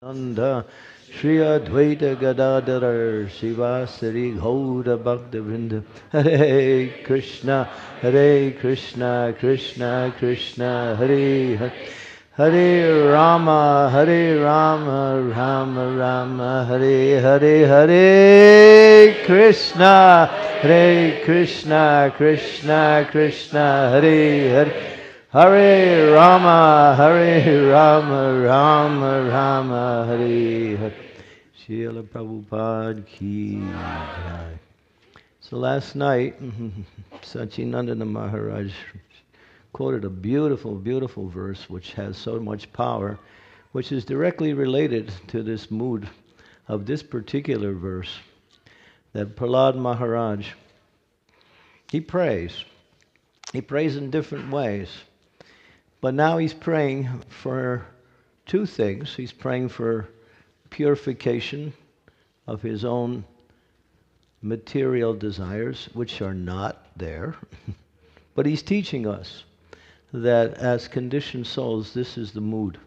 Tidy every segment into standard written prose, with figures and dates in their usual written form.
Nanda Shri Advaita Gadadhar Srivasari Gaura Bhakta Vrinda Hare Krishna Krishna Krishna Hare Hare Hare Rama Rama Rama Hare Hare Hare Krishna Krishna Krishna Hare Hare Hare Rama, Rama Rama, Hare Hare. Srila Prabhupada ki jai. So last night, Sacinandana Maharaj quoted a beautiful, beautiful verse which has so much power, which is directly related to this mood of this particular verse, that Prahlad Maharaj, he prays. He prays in different ways. But now he's praying for two things. He's praying for purification of his own material desires, which are not there. But he's teaching us that as conditioned souls, this is the mood.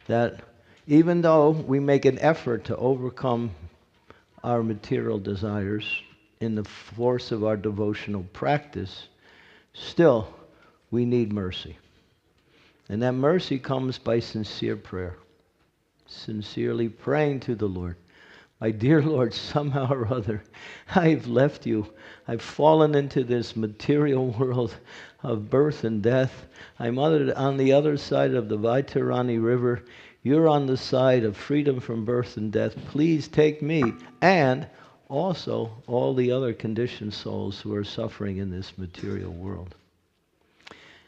That even though we make an effort to overcome our material desires in the force of our devotional practice, still we need mercy. And that mercy comes by sincere prayer. Sincerely praying to the Lord. My dear Lord, somehow or other, I've left you. I've fallen into this material world of birth and death. I'm on the other side of the Vaitarani River. You're on the side of freedom from birth and death. Please take me. And also all the other conditioned souls who are suffering in this material world.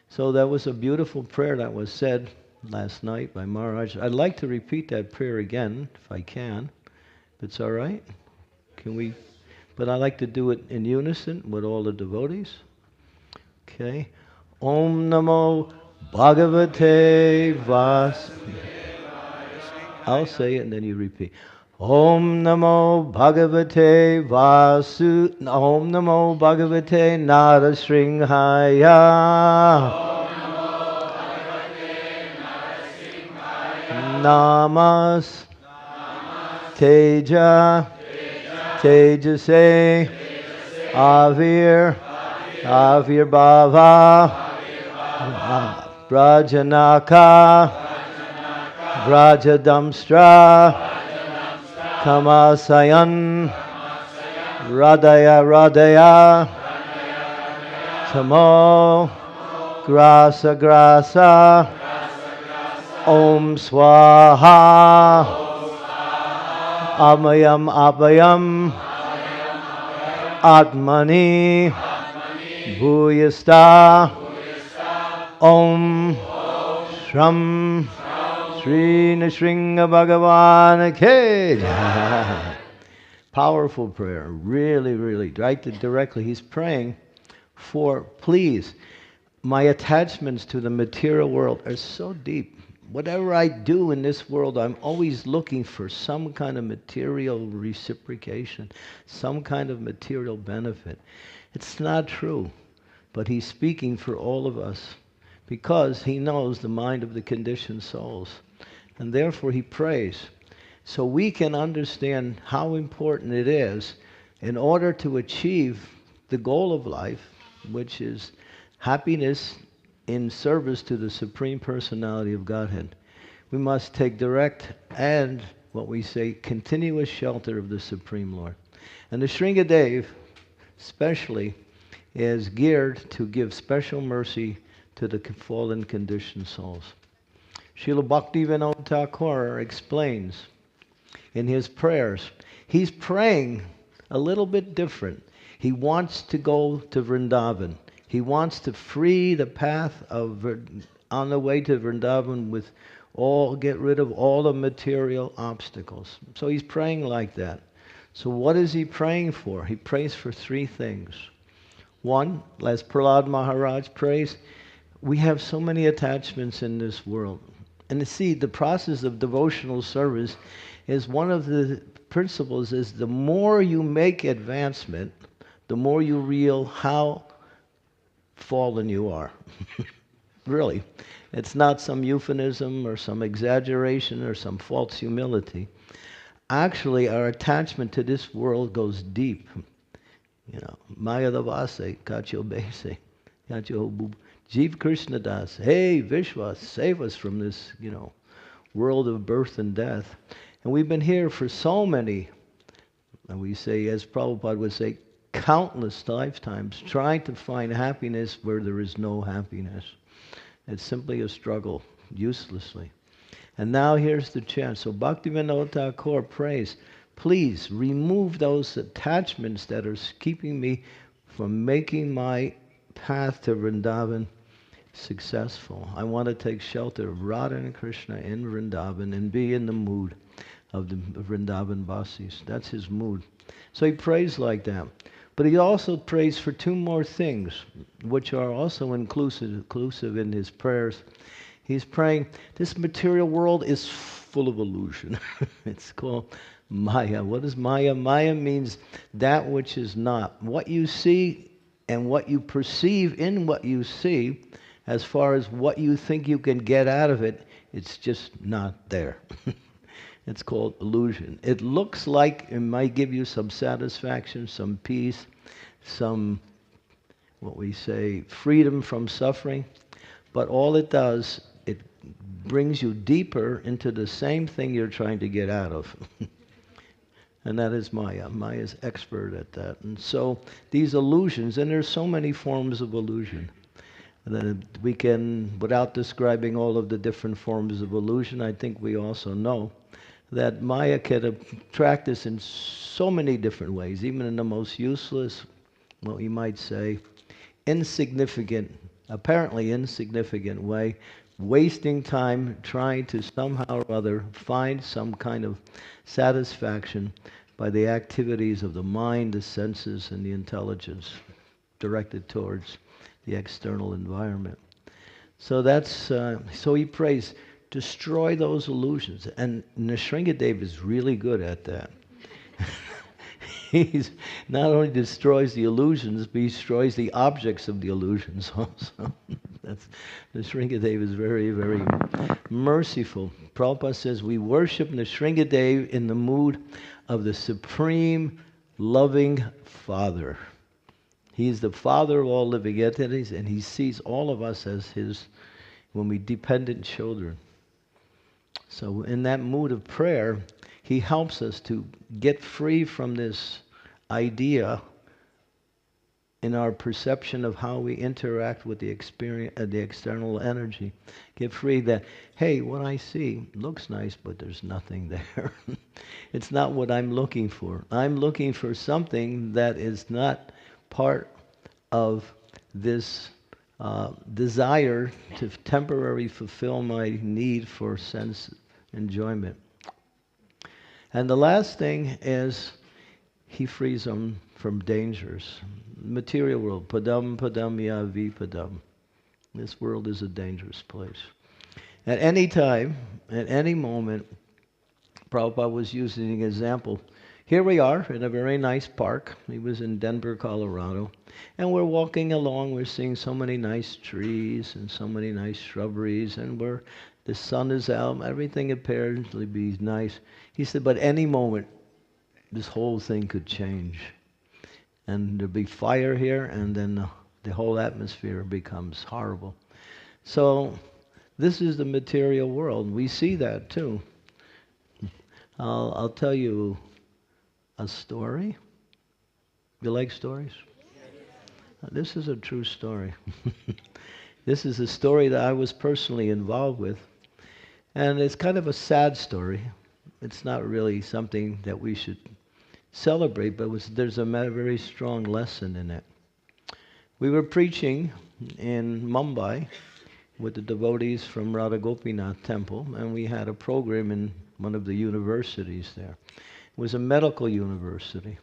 So that was a beautiful prayer that was said last night by Maharaj. I'd like to repeat that prayer again, if I can. If it's all right? Can we? But I'd like to do it in unison with all the devotees. Okay. Om Namo Bhagavate Vas. I'll say it and then you repeat. Om Namo Bhagavate Vasu. Om Namo Bhagavate Narasimhaya. Namas Teja Tejase Avir Bhava Brajanaka Brajadamstra Kamasayan Radaya Tamo Grasa Om Swaha Amayam Atmani Bhuyasta Om Shram Sri Nrsimha Bhagavan Ke Jai. Powerful prayer, really, really. Directly, he's praying for, please, my attachments to the material world are so deep. Whatever I do in this world, I'm always looking for some kind of material reciprocation, some kind of material benefit. It's not true, but he's speaking for all of us because he knows the mind of the conditioned souls. And therefore he prays. So we can understand how important it is in order to achieve the goal of life, which is happiness in service to the Supreme Personality of Godhead. We must take direct and, what we say, continuous shelter of the Supreme Lord. And the Shringadev, especially, is geared to give special mercy to the fallen conditioned souls. Srila Bhaktivinoda Thakur explains in his prayers, he's praying a little bit different. He wants to go to Vrindavan. He wants to free the path on the way to Vrindavan get rid of all the material obstacles. So he's praying like that. So what is he praying for? He prays for three things. One, as Prahlad Maharaj prays, we have so many attachments in this world. And you see, the process of devotional service is one of the principles is the more you make advancement, the more you realize how fallen you are. really. It's not some euphemism or some exaggeration or some false humility. Actually, our attachment to this world goes deep. You know, Maya Davase, Kacho Bese, Kacho Bub, Jeev Krishna Das, hey Vishwas, save us from this, world of birth and death. And we've been here for so many, and we say, as Prabhupada would say, countless lifetimes, trying to find happiness where there is no happiness. It's simply a struggle, uselessly. And now here's the chance. So Bhaktivinoda Thakur prays, please remove those attachments that are keeping me from making my path to Vrindavan successful. I want to take shelter of Radha and Krishna in Vrindavan and be in the mood of the Vrindavan Vasis. That's his mood. So he prays like that. But he also prays for two more things, which are also inclusive in his prayers. He's praying, this material world is full of illusion. It's called Maya. What is Maya? Maya means that which is not. What you see and what you perceive in what you see, as far as what you think you can get out of it, it's just not there. It's called illusion. It looks like it might give you some satisfaction, some peace, some, what we say, freedom from suffering. But all it does, it brings you deeper into the same thing you're trying to get out of. And that is Maya. Maya is expert at that. And so these illusions, and there's so many forms of illusion, that we can, without describing all of the different forms of illusion, I think we also know that Maya can attract us in so many different ways, even in the most useless, what you might say, insignificant, apparently insignificant way, wasting time trying to somehow or other find some kind of satisfaction by the activities of the mind, the senses, and the intelligence directed towards the external environment. So that's, so he prays, destroy those illusions. And Nrsingadev is really good at that. He not only destroys the illusions, but he destroys the objects of the illusions also. Nrsingadev is very, very merciful. Prabhupada says we worship Nrsingadev in the mood of the supreme loving Father. He's the Father of all living entities, and he sees all of us as his, when we dependent children. So in that mood of prayer, he helps us to get free from this idea in our perception of how we interact with the experience, the external energy. Get free that, hey, what I see looks nice, but there's nothing there. It's not what I'm looking for. I'm looking for something that is not part of this desire to temporarily fulfill my need for sense enjoyment. And the last thing is he frees them from dangers. Material world, padam padam ya vipadam. This world is a dangerous place. At any time, at any moment, Prabhupada was using an example. Here we are in a very nice park. He was in Denver, Colorado. And we're walking along, we're seeing so many nice trees and so many nice shrubberies, and the sun is out, everything appears to be nice. He said, but any moment, this whole thing could change. And there'll be fire here, and then the whole atmosphere becomes horrible. So this is the material world. We see that too. I'll tell you a story. You like stories? This is a true story. This is a story that I was personally involved with. And it's kind of a sad story. It's not really something that we should celebrate, but there's a very strong lesson in it. We were preaching in Mumbai with the devotees from Radha Gopinath Temple, and we had a program in one of the universities there. It was a medical university.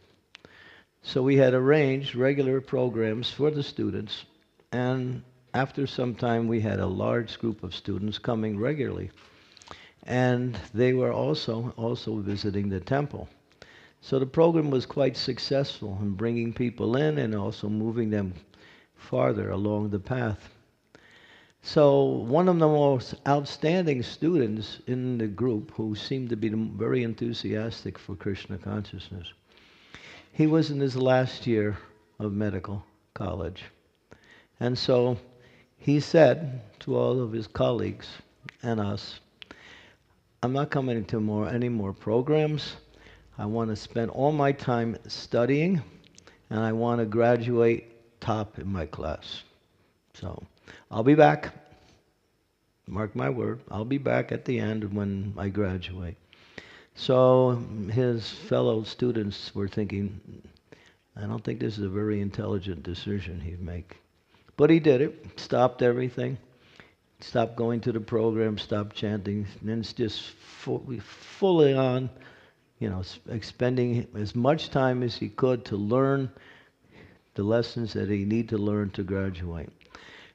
So we had arranged regular programs for the students, and after some time we had a large group of students coming regularly. And they were also visiting the temple. So the program was quite successful in bringing people in and also moving them farther along the path. So one of the most outstanding students in the group, who seemed to be very enthusiastic for Krishna consciousness, he was in his last year of medical college. And so he said to all of his colleagues and us, I'm not coming to any more programs. I want to spend all my time studying, and I want to graduate top in my class. So I'll be back. Mark my word, I'll be back at the end when I graduate. So his fellow students were thinking, I don't think this is a very intelligent decision he'd make. But he did it, stopped everything, stopped going to the program, stopped chanting, and then it's just fully on, expending as much time as he could to learn the lessons that he needed to learn to graduate.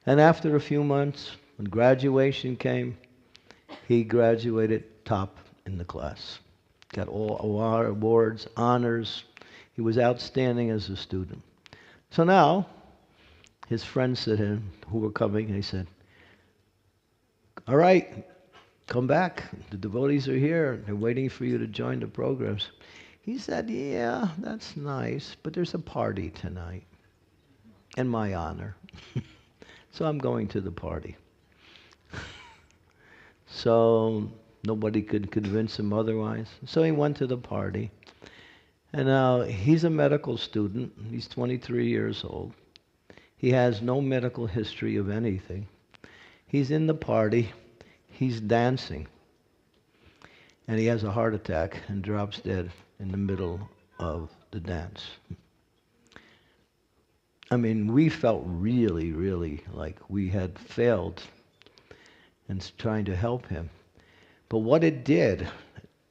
And after a few months, when graduation came, he graduated top in the class. Got all awards, honors. He was outstanding as a student. So now, his friends said to him, who were coming, they said, all right, come back. The devotees are here. They're waiting for you to join the programs. He said, yeah, that's nice, but there's a party tonight in my honor. So I'm going to the party. So nobody could convince him otherwise. So he went to the party. And now he's a medical student. He's 23 years old. He has no medical history of anything. He's in the party. He's dancing. And he has a heart attack and drops dead in the middle of the dance. I mean, we felt really, really like we had failed in trying to help him. But what it did,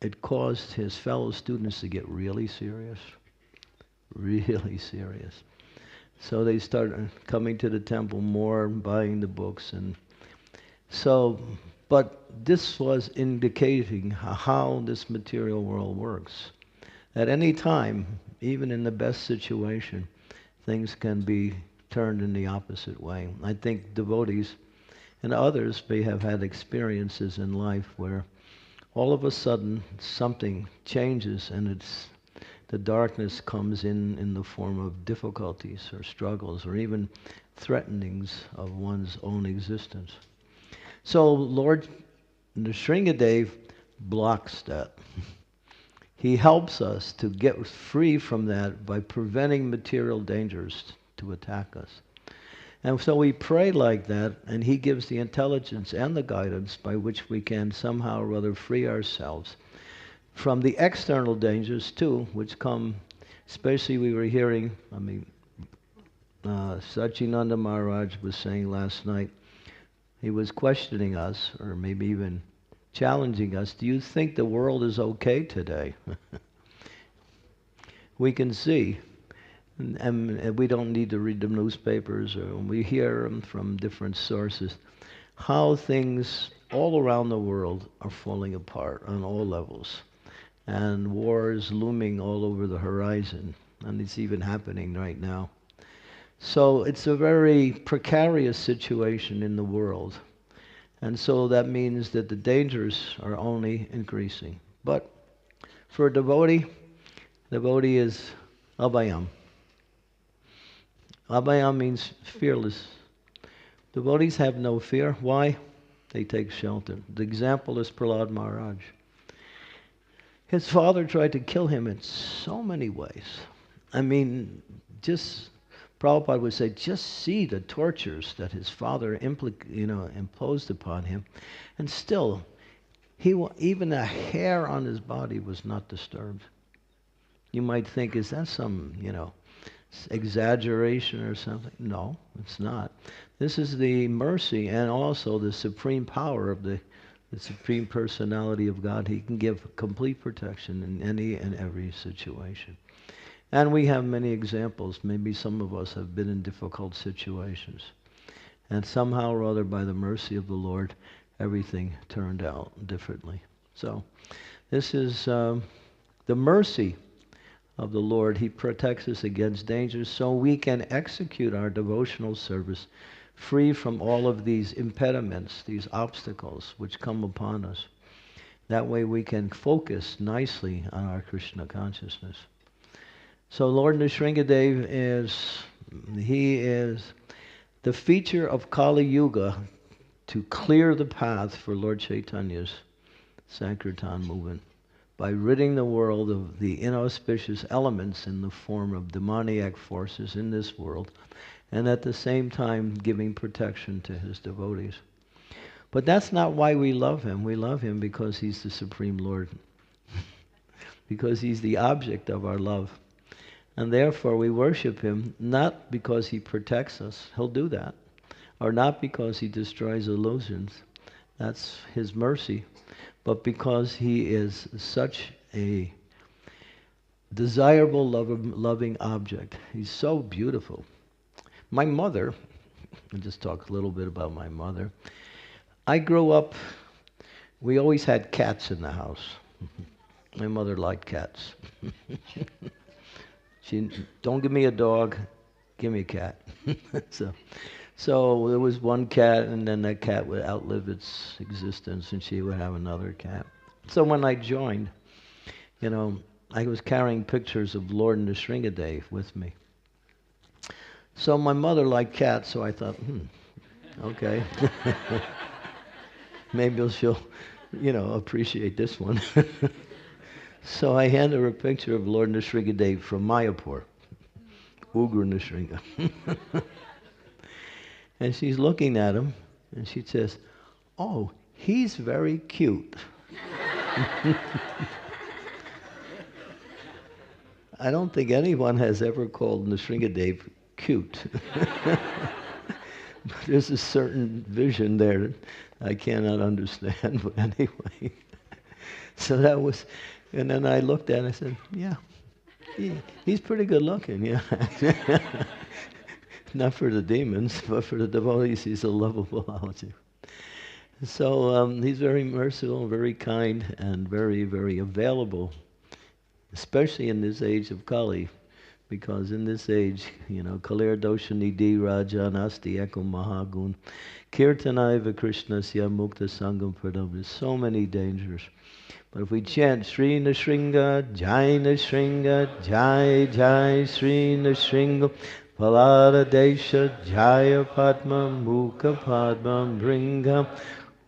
it caused his fellow students to get really serious. Really serious. So they started coming to the temple more, buying the books. And so, but this was indicating how this material world works. At any time, even in the best situation, things can be turned in the opposite way. I think devotees and others may have had experiences in life where all of a sudden something changes and the darkness comes in the form of difficulties or struggles or even threatenings of one's own existence. So Lord Nrsingadev blocks that. He helps us to get free from that by preventing material dangers to attack us. And so we pray like that, and he gives the intelligence and the guidance by which we can somehow or other free ourselves from the external dangers too, which come, especially we were hearing, Sacinandana Maharaj was saying last night, he was questioning us, or maybe even challenging us, do you think the world is okay today? We can see, and we don't need to read the newspapers, or we hear them from different sources, how things all around the world are falling apart on all levels. And wars looming all over the horizon, and it's even happening right now. So it's a very precarious situation in the world. And so that means that the dangers are only increasing. But for a devotee is abhayam. Abhayam means fearless. Devotees have no fear. Why? They take shelter. The example is Prahlad Maharaj. His father tried to kill him in so many ways. I mean, Prabhupada would say, just see the tortures that his father imposed upon him. And still, even a hair on his body was not disturbed. You might think, is that some, exaggeration or something? No, it's not. This is the mercy and also the supreme power of the Supreme Personality of God. He can give complete protection in any and every situation. And we have many examples. Maybe some of us have been in difficult situations. And somehow or other, by the mercy of the Lord, everything turned out differently. So this is the mercy of the Lord. He protects us against dangers so we can execute our devotional service free from all of these impediments, these obstacles which come upon us. That way we can focus nicely on our Krishna consciousness. So Lord Nrsingadev he is the feature of Kali Yuga to clear the path for Lord Chaitanya's Sankirtan movement by ridding the world of the inauspicious elements in the form of demoniac forces in this world, and at the same time giving protection to his devotees. But that's not why we love him. We love him because he's the Supreme Lord, because he's the object of our love. And therefore we worship him not because he protects us, he'll do that, or not because he destroys illusions, that's his mercy, but because he is such a desirable, loving object. He's so beautiful. My mother, I'll just talk a little bit about my mother. I grew up, we always had cats in the house. My mother liked cats. She, don't give me a dog, give me a cat. So there was one cat, and then that cat would outlive its existence, and she would have another cat. So when I joined, I was carrying pictures of Lord Nrsingadev with me. So my mother liked cats, so I thought, okay. Maybe she'll, appreciate this one. So I handed her a picture of Lord Nrsingadev from Mayapur, Ugra Nrsinga. And she's looking at him, and she says, "Oh, he's very cute." I don't think anyone has ever called Nrsingadev cute. But there's a certain vision there that I cannot understand, but anyway. So that was, and then I looked at it and I said, yeah, he's pretty good looking, yeah. Not for the demons, but for the devotees, he's a lovable object. So he's very merciful, very kind, and very, very available, especially in this age of Kali, because in this age, Kalir dosha nidhi raja nasti eko mahagun, kirtanaiva krishnasya mukta sangam pradam. There's so many dangers. But if we chant Sri Nrsinga, Jai Nrsinga, Jai Jai Sri Nrsinga, Palada Desha, Jaya Padma, Mukha Padma, Bringa,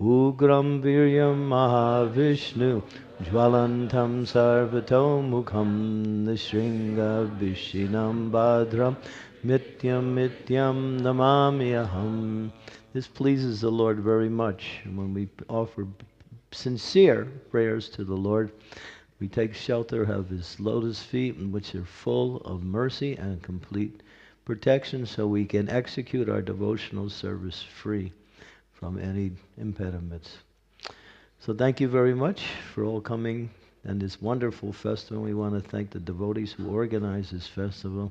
Ugram Viryam Mahavishnu, Jwalantam Sarvato Mukham Nrsinga Vishinam Bhadram, Mityam Mityam Namamyaham. This pleases the Lord very much. And when we offer sincere prayers to the Lord, we take shelter of his lotus feet, which are full of mercy and complete protection, so we can execute our devotional service free from any impediments. So thank you very much for all coming and this wonderful festival. We want to thank the devotees who organized this festival.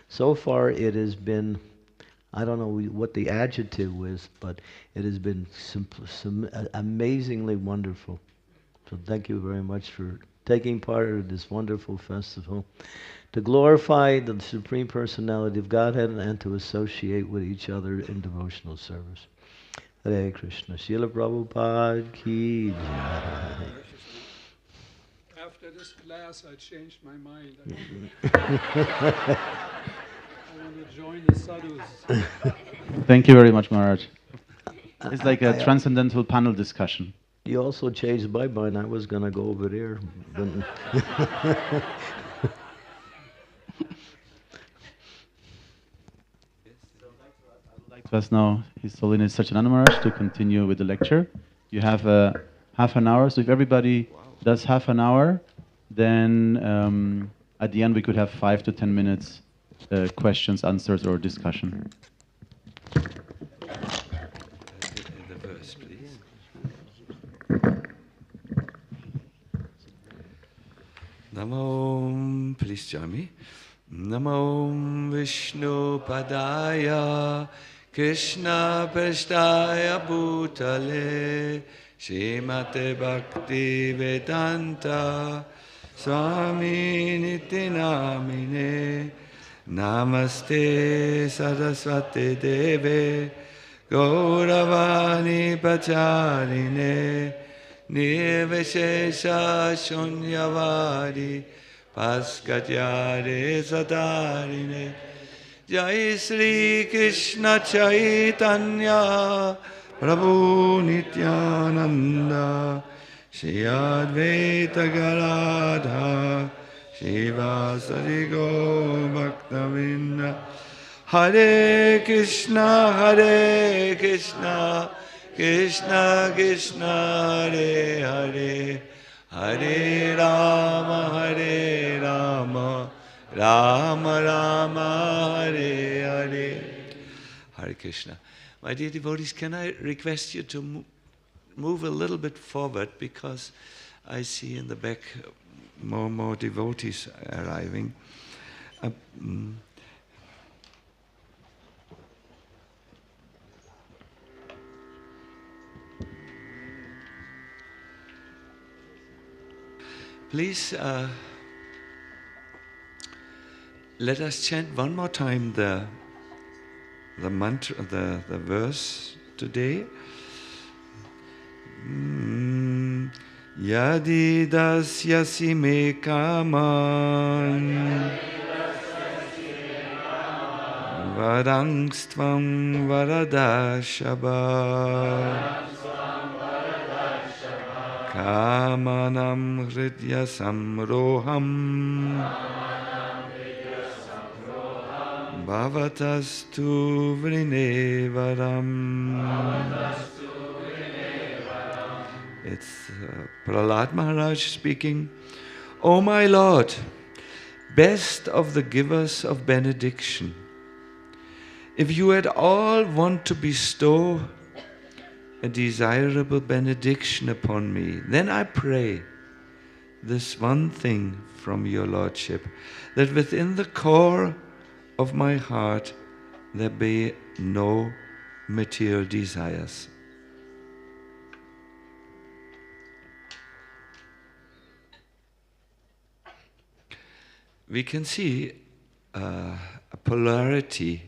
So far it has been, I don't know what the adjective was, but it has been amazingly wonderful. So thank you very much for taking part in this wonderful festival, to glorify the Supreme Personality of Godhead and to associate with each other in devotional service. Hare Krishna. Srila Prabhupada ki jai. After this class, I changed my mind. I want to join the sadhus. Thank you very much, Maharaj. It's like a transcendental panel discussion. You also changed my mind. I was going to go over there. To us now, His Holiness Sacinandana Maharaj to continue with the lecture. You have half an hour, so if everybody does half an hour, then at the end we could have 5 to 10 minutes questions, answers, or discussion. The verse, please. Namo, please join me. Namo Vishnu Padaya Krishna Prasthaya Bhutale Srimate Bhakti Vedanta Swami Niti Namine Namaste Saraswati Deve Gauravani Pacharine Nirvishesha Shunyavadi Paskatyare Satarine Jai Sri Krishna Chaitanya Prabhu Nityananda Shri Advaita Garadha Shiva Sarigo Bhaktavinda Hare Krishna Krishna Krishna Hare Hare Hare Rama Rama Rama Hare Hare. Hare Krishna. My dear devotees, can I request you to move a little bit forward, because I see in the back more devotees arriving. Please let us chant one more time the mantra, the verse today. Yadi dasyasi me kaman varangstvam varadashaba kamanam hridya samroham bhavatastu vrinevaram. It's Prahlad Maharaj speaking. O my Lord, best of the givers of benediction, if you at all want to bestow a desirable benediction upon me, then I pray this one thing from your Lordship, that within the core of my heart there be no material desires. We can see a polarity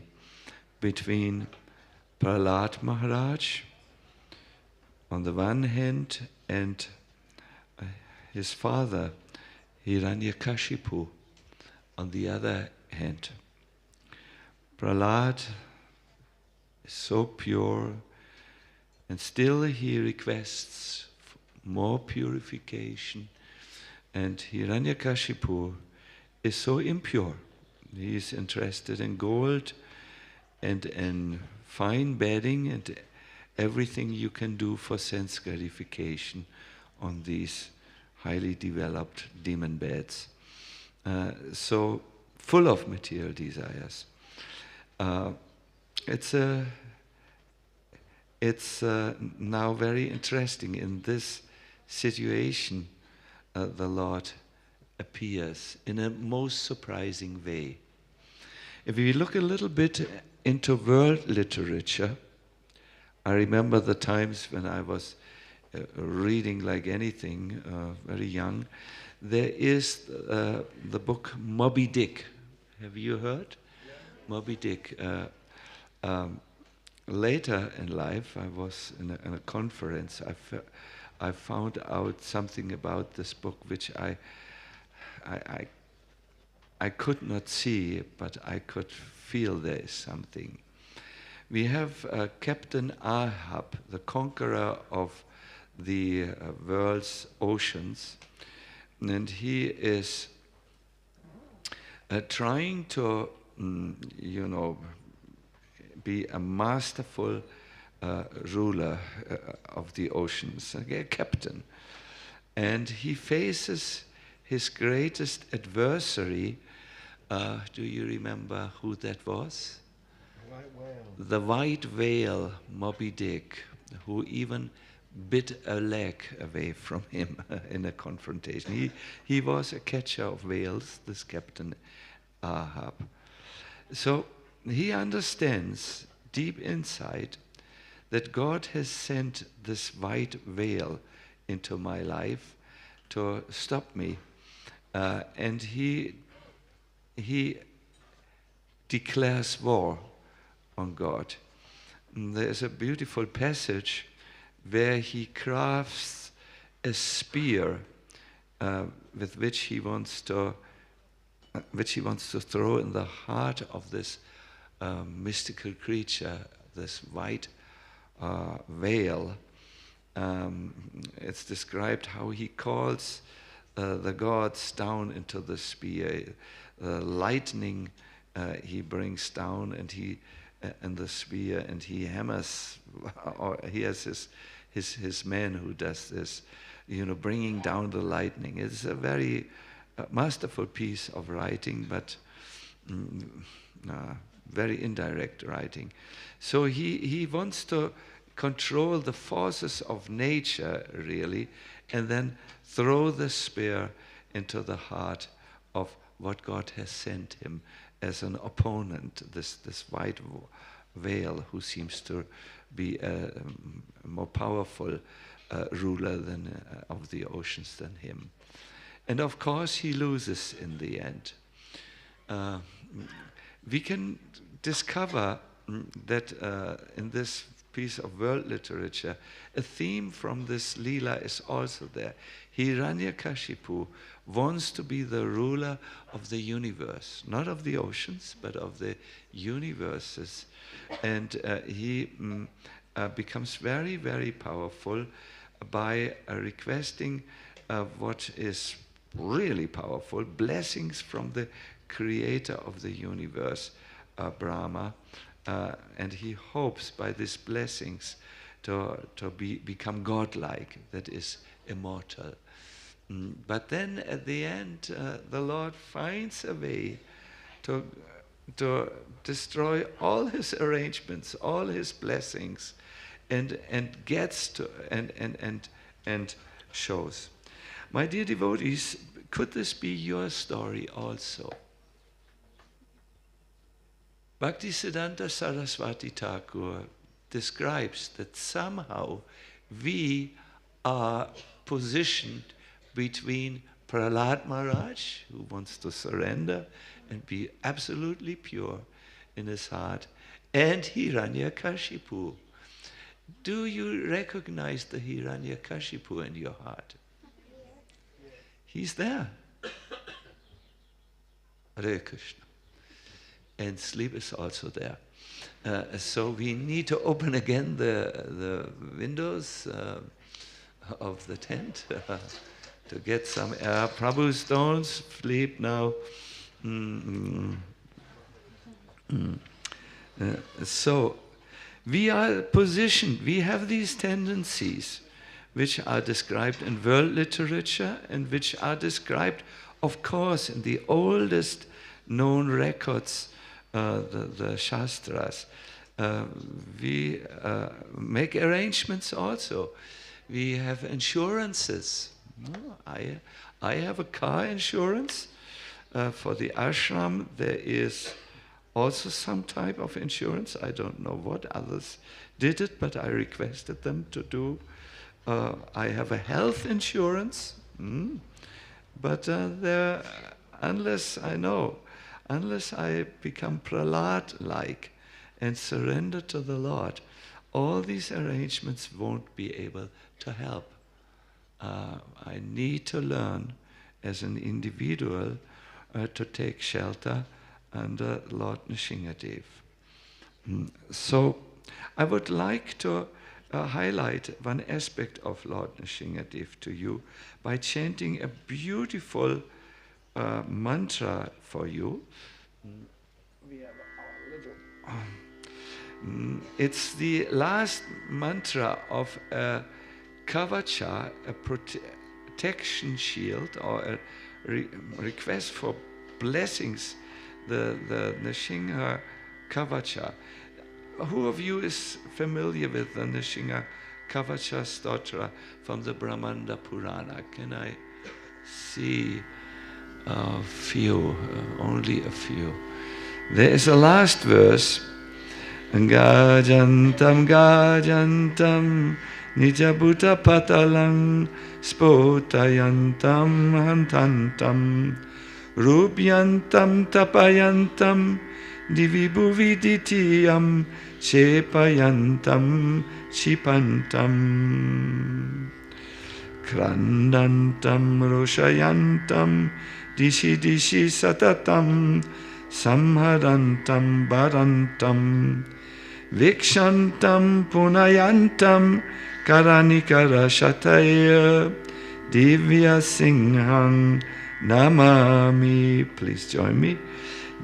between Prahlad Maharaj on the one hand and his father Hiranyakashipu on the other hand. Prahlad is so pure, and still he requests more purification, and Hiranyakashipu is so impure. He is interested in gold and in fine bedding and everything you can do for sense gratification on these highly developed demon beds. So full of material desires. It's now very interesting. In this situation, the Lord appears in a most surprising way. If we look a little bit into world literature, I remember the times when I was reading like anything, very young. There is the book Moby Dick. Have you heard? Yeah. Moby Dick. Later in life, I was in a conference. I found out something about this book which I could not see, but I could feel there is something. We have Captain Ahab, the conqueror of the world's oceans, and he is trying to, be a masterful ruler of the oceans, a captain. And he faces his greatest adversary. Do you remember who that was? The white whale, Moby Dick, who even bit a leg away from him in a confrontation. He was a catcher of whales, this Captain Ahab. So he understands deep inside that God has sent this white whale into my life to stop me. And he declares war on God. there is a beautiful passage where he crafts a spear with which he wants to throw in the heart of this mystical creature, this white veil. It's described how he calls the gods down into the spear. Lightning he brings down, and he in the spear, and he hammers, or he has his man who does this, bringing down the lightning. It's a very masterful piece of writing, but very indirect writing. So he wants to control the forces of nature, really, and then throw the spear into the heart of what God has sent him as an opponent, this white veil who seems to be a more powerful ruler of the oceans than him. And of course he loses in the end. We can discover that in this piece of world literature, a theme from this Lila is also there. Hiranyakashipu wants to be the ruler of the universe, not of the oceans, but of the universes. And he becomes very, very powerful by requesting what is really powerful, blessings from the creator of the universe, Brahma. And he hopes by these blessings to become godlike, that is immortal. But then at the end, the Lord finds a way to destroy all his arrangements, all his blessings, and gets to and shows. My dear devotees, could this be your story also? Bhaktisiddhanta Saraswati Thakur describes that somehow we are positioned between Prahlad Maharaj, who wants to surrender and be absolutely pure in his heart, and Hiranyakashipu. Do you recognize the Hiranyakashipu in your heart? He's there. Hare Krishna. And sleep is also there. So we need to open again the windows of the tent to get some air. Prabhu, don't sleep now. So we are positioned, we have these tendencies which are described in world literature and which are described, of course, in the oldest known records, the Shastras. We make arrangements also. We have insurances. I have a car insurance. For the ashram, there is also some type of insurance. I don't know what others did it, but I requested them to do. I have a health insurance, but unless I become Prahlad-like and surrender to the Lord, all these arrangements won't be able to help. I need to learn as an individual to take shelter under Lord Nrsimhadev. So I would like to highlight one aspect of Lord Nrsimhadev to you by chanting a beautiful mantra for you. We have our little... it's the last mantra of a kavacha, a protection shield, or a request for blessings, the Nrsimha Kavacha. Who of you is familiar with the Nrsimha Kavacha Stotra from the Brahmanda Purana? Can I see a few, only a few? There is a last verse. Gajantam gajantam nijabhuta patalang spotayantam hantantam rubyantam tapayantam divibhuviditiyam Chepayantam Chipantam Krandantam Roshayantam Dishi Dishi Satatam Samharantam Barantam Vikshantam Punayantam Karanikara Shataya Divya Singham Namami. Please join me.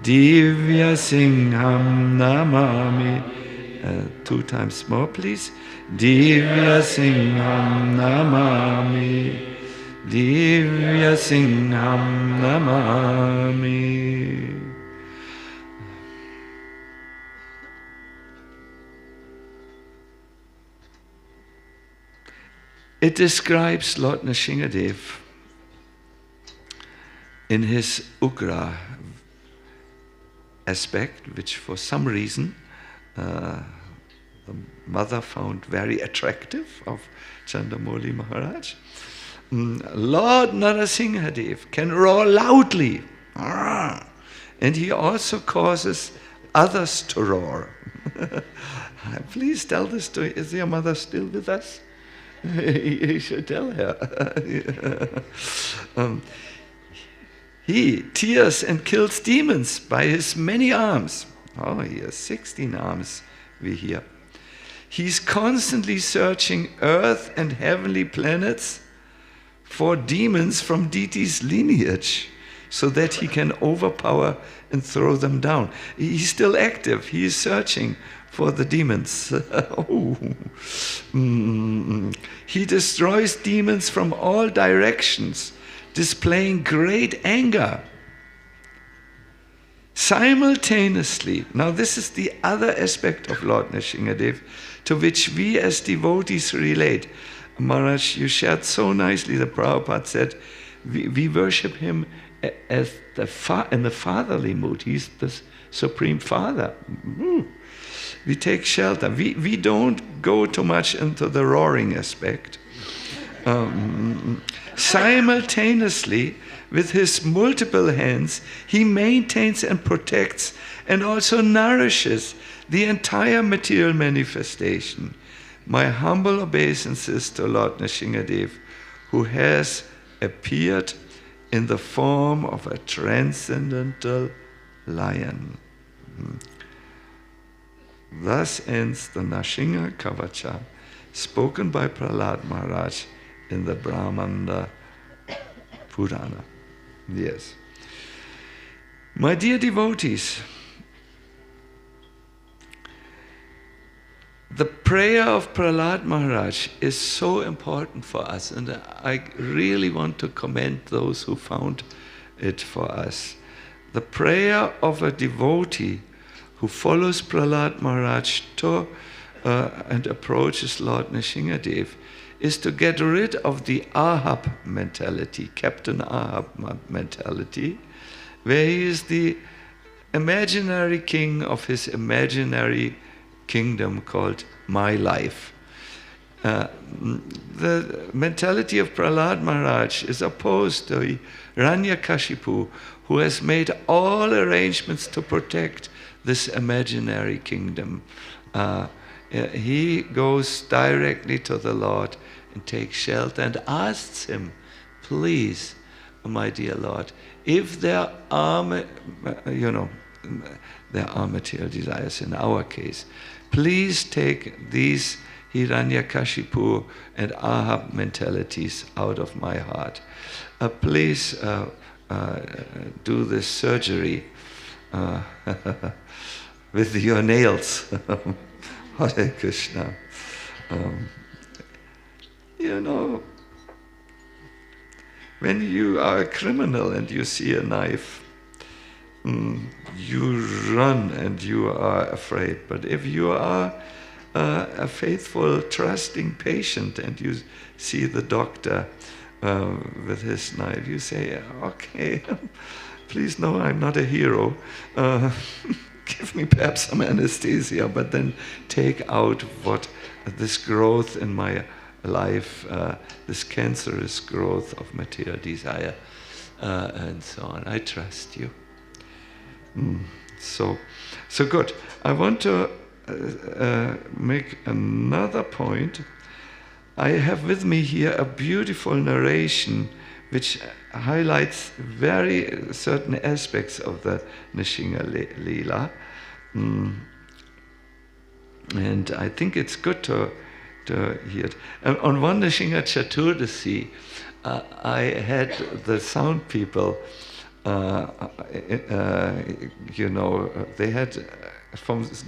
Divya Singham Namami. 2 times more, please. Divya Singham Namami. Divya Singham Namami. It describes Lord Nrsimhadev in his Ugra aspect, which for some reason the mother found very attractive of Candramauli Maharaj. Lord Narasimhadev can roar loudly, and he also causes others to roar. Please tell this to, is your mother still with us? You should tell her. He tears and kills demons by his many arms. Oh, he has 16 arms, we hear. He's constantly searching earth and heavenly planets for demons from deity's lineage so that he can overpower and throw them down. He's still active. He is searching for the demons. He destroys demons from all directions, displaying great anger. Simultaneously, now this is the other aspect of Lord Nrsimhadev to which we as devotees relate. Maharaj, you shared so nicely, the Prabhupada said, we worship him as in the fatherly mood. He's the Supreme Father. We take shelter. We don't go too much into the roaring aspect. Simultaneously, with his multiple hands, he maintains and protects and also nourishes the entire material manifestation. My humble obeisances to Lord Nrsimhadev, who has appeared in the form of a transcendental lion. Thus ends the Nrsimha Kavacha, spoken by Prahlad Maharaj in the Brahmanda Purana. Yes. My dear devotees, the prayer of Prahlad Maharaj is so important for us, and I really want to commend those who found it for us. The prayer of a devotee who follows Prahlad Maharaj and approaches Lord Nrsimhadev is to get rid of the Ahab mentality, Captain Ahab mentality, where he is the imaginary king of his imaginary kingdom called my life. The mentality of Prahlad Maharaj is opposed to Hiranyakashipu, who has made all arrangements to protect this imaginary kingdom. He goes directly to the Lord and takes shelter and asks him, please, my dear Lord, if there are, there are material desires in our case, please take these Hiranyakashipu and Ahab mentalities out of my heart. Please do this surgery with your nails. Hare Krishna. When you are a criminal and you see a knife, you run and you are afraid. But if you are a faithful, trusting patient and you see the doctor with his knife, you say, okay, please know I'm not a hero. Give me perhaps some anesthesia, but then take out what this growth in my life, this cancerous growth of material desire, and so on. I trust you. So good. I want to make another point. I have with me here a beautiful narration which highlights very certain aspects of the Narasimha Lila. And I think it's good to hear it. And on one Narasimha Caturdasi, I had the sound people, they had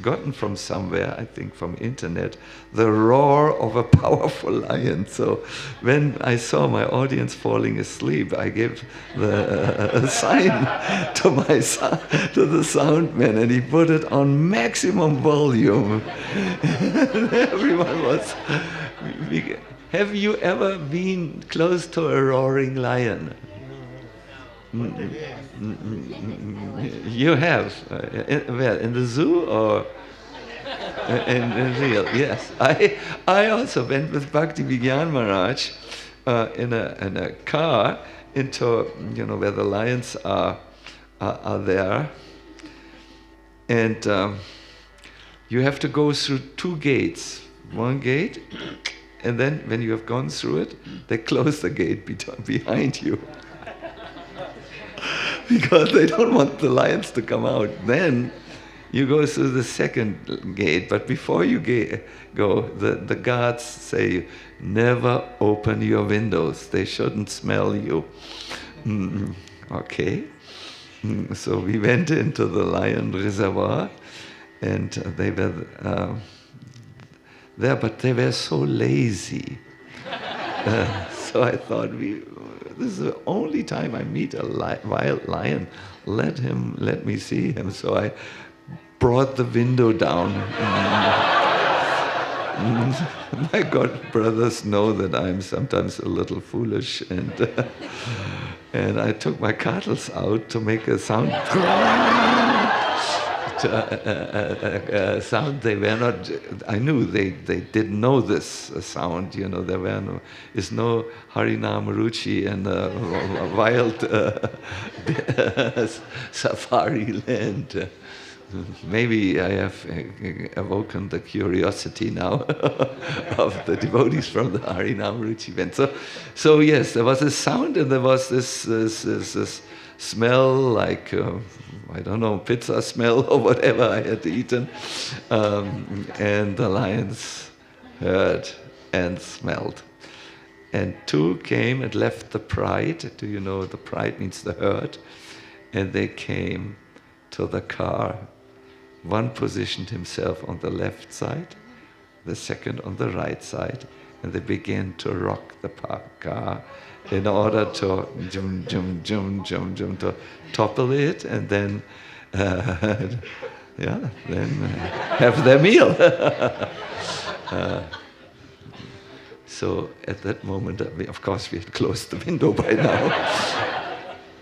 gotten from somewhere, I think from internet, the roar of a powerful lion. So when I saw my audience falling asleep, I gave the sign to the sound man, and he put it on maximum volume. Everyone was. Have you ever been close to a roaring lion? You have? Where? In the zoo or in real? Yes. I also went with Bhakti Maharaj in a car into, where the lions are there. And you have to go through two gates. One gate, and then when you have gone through it, they close the gate behind you. Because they don't want the lions to come out. Then you go through the second gate, but before you go, the guards say, never open your windows. They shouldn't smell you. Okay. So we went into the lion reservoir, and they were there, but they were so lazy. So I thought, this is the only time I meet a wild lion. Let me see him. So I brought the window down. My god brothers know that I'm sometimes a little foolish, and I took my cartels out to make a sound. Sound they were not. I knew they didn't know this sound. There is no Harinam Ruchi in a wild safari land. Maybe I have awoken the curiosity now of the devotees from the Harinam Ruchi event. So yes, there was a sound, and there was this smell like, I don't know, pizza smell or whatever I had eaten. And the lions heard and smelled. And two came and left the pride. Do you know the pride means the herd? And they came to the car. One positioned himself on the left side, the second on the right side, and they began to rock the car in order to to topple it, and then have their meal. So at that moment, of course, we had closed the window by now.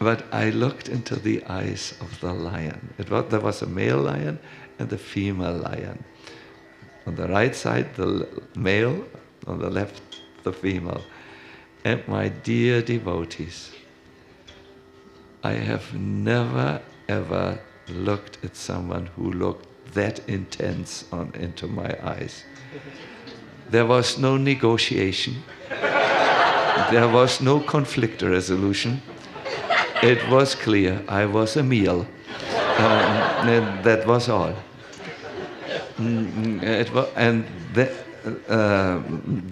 But I looked into the eyes of the lion. There was a male lion and a female lion. On the right side, the male, on the left, the female. And my dear devotees, I have never ever looked at someone who looked that intense into my eyes. There was no negotiation. There was no conflict resolution. It was clear I was a meal. That was all. And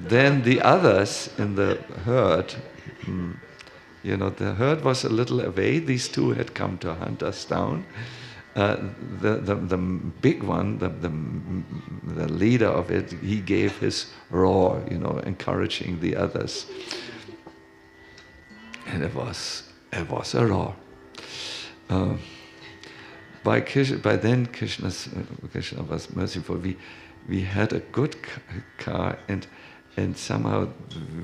then the others in the herd, the herd was a little away. These two had come to hunt us down. The big one, the leader of it, he gave his roar, encouraging the others. And it was a roar. By then, Krishna was merciful. We had a good car, and somehow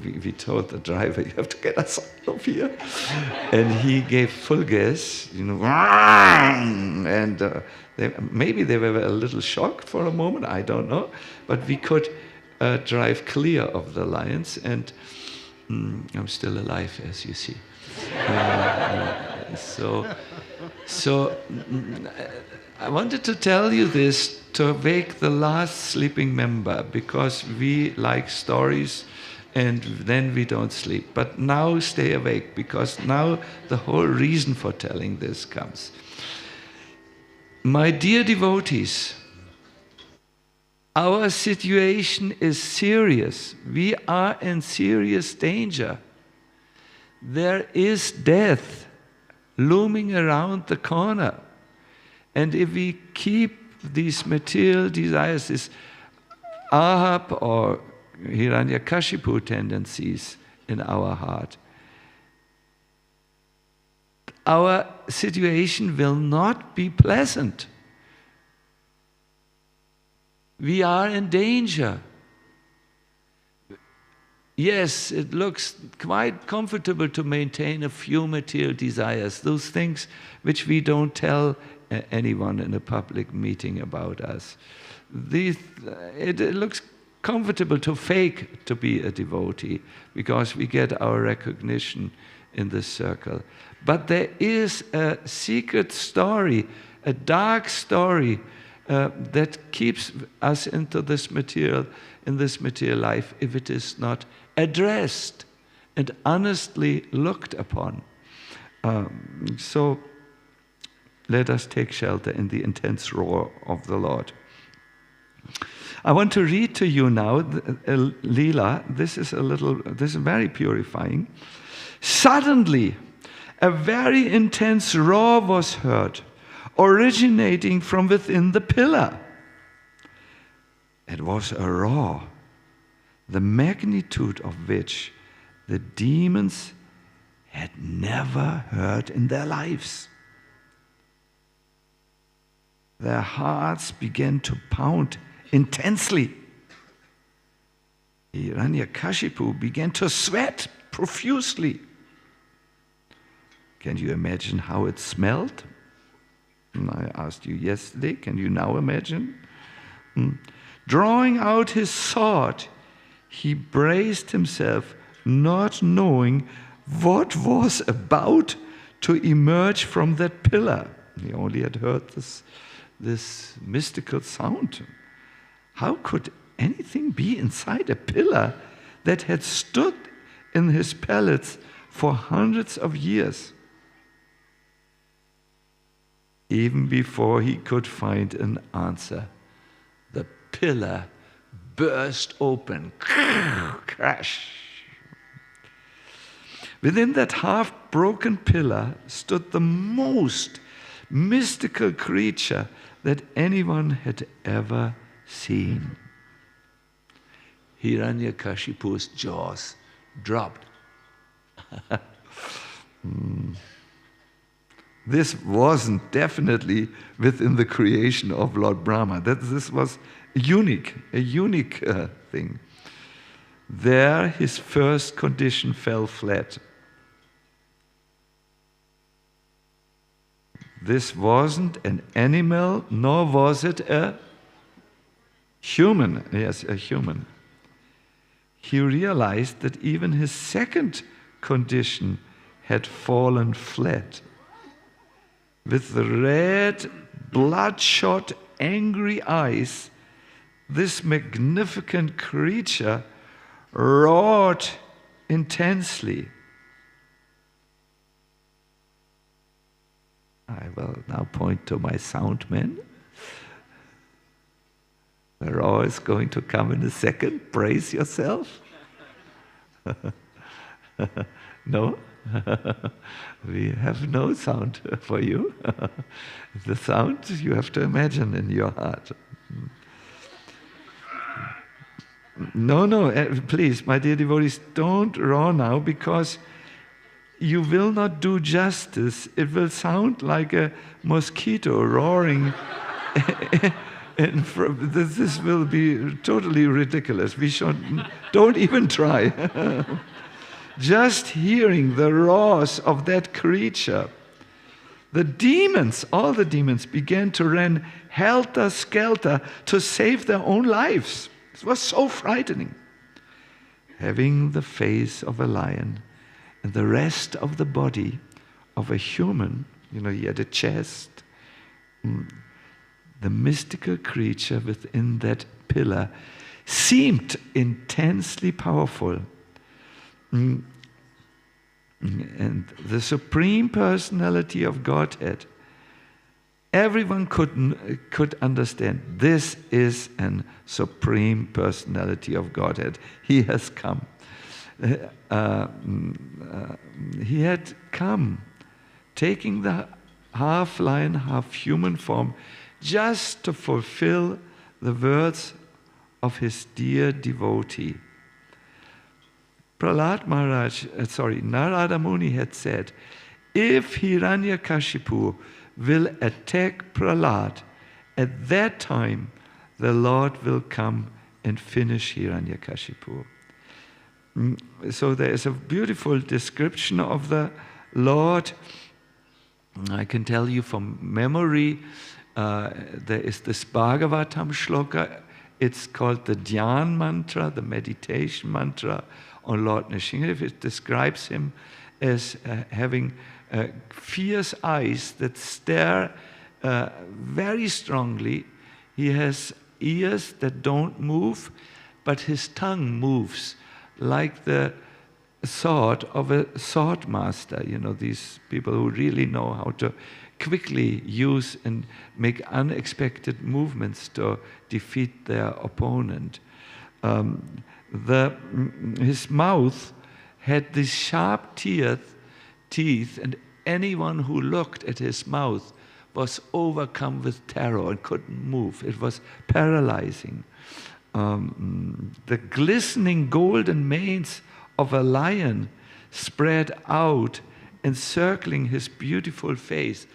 we told the driver, "You have to get us out of here." And he gave full gas, and maybe they were a little shocked for a moment. I don't know, but we could drive clear of the lions, and I'm still alive, as you see. So I wanted to tell you this to wake the last sleeping member, because we like stories and then we don't sleep. But now stay awake, because now the whole reason for telling this comes. My dear devotees, our situation is serious. We are in serious danger. There is death looming around the corner. And if we keep these material desires, these Ahab or Hiranyakashipu tendencies in our heart, our situation will not be pleasant. We are in danger. Yes, it looks quite comfortable to maintain a few material desires, those things which we don't tell anyone in a public meeting about us. It looks comfortable to fake to be a devotee, because we get our recognition in this circle. But there is a secret story, a dark story, that keeps us in this material life, if it is not addressed and honestly looked upon. So let us take shelter in the intense roar of the Lord. I want to read to you now a Lila. This is very purifying. Suddenly, a very intense roar was heard, originating from within the pillar. It was a roar, the magnitude of which the demons had never heard in their lives. Their hearts began to pound intensely. Hiranyakashipu began to sweat profusely. Can you imagine how it smelled? I asked you yesterday, can you now imagine? Drawing out his sword, he braced himself, not knowing what was about to emerge from that pillar. He only had heard this mystical sound. How could anything be inside a pillar that had stood in his palace for hundreds of years? Even before he could find an answer, the pillar burst open. Crash. Within that half-broken pillar stood the most mystical creature that anyone had ever seen. Hiranyakashipu's jaws dropped. This wasn't definitely within the creation of Lord Brahma. This was a unique thing. There his first condition fell flat. This wasn't an animal, nor was it a human. Yes, a human. He realized that even his second condition had fallen flat. With the red, bloodshot, angry eyes, this magnificent creature roared intensely. I will now point to my sound man. The roar is going to come in a second. Brace yourself. No? We have no sound for you. The sound you have to imagine in your heart. No, please, my dear devotees, don't roar now, because you will not do justice. It will sound like a mosquito roaring. This will be totally ridiculous. Don't even try. Just hearing the roars of that creature, the demons, all the demons, began to run helter-skelter to save their own lives. It was so frightening. Having the face of a lion and the rest of the body of a human, he had a chest. The mystical creature within that pillar seemed intensely powerful. And the Supreme Personality of Godhead, everyone could understand, this is an Supreme Personality of Godhead. He has come. He had come, taking the half lion, half human form, just to fulfill the words of his dear devotee. Narada Muni had said, if Hiranyakashipu will attack Prahlad, at that time the Lord will come and finish Hiranyakashipu. So there is a beautiful description of the Lord. I can tell you from memory, there is this Bhagavatam shloka. It's called the Dhyan mantra, the meditation mantra on Lord Nrsimhadev. It describes him as having fierce eyes that stare very strongly. He has ears that don't move, but his tongue moves like the sword of a sword master. These people who really know how to quickly use and make unexpected movements to defeat their opponent. His mouth had these sharp teeth, and anyone who looked at his mouth was overcome with terror and couldn't move. It was paralyzing. The glistening golden manes of a lion spread out, encircling his beautiful face.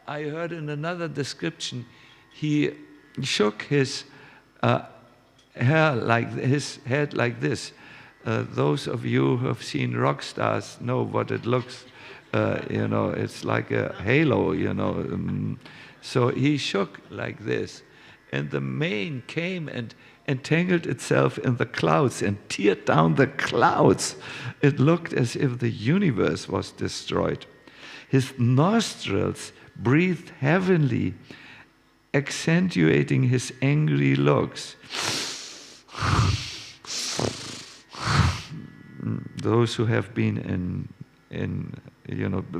I heard in another description, he shook his his head like this. Those of you who have seen rock stars know what it looks. It's like a halo. So he shook like this, and the mane came and entangled itself in the clouds and teared down the clouds. It looked as if the universe was destroyed. His nostrils breathed heavenly, accentuating his angry looks. Those who have been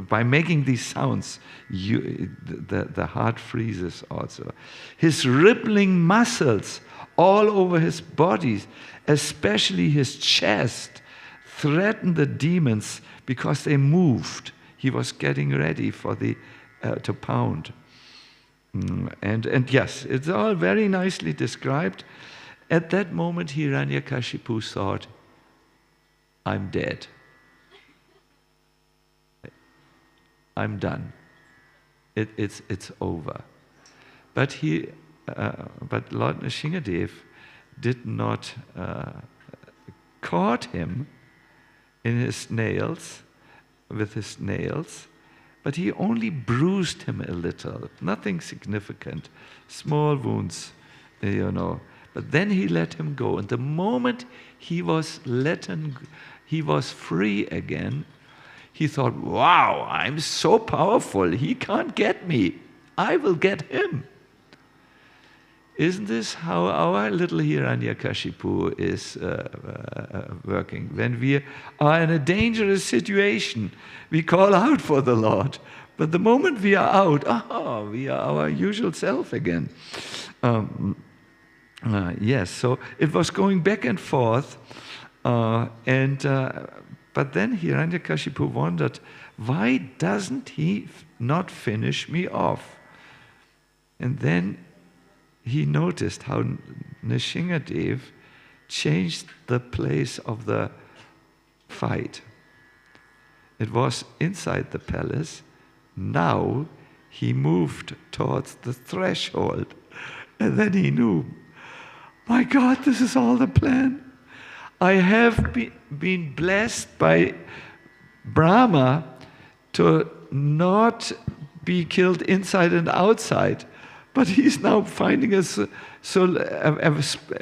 by making these sounds, the heart freezes also. His rippling muscles all over his body, especially his chest, threatened the demons because they moved. He was getting ready for to pound. And yes, it's all very nicely described. At that moment, Hiranyakashipu thought, I'm dead. I'm done. It's over. But Lord Nrsimhadev did not caught him in his nails, with his nails, but he only bruised him a little, nothing significant, small wounds, But then he let him go. And the moment he was free again, he thought, wow, I'm so powerful, he can't get me, I will get him. Isn't this how our little Hiranyakashipu is working? When we are in a dangerous situation, we call out for the Lord. But the moment we are out, we are our usual self again. Yes, so it was going back and forth. But then Hiranyakashipu wondered, why doesn't he not finish me off? And then he noticed how Nrsimhadev changed the place of the fight. It was inside the palace. Now he moved towards the threshold. And then he knew, my God, this is all the plan. I have been blessed by Brahma to not be killed inside and outside. But he's now finding a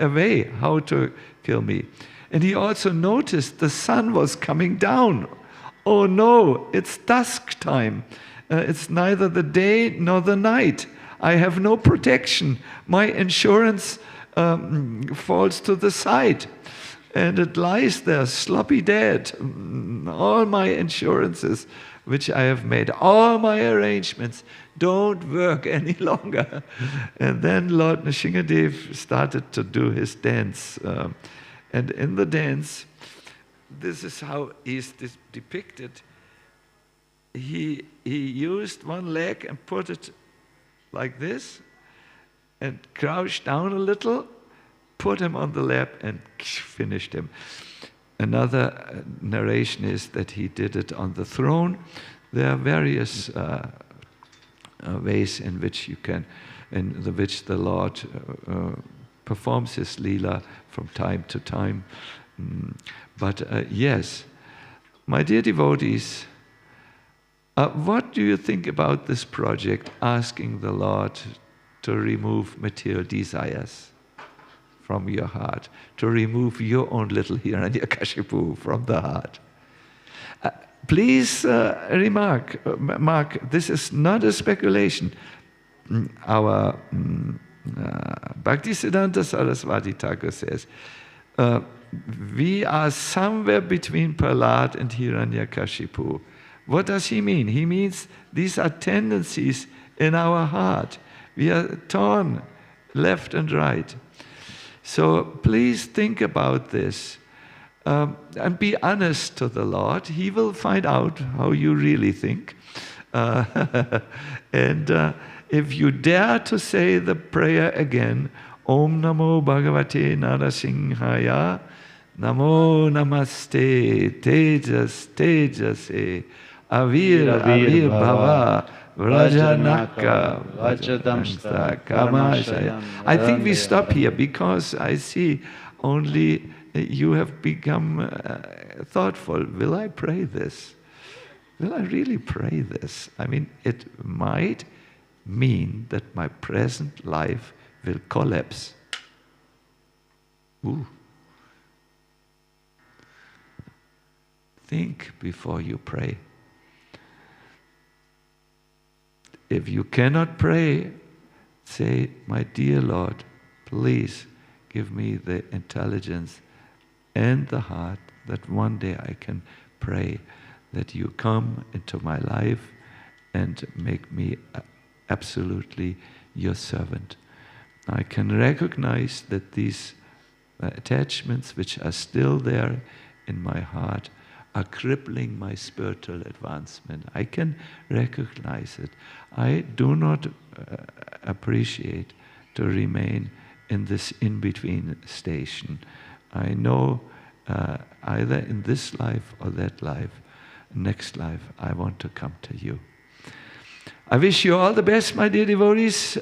way how to kill me. And he also noticed the sun was coming down Oh no, it's dusk time. It's neither the day nor the night. I have no protection. My insurance falls to the side. And it lies there, sloppy dead. All my insurances, which I have made, all my arrangements, don't work any longer. And then Lord Nrsingadev started to do his dance. And in the dance, this is how he's depicted. He used one leg and put it like this, and crouched down a little, put him on the lap, and finished him. Another narration is that he did it on the throne. There are various ways in which which the Lord performs his Leela from time to time. But yes, my dear devotees, what do you think about this project, asking the Lord to remove material desires from your heart, to remove your own little Hiranyakashipu from the heart? Please Mark, this is not a speculation. Our Bhaktisiddhanta Saraswati Thakur says, we are somewhere between Prahlad and Hiranyakashipu. What does he mean? He means these are tendencies in our heart. We are torn left and right. So please think about this and be honest to the Lord. He will find out how you really think. And if you dare to say the prayer again, Om Namo Bhagavate Narasimhaya, Namo Namaste, Tejas, Tejase, Avir, Avir Bhava, Vrajanaka, Vajadamsta, Kamashaya. I think we stop here because I see only you have become thoughtful. Will I pray this? Will I really pray this? I mean, it might mean that my present life will collapse. Ooh. Think before you pray. If you cannot pray, say, my dear Lord, please give me the intelligence and the heart that one day I can pray that you come into my life and make me absolutely your servant. I can recognize that these attachments which are still there in my heart are crippling my spiritual advancement. I can recognize it. I do not appreciate to remain in this in-between station. I know either in this life or that life, next life, I want to come to you. I wish you all the best, my dear devotees.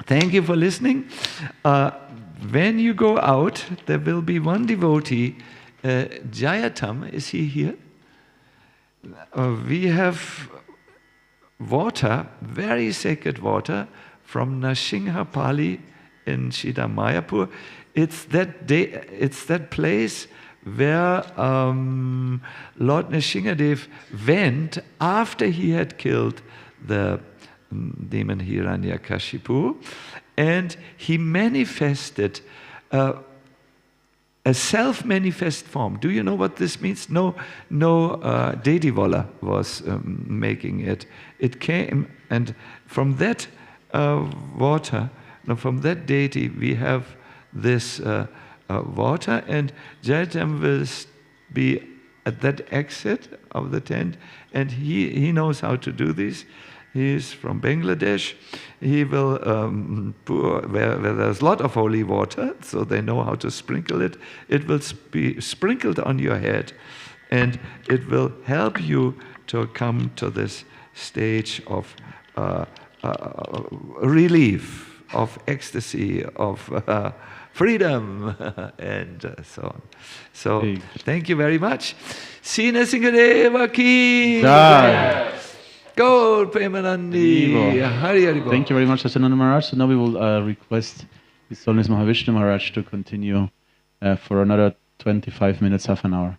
Thank you for listening. When you go out, there will be one devotee, Jayatam, is he here? We have water, very sacred water, from Nrsinghapali in Shida Mayapur. It's that place where Lord Nrsingadev went after he had killed the demon Hiranyakashipu, and he manifested a self-manifest form. Do you know what this means? No Dedivala was making it. It came, and from that water, from that deity, we have this water, and Jayatam will be at that exit of the tent, and he knows how to do this. He is from Bangladesh. He will pour, where there's a lot of holy water, so they know how to sprinkle it. It will be sprinkled on your head, and it will help you to come to this stage of relief, of ecstasy, of freedom, and so on. So, thank you very much. Sri Nrsingadeva ki jai. Gaur Premanandi. Hari Hari Bol. Thank you very much, Sacinandana Maharaj. So now we will request His Holiness Mahavishna Maharaj to continue for another 25 minutes, half an hour.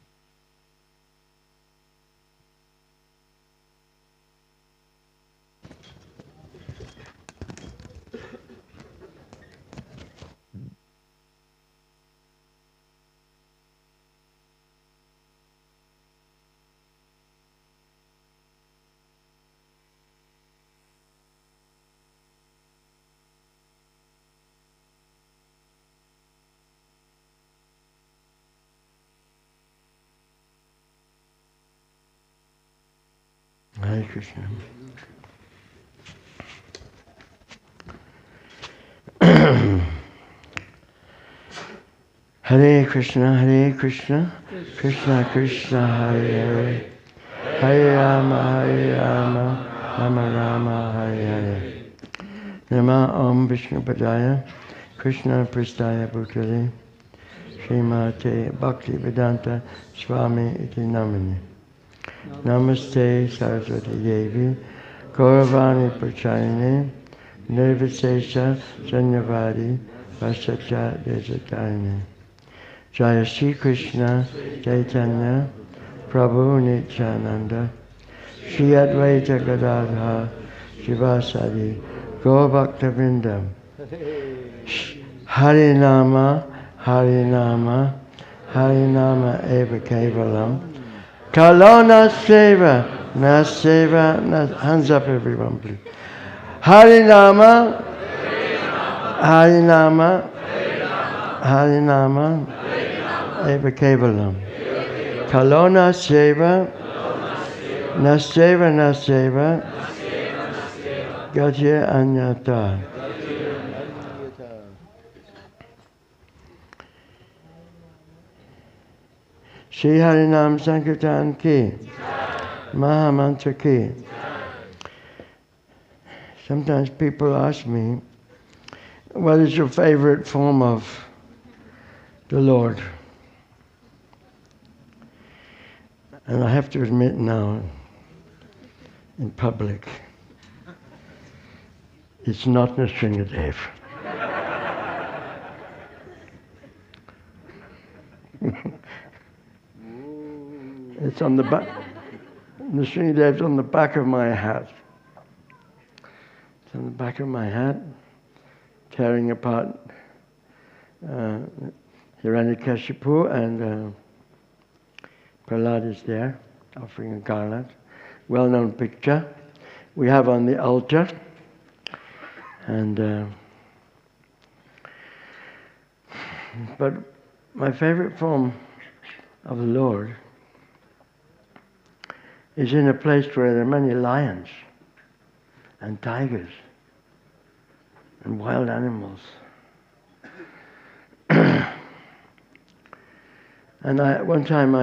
Hare Krishna. Hare Krishna, Krishna Krishna, Hare Hare, Hare Rama, Rama Rama, Hare Hare. Nama Om Vishnu Padaya, Krishna Pristaya Bhutale, Srimate Bhakti Vedanta Swami Iti Namini. Namaste Saraswati Devi, Gauravani Prachayane, Nirvisesha Sanyavadi, Vasacha Desatayane. Jaya Shri Krishna Chaitanya, Prabhu Nityananda, Shri Advaita Gadadha, Shivasadi, Gaur Bhakta Vrindam. Harinama, Harinama, Harinama Eva Kevalam. Kalona Seva, Naseva, hands up everyone please. Harinama, Harinama, Harinama, Eva Kevalam. Kalona Seva, Naseva, Naseva, Gajya Anyata. Shri Harinam Sankirtan ki, Maha Mantra ki. Sometimes people ask me, what is your favorite form of the Lord? And I have to admit now, in public, it's not Narasimha. It's on the back. Narasimha's on the back of my hat. It's on the back of my hat, tearing apart Hiranyakashipu, and Prahlad is there, offering a garland. Well-known picture we have on the altar. And but my favorite form of the Lord is in a place where there are many lions and tigers and wild animals. And one time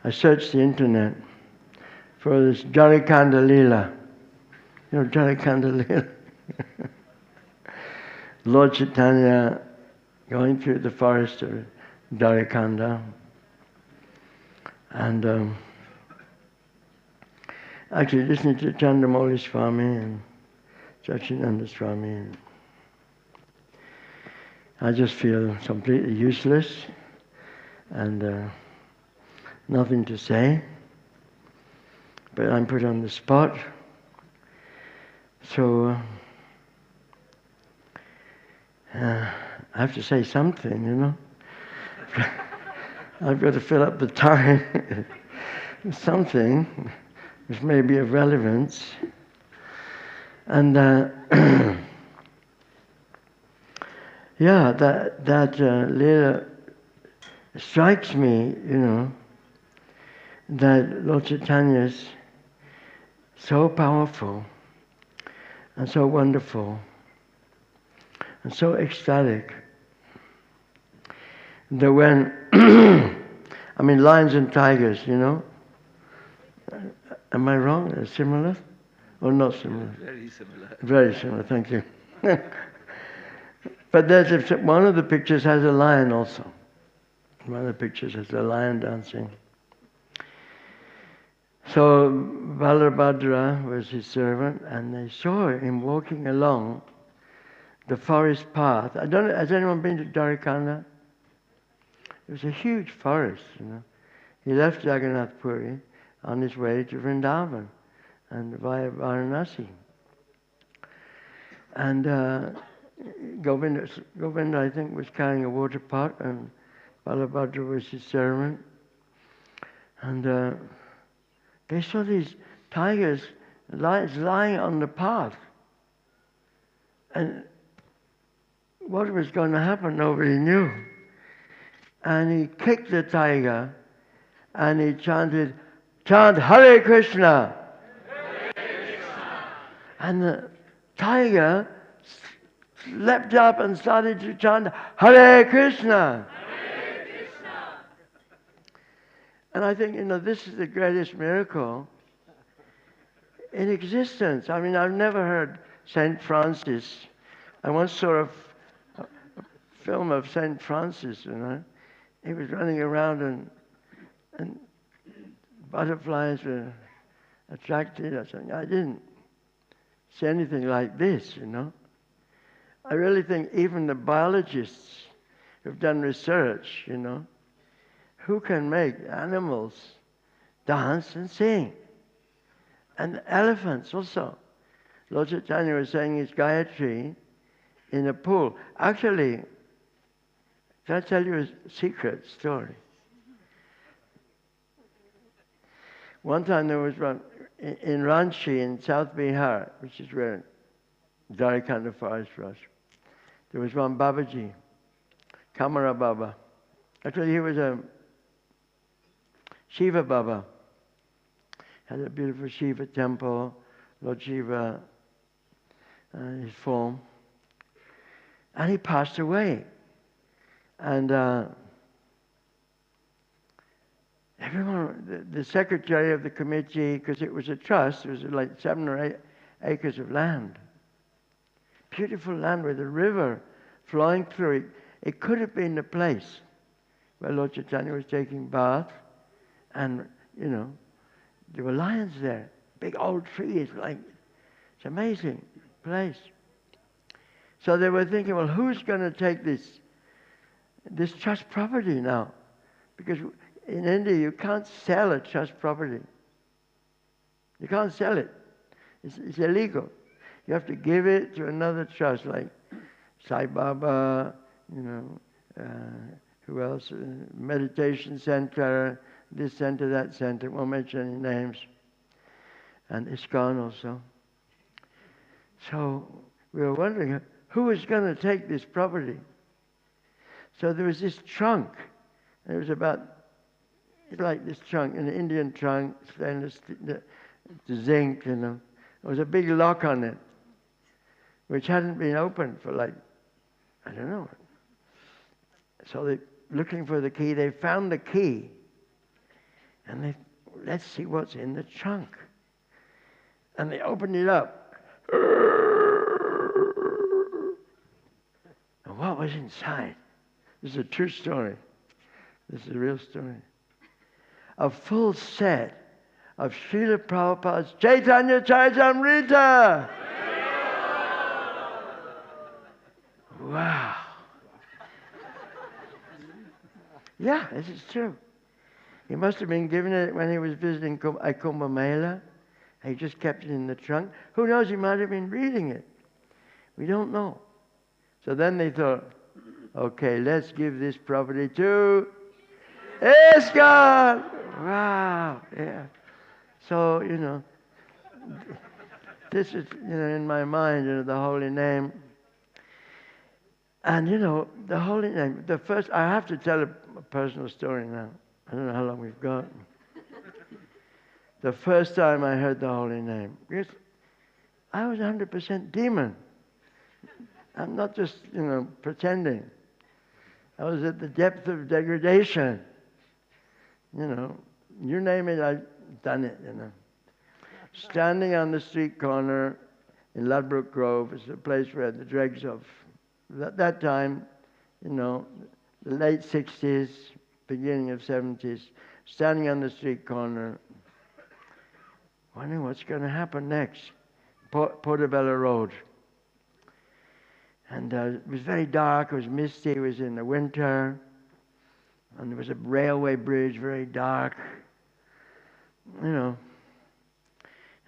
I searched the internet for this Jarikanda Lila. You know Jarikanda Lila? Lord Chaitanya going through the forest of Jarikanda, and actually listening to Candramauli Swami and Sacinandana Swami. And I just feel completely useless and nothing to say, but I'm put on the spot. So I have to say something, you know. I've got to fill up the time with something which may be of relevance. And yeah, that Lila strikes me, you know, that Lord Chaitanya is so powerful and so wonderful and so ecstatic that when, I mean, lions and tigers, you know, am I wrong? Similar or not similar? Very similar. Very similar, thank you. But one of the pictures has a lion also. One of the pictures has a lion dancing. So Balabhadra was his servant, and they saw him walking along the forest path. I don't know, has anyone been to Dwarikanda? It was a huge forest, you know. He left Jagannath Puri on his way to Vrindavan and via Varanasi. And Govinda, I think, was carrying a water pot, and Balabhadra was his servant. And they saw these tigers, lions lying on the path. And what was going to happen, nobody knew. And he kicked the tiger, and he chanted, chant Hare Krishna. Hare Krishna. And the tiger leapt up and started to chant Hare Krishna. Hare Krishna. And I think, this is the greatest miracle in existence. I mean, I've never heard Saint Francis. I once saw a film of Saint Francis, He was running around and butterflies were attracted or something. I didn't see anything like this, I really think even the biologists who've done research, who can make animals dance and sing? And elephants also. Lord Chaitanya was saying his Gayatri in a pool. Actually, can I tell you a secret story? One time there was one in Ranchi in South Bihar, which is where Dwarikanda forest was. There was one Babaji, Kamara Baba. Actually, he was a Shiva Baba. Had a beautiful Shiva temple, Lord Shiva, his form. And he passed away. And everyone, the secretary of the committee, because it was a trust, it was like 7 or 8 acres of land. Beautiful land with a river flowing through it. It could have been the place where Lord Chaitanya was taking bath, and there were lions there, big old trees, it's an amazing place. So they were thinking, well, who's going to take this trust property now? Because in India you can't sell a trust property. You can't sell it. It's illegal. You have to give it to another trust, like Sai Baba, who else? Meditation center, this center, that center. Won't mention any names. And ISKCON also. So we were wondering who was going to take this property. So there was this trunk. And it was like this trunk, an Indian trunk, stainless, the zinc, There was a big lock on it, which hadn't been opened for I don't know. So they, looking for the key, they found the key. And let's see what's in the trunk. And they opened it up. And what was inside? This is a true story. This is a real story. A full set of Srila Prabhupada's Chaitanya Charitamrita. Wow. Yeah, this is true. He must have been given it when he was visiting at Kumbh Mela. He just kept it in the trunk. Who knows, he might have been reading it. We don't know. So then they thought, okay, let's give this property to ISKCON. Wow, yeah. So, this is, in my mind, the holy name. And, the holy name, I have to tell a personal story now. I don't know how long we've got. The first time I heard the holy name, because I was 100% demon. I'm not just, pretending. I was at the depth of degradation. You name it, I've done it, Standing on the street corner in Ladbroke Grove is a place where the dregs of, at that time, the late 60s, beginning of 70s, standing on the street corner, wondering what's going to happen next. Portobello Road. And it was very dark, it was misty, it was in the winter, and there was a railway bridge, very dark. And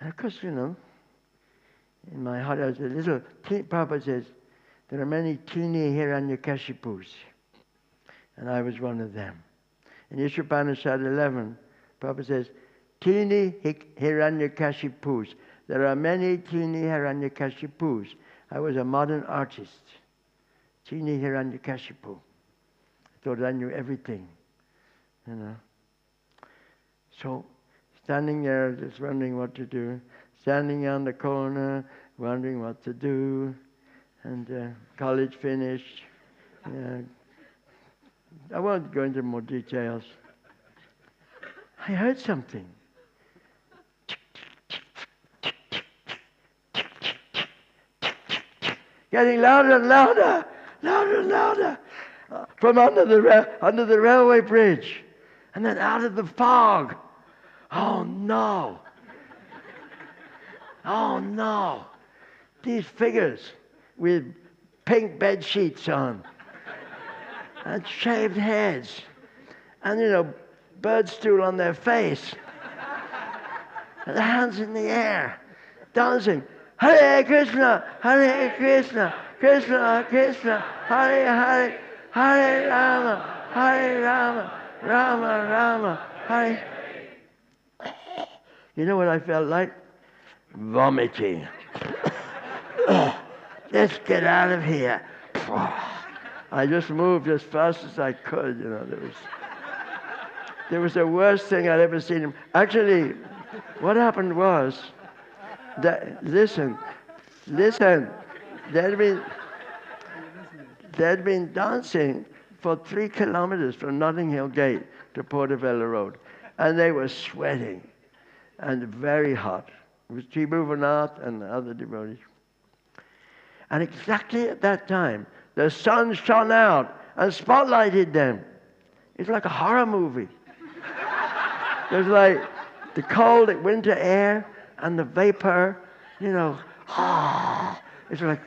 of course, in my heart, I was a little, Prabhupada says, there are many teeny Hiranyakashipus, and I was one of them. In Ishopanishad 11, Prabhupada says, teeny Hiranyakashipus. There are many teeny Hiranyakashipus. I was a modern artist. Teeny Hiranyakashipu. I thought I knew everything. So standing there just wondering what to do, standing on the corner wondering what to do, and college finished. I won't go into more details. I heard something. Getting louder and louder, louder and louder, from under the railway bridge, and then out of the fog. Oh no! Oh no! These figures with pink bed sheets on, and shaved heads, and bird stool on their face, and the hands in the air, dancing. Hare Krishna, Hare Krishna, Krishna Krishna, Hare Hare, Hare Rama, Hare Rama, Rama Rama, Hare. You know what I felt like? Vomiting. Let's get out of here. I just moved as fast as I could. There was the worst thing I'd ever seen him. Actually, what happened was that listen. They'd been dancing for 3 kilometers from Notting Hill Gate to Portobello Road, and they were sweating and very hot. It was Tribhuvannath and the other devotees. And exactly at that time, the sun shone out and spotlighted them. It's like a horror movie. There's like the cold winter air and the vapor, it's like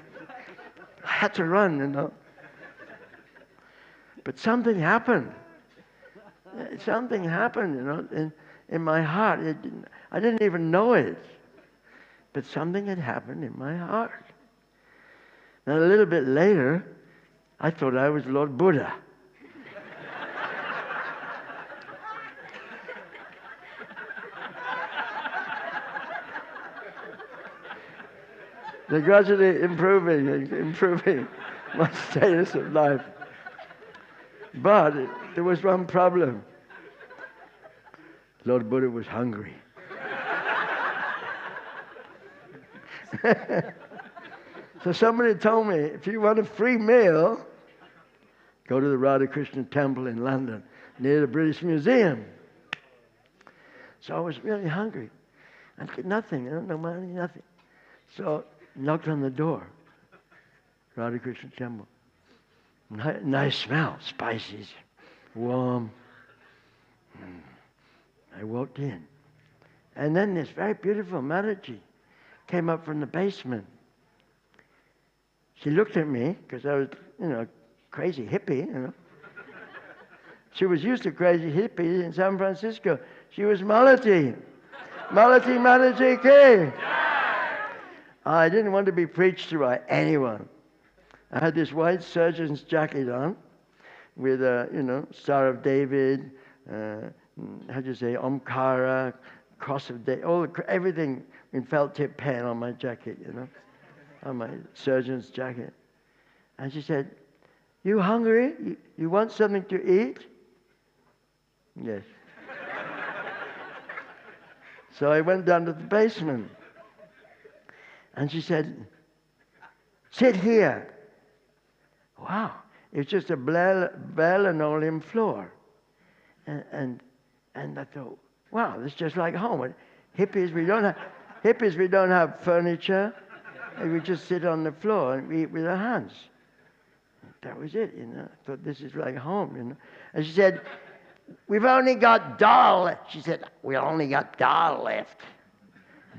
I had to run, But something happened. Something happened, in my heart. I didn't even know it. But something had happened in my heart. And a little bit later, I thought I was Lord Buddha. They're gradually improving my status of life. But there was one problem. Lord Buddha was hungry. So somebody told me, if you want a free meal, go to the Radha Krishna Temple in London, near the British Museum. So I was really hungry. I did nothing, no money, nothing. So knocked on the door. Radha Krishna Temple. Nice smell, spices, warm. I walked in. And then this very beautiful Maharaji came up from the basement. She looked at me, because I was, crazy hippie, She was used to crazy hippies in San Francisco. She was Malati. Malati Maharaji Ki. I didn't want to be preached to by anyone. I had this white surgeon's jacket on with a, Star of David, Omkara, Cross of David, everything in felt tip pen on my jacket, on my surgeon's jacket. And she said, "You hungry? You want something to eat?" Yes. So I went down to the basement. And she said, "Sit here." Wow, it's just a bare linoleum floor. And I thought, wow, this is just like home. Hippies, we don't have furniture. We just sit on the floor and we eat with our hands. That was it, I thought this is like home, And she said, "We've only got dal left." She said, "We only got dal left."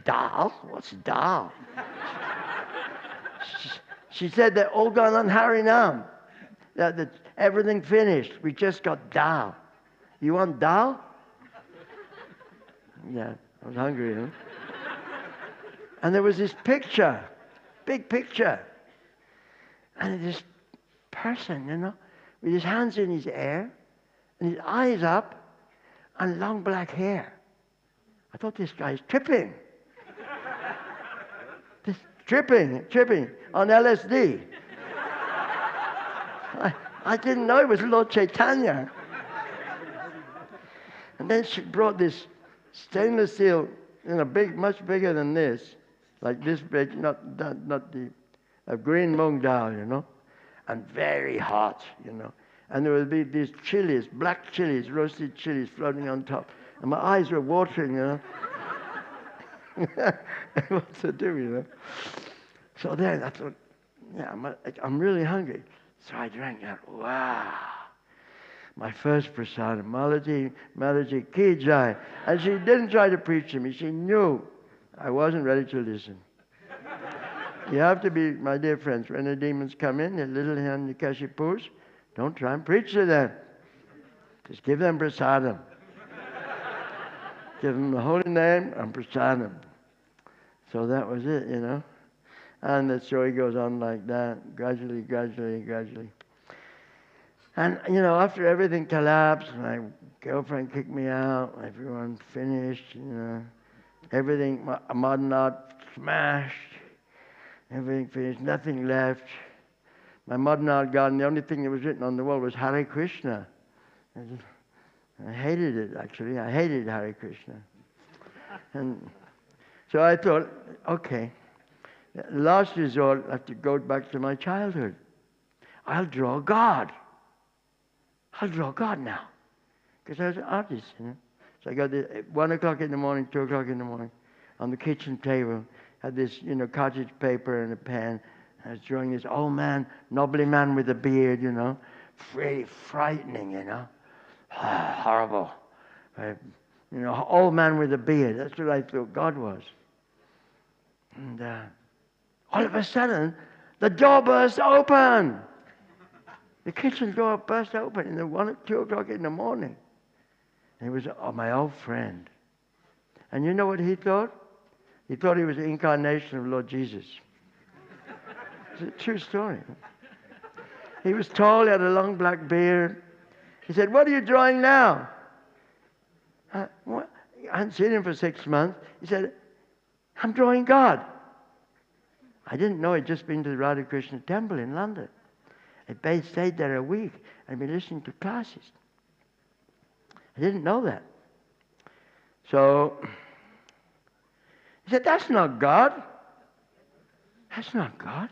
Dal? What's dal? She said they're all gone on Harinam. That everything finished. We just got dal. You want dal? Yeah, I was hungry, And there was this picture, big picture. And this person, with his hands in his hair, and his eyes up, and long black hair. I thought this guy's tripping. Tripping on LSD. I didn't know it was Lord Chaitanya. And then she brought this stainless steel, big, much bigger than this, like this big, not the green mung dal, and very hot, And there would be these chilies, black chilies, roasted chilies floating on top. And my eyes were watering, What to do, So then I thought, I'm really hungry. So I drank that. Wow. My first prasadam, Maharaji ki jai. And she didn't try to preach to me. She knew I wasn't ready to listen. You have to be, my dear friends, when the demons come in, the little handikashipus, don't try and preach to them. Just give them prasadam. Give them the holy name and prasadam. So that was it, And the story goes on like that, gradually. And, after everything collapsed, my girlfriend kicked me out, everyone finished, everything, modern art smashed, everything finished, nothing left. My modern art garden, the only thing that was written on the wall was Hare Krishna. I hated it, actually. I hated Hare Krishna. And so I thought, okay, last resort, I have to go back to my childhood. I'll draw God. I'll draw God now. Because I was an artist, So I got this, 1 o'clock in the morning, 2 o'clock in the morning, on the kitchen table, had this, cartridge paper and a pen. I was drawing this old man, knobbly man with a beard, very frightening, horrible. Old man with a beard. That's what I thought God was. And all of a sudden, the door burst open. The kitchen door burst open in the 1 or 2 o'clock in the morning. And it was my old friend. And you know what he thought? He thought he was the incarnation of Lord Jesus. It's a true story. He was tall, he had a long black beard. He said, "What are you drawing now?" I hadn't seen him for 6 months. He said, "I'm drawing God." I didn't know he'd just been to the Radha Krishna temple in London. I stayed there a week and been listening to classes. I didn't know that. So he said, "That's not God. That's not God.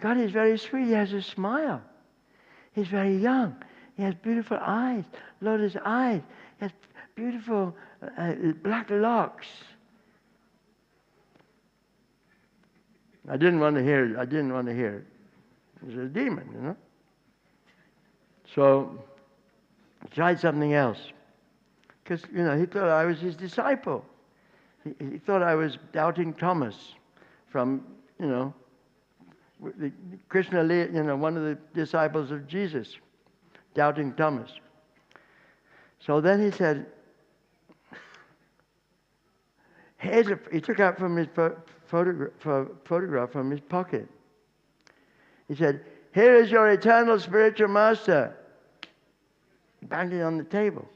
God is very sweet. He has a smile. He's very young. He has beautiful eyes, lotus eyes. He has beautiful black locks." I didn't want to hear it. It was a demon, So I tried something else. Because, he thought I was his disciple. He thought I was doubting Thomas from, Krishna, one of the disciples of Jesus, doubting Thomas. So then he said, he took out from his photograph from his pocket. He said, "Here is your eternal spiritual master." He banged it on the table.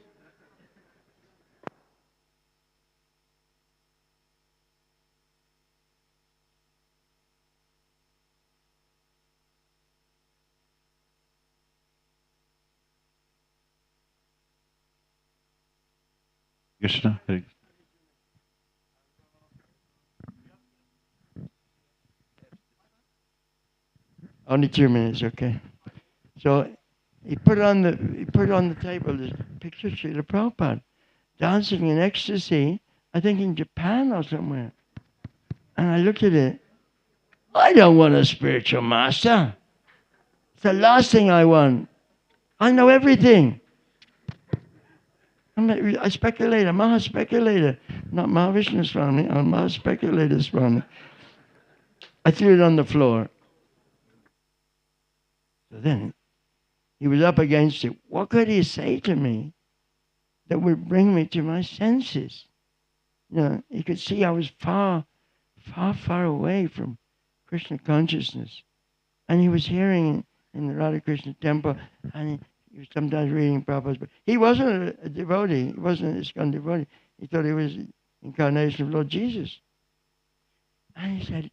Krishna. Only 2 minutes, okay. So he put on the table this picture of Srila Prabhupada dancing in ecstasy, I think in Japan or somewhere. And I looked at it. I don't want a spiritual master. It's the last thing I want. I know everything. I'm a speculator, Maha speculator, not Mahavishna Swami, I'm Maha speculator Swami. I threw it on the floor. So then he was up against it. What could he say to me that would bring me to my senses? He could see I was far, far, far away from Krishna consciousness. And he was hearing in the Radha Krishna temple, and he was sometimes reading Prabhupada's book. He wasn't a devotee. He wasn't an ISKCON devotee. He thought he was the incarnation of Lord Jesus. And he said,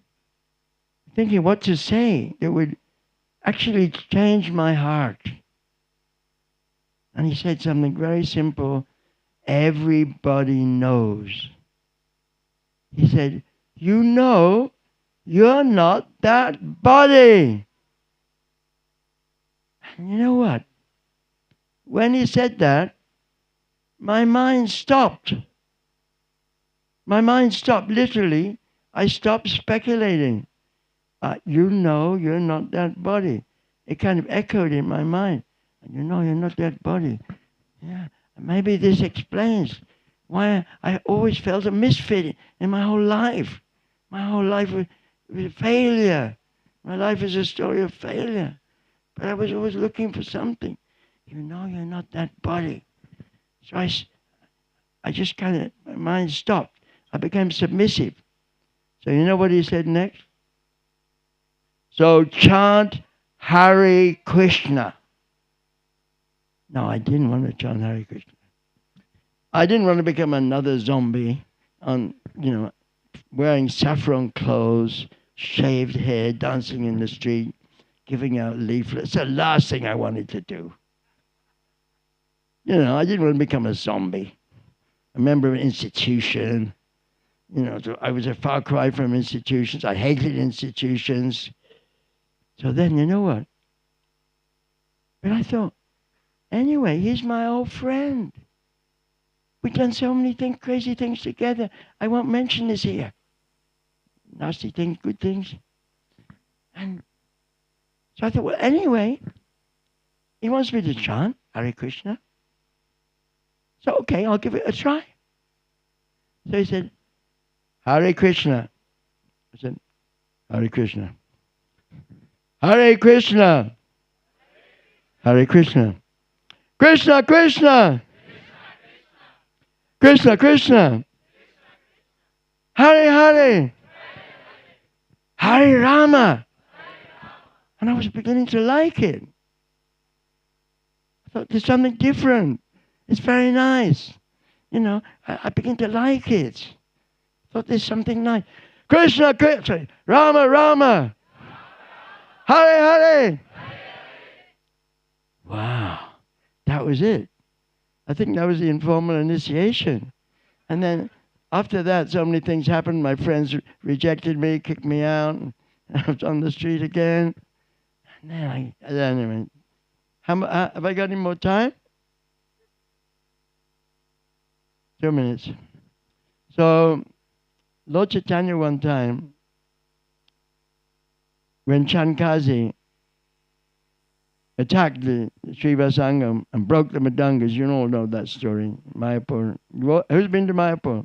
thinking what to say that would actually change my heart. And he said something very simple. everybody knows. He said, you know, you're not that body. And you know what? When he said that, my mind stopped. My mind stopped, literally. I stopped speculating. You know, you're not that body. It kind of echoed in my mind. You know, you're not that body. Yeah, maybe this explains why I always felt a misfit in my whole life. My whole life was failure. My life is a story of failure. But I was always looking for something. You know, you're not that body. So I just kind of, my mind stopped. I became submissive. So you know what he said next? So chant Hare Krishna. No, I didn't want to chant Hare Krishna. I didn't want to become another zombie on, wearing saffron clothes, shaved hair, dancing in the street, giving out leaflets. The last thing I wanted to do. I didn't want to become a zombie. A member of an institution. So I was a far cry from institutions. I hated institutions. So then, you know what? But I thought, anyway, he's my old friend. We've done so many things, crazy things together. I won't mention this here. Nasty things, good things. And so I thought, well, anyway, he wants me to chant Hare Krishna. So, okay, I'll give it a try. So he said, Hare Krishna. I said, Hare Krishna. Hare Krishna. Hare Krishna. Krishna, Krishna. Krishna, Krishna. Hare, Hare. Hare Rama. And I was beginning to like it. I thought there's something different. It's very nice. I began to like it. I thought there's something nice. Krishna, Krishna. Rama, Rama. Hare, Hare. Wow. That was it. I think that was the informal initiation. And then after that, so many things happened. My friends rejected me, kicked me out. And I was on the street again. And then anyway, have I got any more time? 2 minutes. So, Lord Chaitanya one time, when Chankazi attacked the Srivasangam and broke the Madangas, you all know that story, Mayapur. Who's been to Mayapur?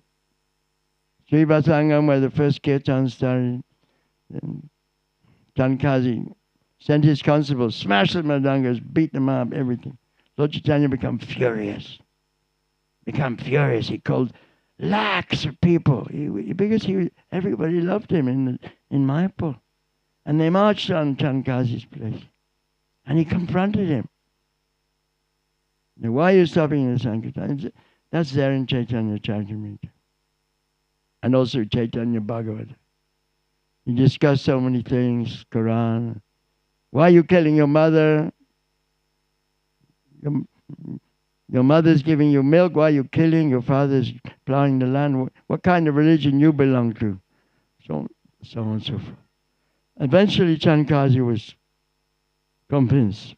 Srivasangam, where the first kirtan started. Then Chankazi sent his constables, smashed the Madangas, beat them up, everything. Lord Chaitanya became furious. He called lakhs of people because everybody loved him in Mayapur. And they marched on Chankazi's place. And he confronted him. Now, why are you stopping the Sankirtan? That's there in Chaitanya Charitamrita. And also Chaitanya Bhagavatam. He discussed so many things, Quran. Why are you killing your mother? Your mother's giving you milk. Why are you killing? Your father's plowing the land. What kind of religion you belong to? So on and so forth. Eventually, Chankazi was convinced.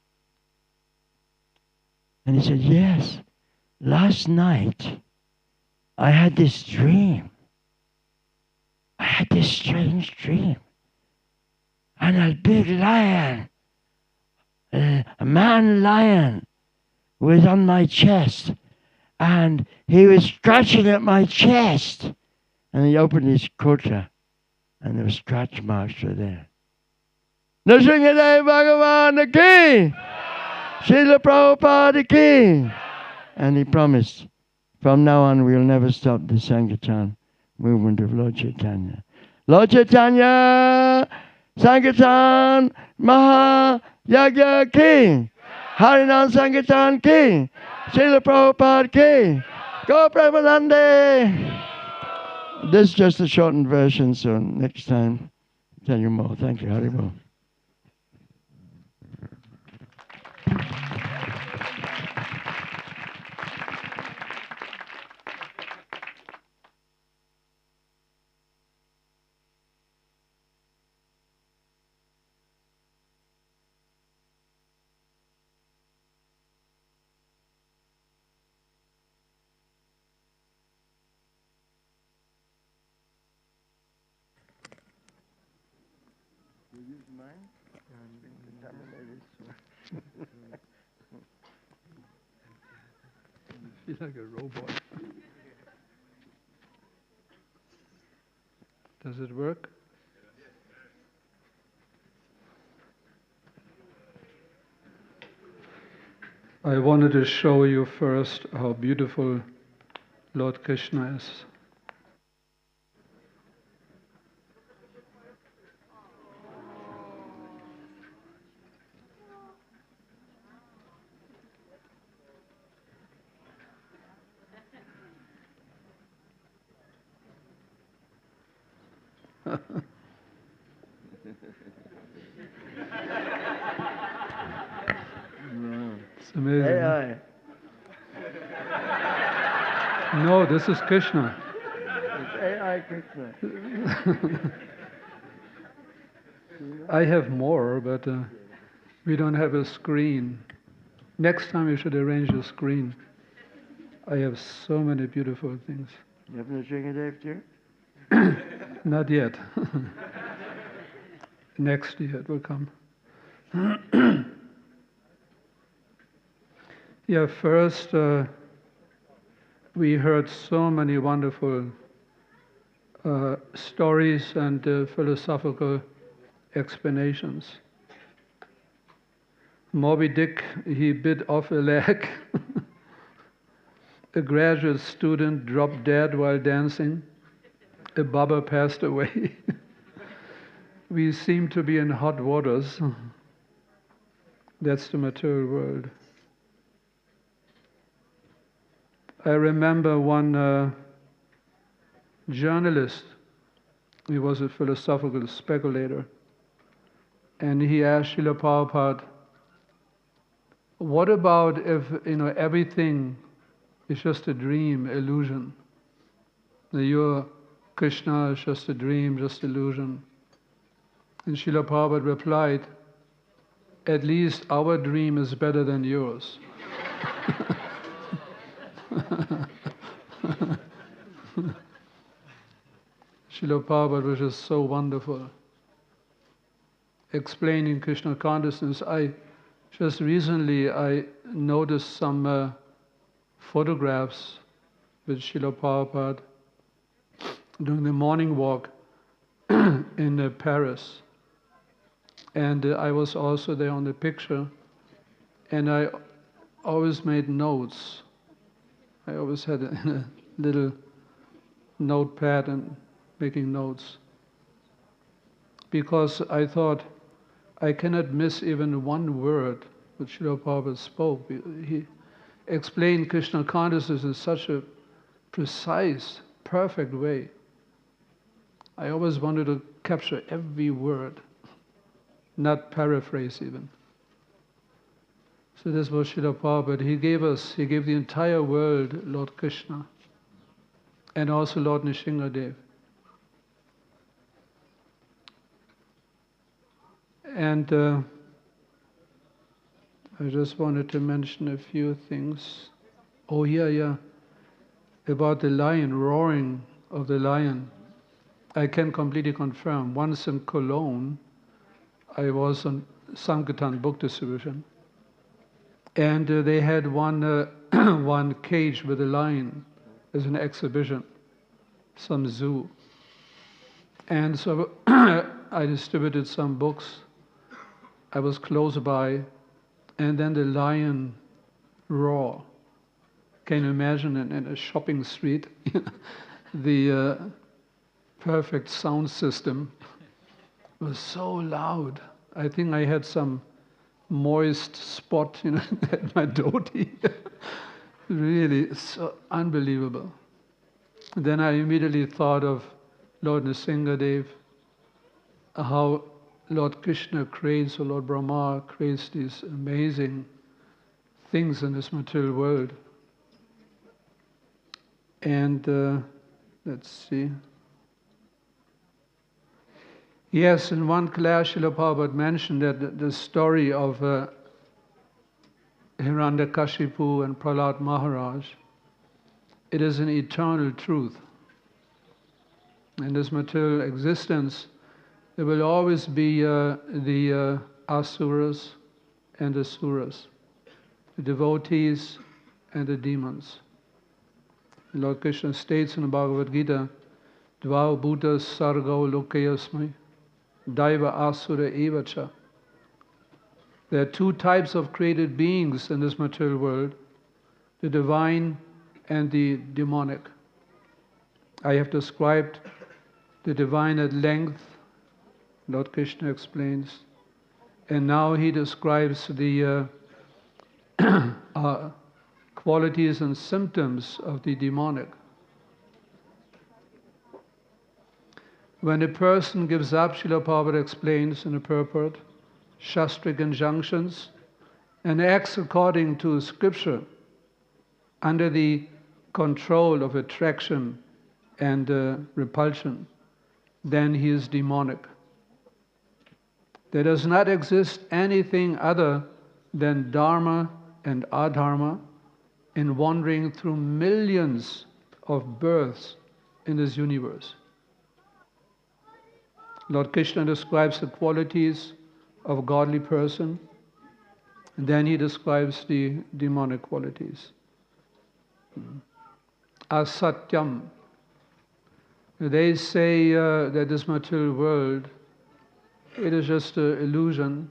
And he said, yes, last night I had this dream. I had this strange dream. And a big lion, a man lion, was on my chest. And he was scratching at my chest. And he opened his kurta, and there were scratch marks were there. Narasimha Bhagavan ki! Srila Prabhupada ki! And he promised, from now on we'll never stop the Sankirtan movement of Lord Chaitanya. Lord Chaitanya, Sankirtan, Maha Yajna ki! Harinam Sankirtan ki! Srila Prabhupada ki! Go Premanande! This is just a shortened version, so next time I'll tell you more. Thank you, Haribol. use mine? Contaminated. You feel like a robot. Does it work? I wanted to show you first how beautiful Lord Krishna is. It's amazing. AI. No, this is Krishna. It's AI Krishna. I have more, but we don't have a screen. Next time you should arrange a screen. I have so many beautiful things. You have no Sringadev too? Not yet. Next year it will come. Yeah, first we heard so many wonderful stories and philosophical explanations. Moby Dick, he bit off a leg. A graduate student dropped dead while dancing. A Baba passed away. We seem to be in hot waters. That's the material world. I remember one journalist, he was a philosophical speculator, and he asked Srila Prabhupada, what about if everything is just a dream, illusion? That your Krishna is just a dream, just illusion. And Srila Prabhupada replied, at least our dream is better than yours. Srila Prabhupada was just so wonderful, explaining Krishna consciousness. Just recently I noticed some photographs with Srila Prabhupada during the morning walk in Paris. And I was also there on the picture, and I always made notes. I always had a little notepad and making notes. Because I thought, I cannot miss even one word that Srila Prabhupada spoke. He explained Krishna consciousness in such a precise, perfect way. I always wanted to capture every word, not paraphrase even. So this was Srila Prabhupada. He gave the entire world Lord Krishna and also Lord Nrsimhadev. And I just wanted to mention a few things. Oh yeah, about the lion, roaring of the lion. I can completely confirm. Once in Cologne, I was on Sankirtan book distribution, and they had one cage with a lion as an exhibition, some zoo. And so I distributed some books. I was close by, and then the lion roar. Can you imagine in a shopping street, the perfect sound system was so loud. I think I had some moist spot, at my dhoti. Really, so unbelievable. Then I immediately thought of Lord Nrsimhadev, how Lord Krishna creates, or Lord Brahma creates these amazing things in this material world. And let's see. Yes, in one class, Srila Prabhupada mentioned that the story of Hiranyakashipu and Prahlad Maharaj, it is an eternal truth. In this material existence, there will always be the asuras and the suras, the devotees and the demons. Lord Krishna states in the Bhagavad Gita, Dvau bhutas sargau lokayasmai, daiva asura evacha. There are two types of created beings in this material world, the divine and the demonic. I have described the divine at length, Lord Krishna explains, and now he describes the qualities and symptoms of the demonic. When a person gives up, Srila Prabhupada explains in the purport, Shastric injunctions, and acts according to scripture, under the control of attraction and repulsion, then he is demonic. There does not exist anything other than dharma and adharma in wandering through millions of births in this universe. Lord Krishna describes the qualities of a godly person, and then he describes the demonic qualities. Asatyam. They say that this material world, it is just an illusion.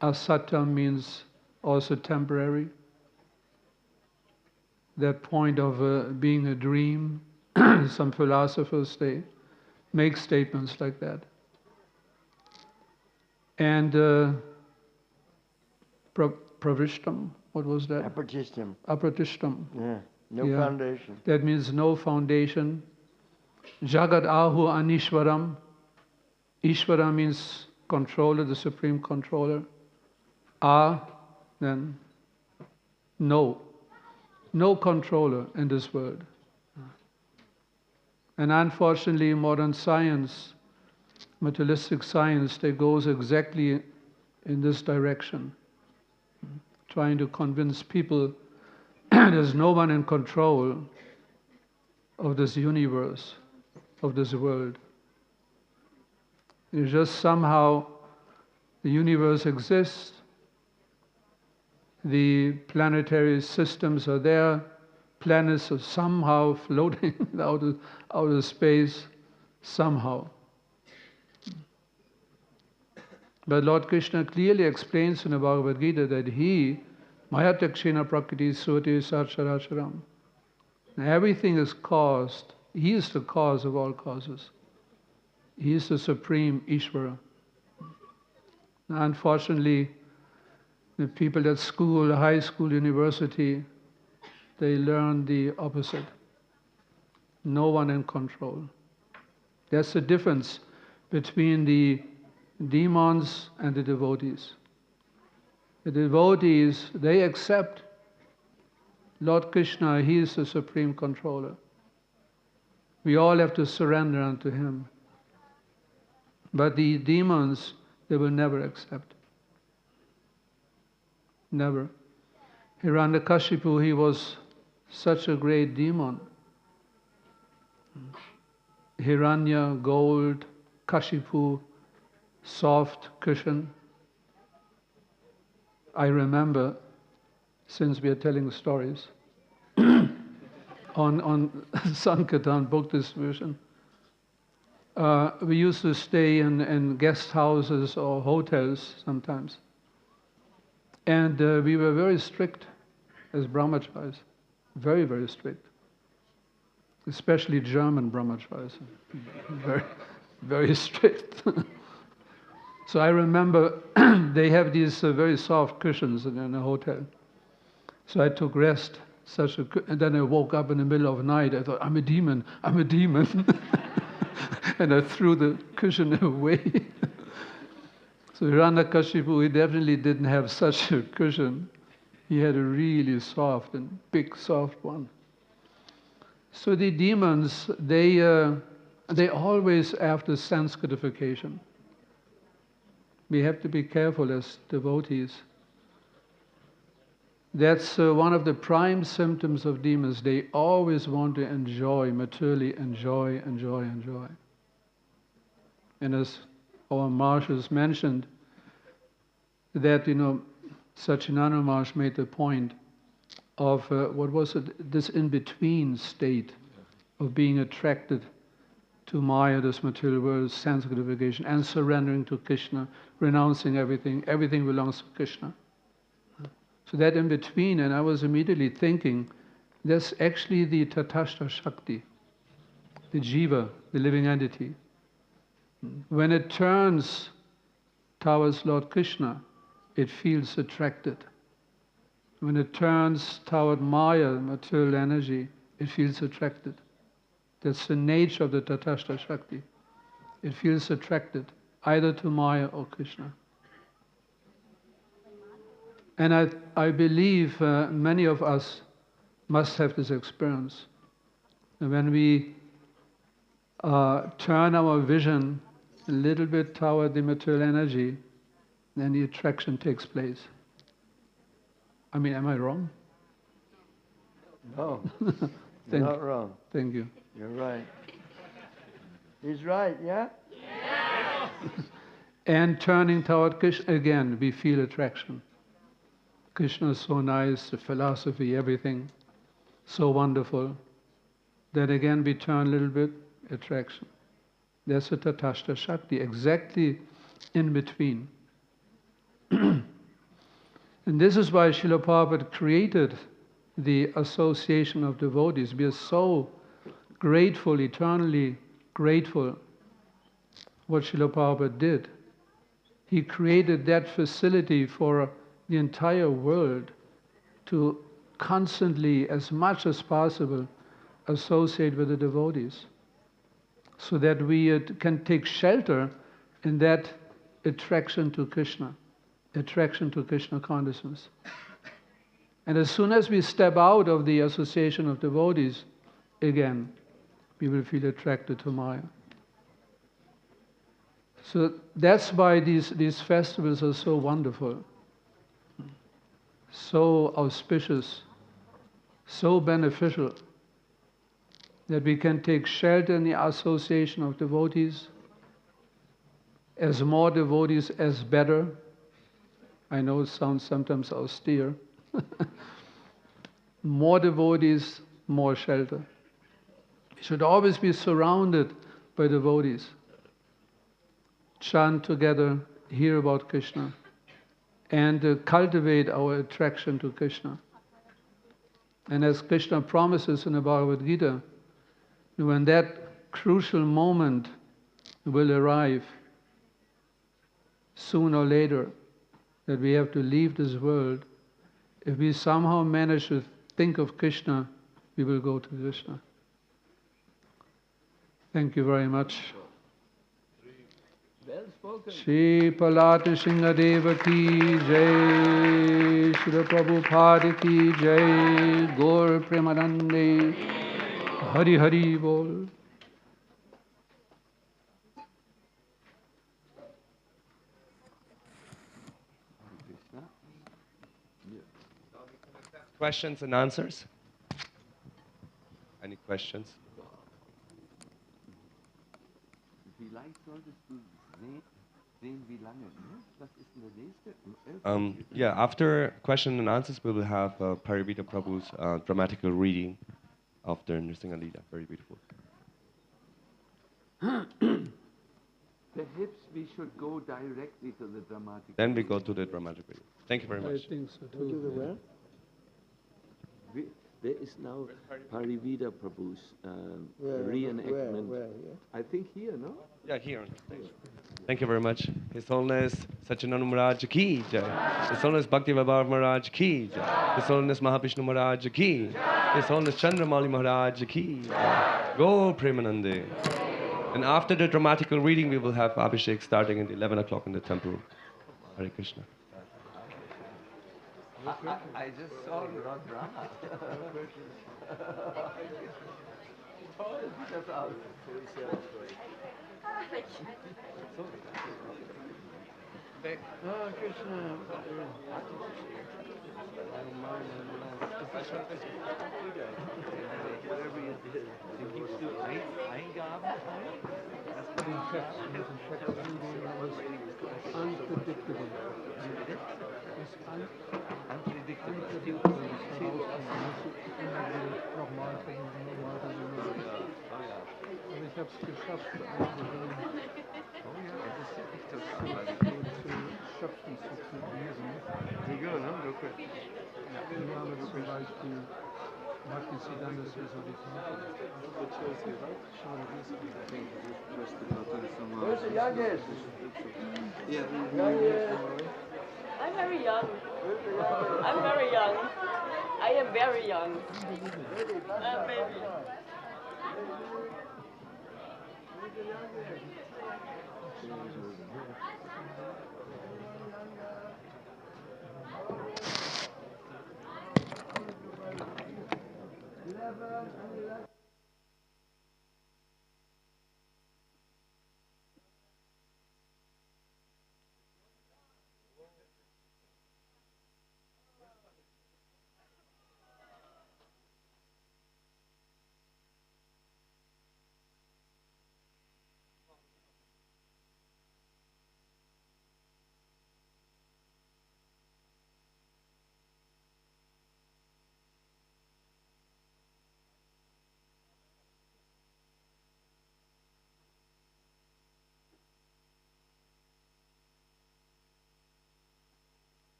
Asatyam means also temporary. That point of being a dream. Some philosophers, they make statements like that. And pravishtam, what was that? Apratishtam. Apratishtam. Yeah. No foundation. That means no foundation. Jagat ahu anishwaram. Ishvara means controller, the supreme controller. Then no. No controller in this world. And unfortunately, modern science, materialistic science, that goes exactly in this direction, trying to convince people there's no one in control of this universe, of this world. It's just somehow the universe exists, the planetary systems are there, planets are somehow floating out of space, somehow. But Lord Krishna clearly explains in the Bhagavad Gita that he, Mayatakshena Prakriti Surti Sarcharacharam, everything is caused, he is the cause of all causes. He is the supreme Ishvara. Unfortunately, the people at school, high school, university, they learn the opposite. No one in control. That's the difference between the demons and the devotees. The devotees, they accept Lord Krishna, he is the supreme controller. We all have to surrender unto him. But the demons, they will never accept. Never. Hiranyakashipu, he was such a great demon. Hiranya, gold, Kashipu, soft cushion. I remember, since we are telling stories, on Sankirtan book distribution, we used to stay in guest houses or hotels sometimes. And we were very strict as brahmacharis, very, very strict. Especially German brahmacharis, very, very strict. So I remember they have these very soft cushions in a hotel. So I took rest, and then I woke up in the middle of the night. I thought, I'm a demon, I'm a demon. And I threw the cushion away. So Hiranyakashipu, he definitely didn't have such a cushion. He had a really soft and big soft one. So the demons, they always after sense gratification. We have to be careful as devotees. That's one of the prime symptoms of demons. They always want to enjoy, materially enjoy. And as our Maharsha mentioned, that, Sacinandana Maharaj made the point of, this in-between state of being attracted to Maya, this material world, sense gratification, and surrendering to Krishna, renouncing everything. Everything belongs to Krishna. So that in between, and I was immediately thinking, that's actually the Tatastha Shakti, the Jiva, the living entity. When it turns towards Lord Krishna, it feels attracted. When it turns toward Maya, material energy, it feels attracted. That's the nature of the Tatastha Shakti. It feels attracted either to Maya or Krishna. And I believe many of us must have this experience. And when we turn our vision a little bit toward the material energy, then the attraction takes place. I mean, am I wrong? No, you're not wrong. Thank you. You're right. He's right, yeah? And turning toward Krishna, again, we feel attraction. Krishna is so nice, the philosophy, everything, so wonderful. Then again, we turn a little bit, attraction. That's a Tatastha Shakti, exactly in between. And this is why Srila Prabhupada created the association of devotees. We are so grateful, eternally grateful what Srila Prabhupada did. He created that facility for the entire world to constantly, as much as possible, associate with the devotees, so that we can take shelter in that attraction to Krishna consciousness. And as soon as we step out of the association of devotees, again, we will feel attracted to Maya. So that's why these festivals are so wonderful, so auspicious, so beneficial, that we can take shelter in the association of devotees. As more devotees, as better. I know it sounds sometimes austere. More devotees, more shelter. We should always be surrounded by devotees. Chant together, hear about Krishna, and cultivate our attraction to Krishna. And as Krishna promises in the Bhagavad Gita, when that crucial moment will arrive, sooner or later, that we have to leave this world, if we somehow manage to think of Krishna, we will go to Krishna. Thank you very much. Well spoken. Shri Palati Singadeva ki jai, Shri Prabhupada ki jai, Gaur Premanande, Hari Hari Bol. Questions and answers? Any questions? Yeah, after question and answers, we will have Parivita Prabhu's dramatical reading of the Narasimha Lila. Very beautiful. Perhaps we should go directly to the dramatic. Then we go to the dramatic reading. Thank you very much. I think so too. There is now Parivita Prabhu's reenactment. Where? I think here, no? Yeah, here on the stage. Thank you very much. His Holiness Sacinandana Maharaj ki jai. His Holiness Bhakti Vaibhava Maharaj ki jai. His Holiness Mahavishna Maharaj ki jai. His Holiness Candramauli Maharaj ki jai. Go Premanande. And after the dramatical reading, we will have Abhishek starting at 11 o'clock in the temple. Hare Krishna. I just saw Lord Rama. Oh, Krishna. Whatever you did, did you do Eingaben? In fact, it was unpredictable. Es unpredictable. Nochmal versuchen. Aber ich habe es geschafft, schöpfen zu lesen. Wir haben zum Beispiel Bhakti Siddhantas Where's the youngest? I'm very young. I'm very young. I am very young. I'm very young.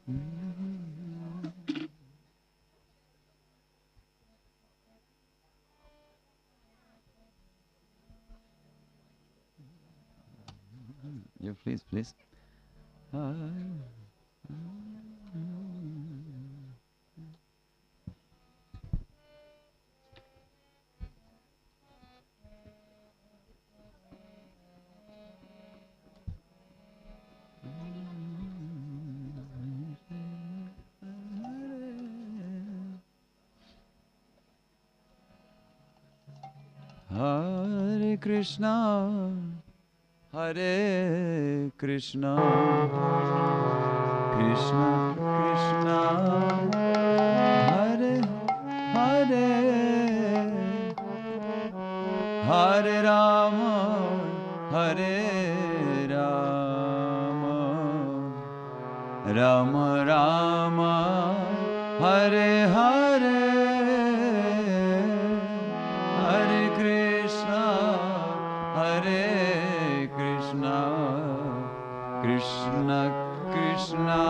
Yeah, please, please. Hare Krishna, Hare Krishna, Krishna Krishna, Hare Hare, Hare Rama, Hare Rama, Rama Rama, Hare Hare, Hare Krishna, Hare Krishna, Krishna Krishna,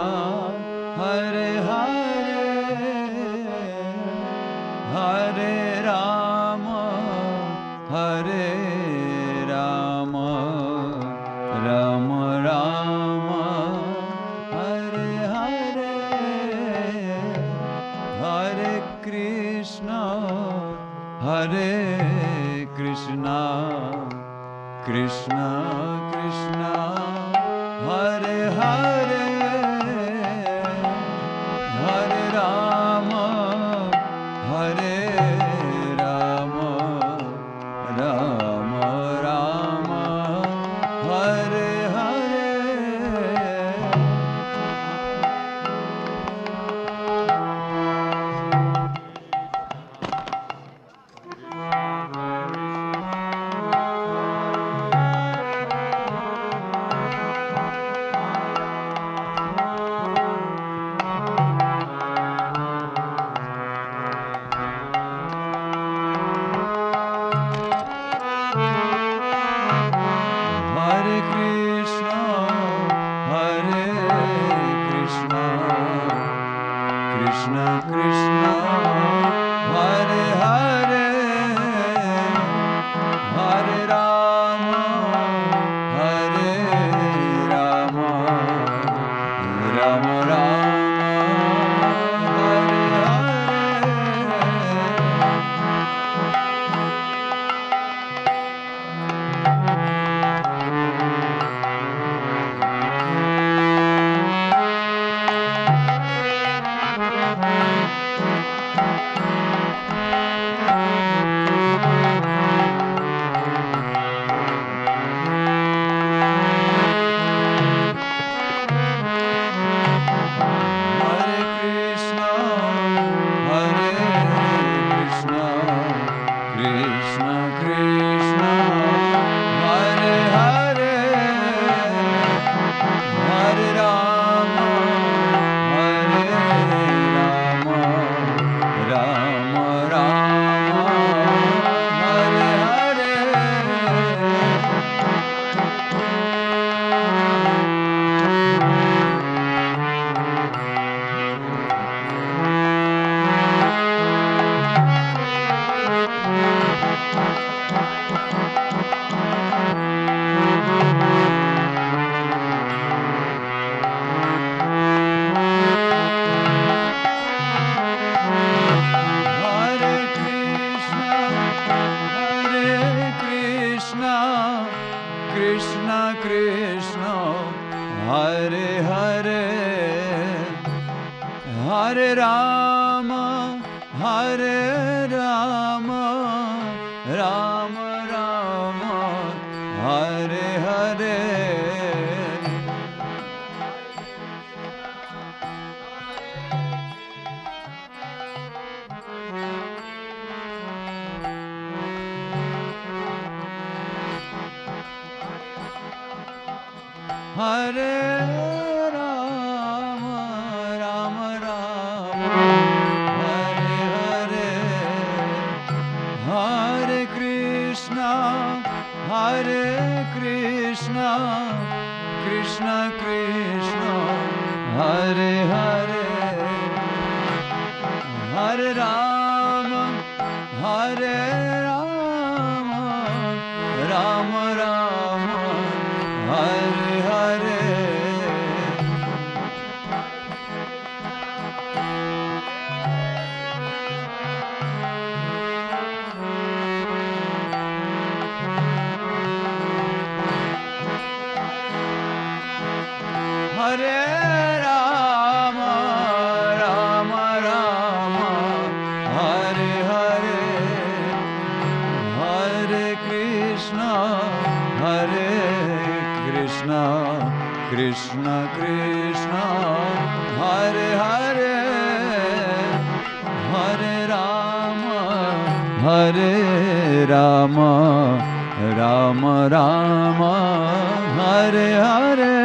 Hare Hare, Hare Rama, Hare Rama, Rama Rama, Hare Hare, Hare Krishna, Hare Krishna, Krishna Krishna, Hare Hare, Hare Rama, Hare Rama, Rama Rama, Hare Hare. Hare Krishna, Hare Krishna, Krishna Krishna, Hare Hare, Hare Rama, Hare Rama, Rama Rama, Hare Hare Krishna, Hare Krishna, Krishna Krishna, Hare Hare, Hare Rama, Hare Rama, Rama Rama, Hare Hare. Hare Krishna, Hare Krishna, Krishna Krishna, Hare Hare, Hare Rama, Hare Rama, Rama Rama, Hare Hare. Hare Rama, Rama Rama, Hare Hare, Hare Krishna, Hare Krishna, Krishna Krishna, Hare Hare. Hare Rama, Rama Rama, Hare Hare.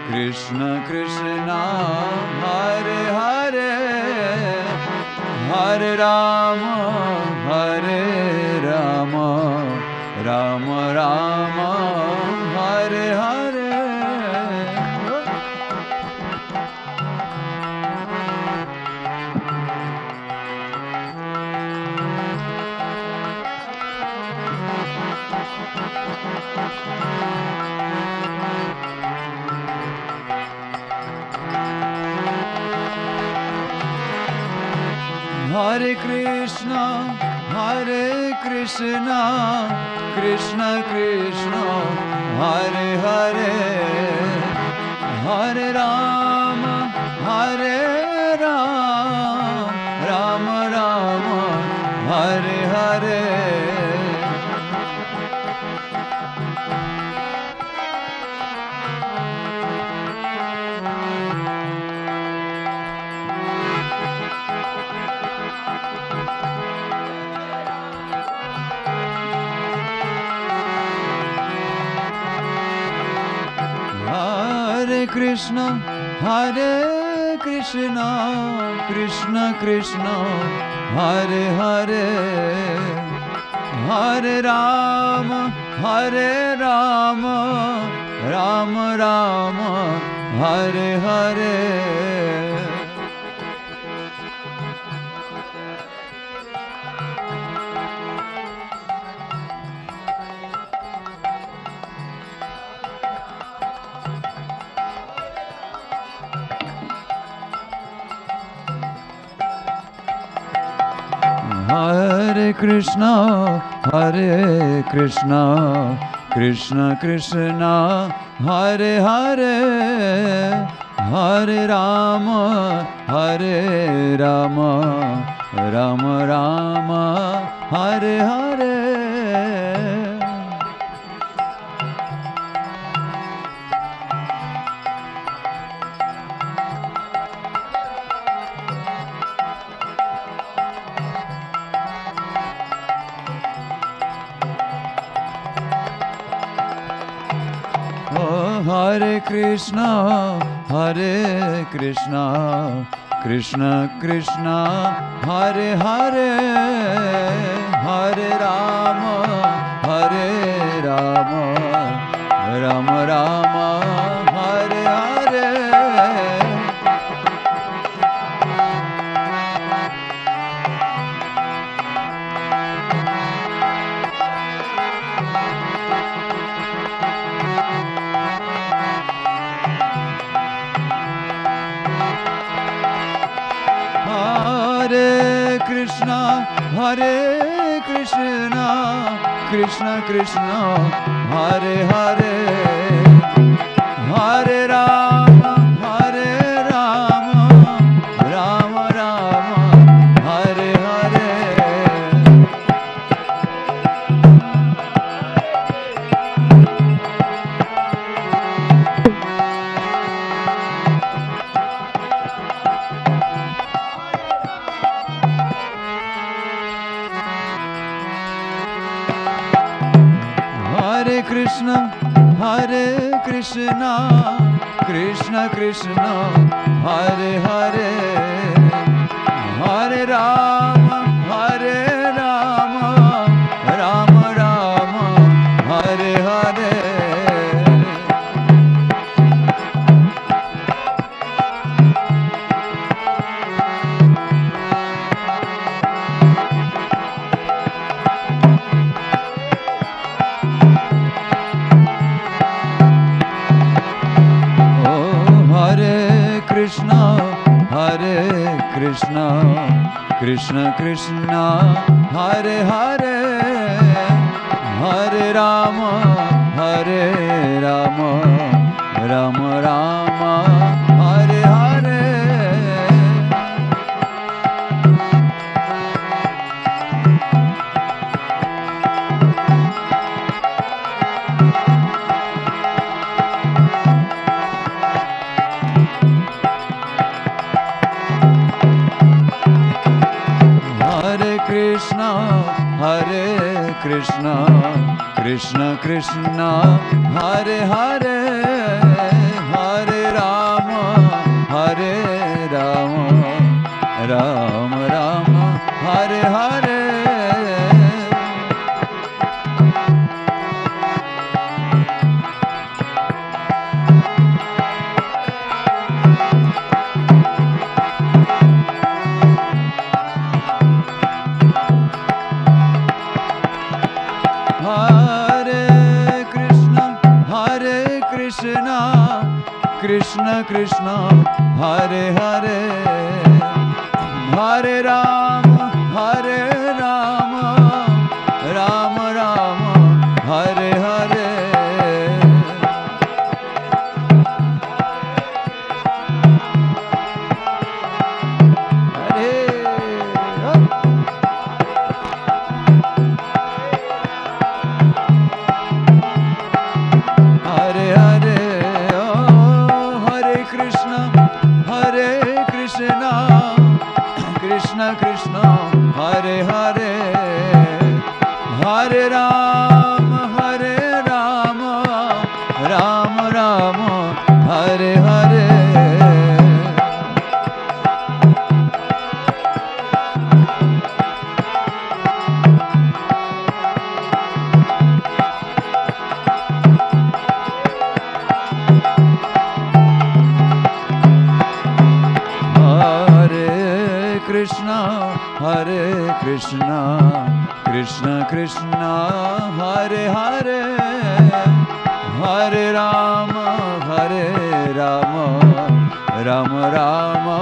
Krishna Krishna, Hare Hare, Hare Rama, Hare Rama, Rama Rama, Hare Hare. Hare Krishna, Krishna Krishna, Hare Hare, Hare Rama, Hare Rama, Rama Rama, Hare Hare. Krishna, Krishna Krishna, Hare Hare, Hare Rama, Hare Rama, Rama Rama, Hare Hare. Hare Krishna, Krishna Krishna, Hare Hare, Hare Rama, Hare Rama, Rama Rama, Hare Hare. Hare Krishna, Krishna Krishna, Hare Hare, Hare Rama, Hare Rama, Rama Rama, Hare Hare. Hare Krishna, Krishna Krishna, Hare Hare, Hare Rama, Hare Rama, Rama Rama, Hare Hare. Hare Krishna, Krishna Krishna, Hare Hare, Hare Rama, Hare Rama, Rama Rama, Hare Hare. Krishna, Krishna Krishna, Hare Hare, Hare Rama, Hare Rama, Rama Rama, Hare Hare. Hare Krishna, Krishna Krishna, Hare Hare, Hare Rama, Hare Rama, Rama Rama, Hare Hare. Krishna Krishna, Hare Hare, Hare Rama, Hare Rama, Rama Rama, Hare Hare. Krishna Krishna, Hare Hare, Hare Rama, Hare Rama, Rama Rama, Hare Hare. Hare Krishna, Krishna Krishna, Hare Hare, Hare Rama, Hare Rama, Rama Rama,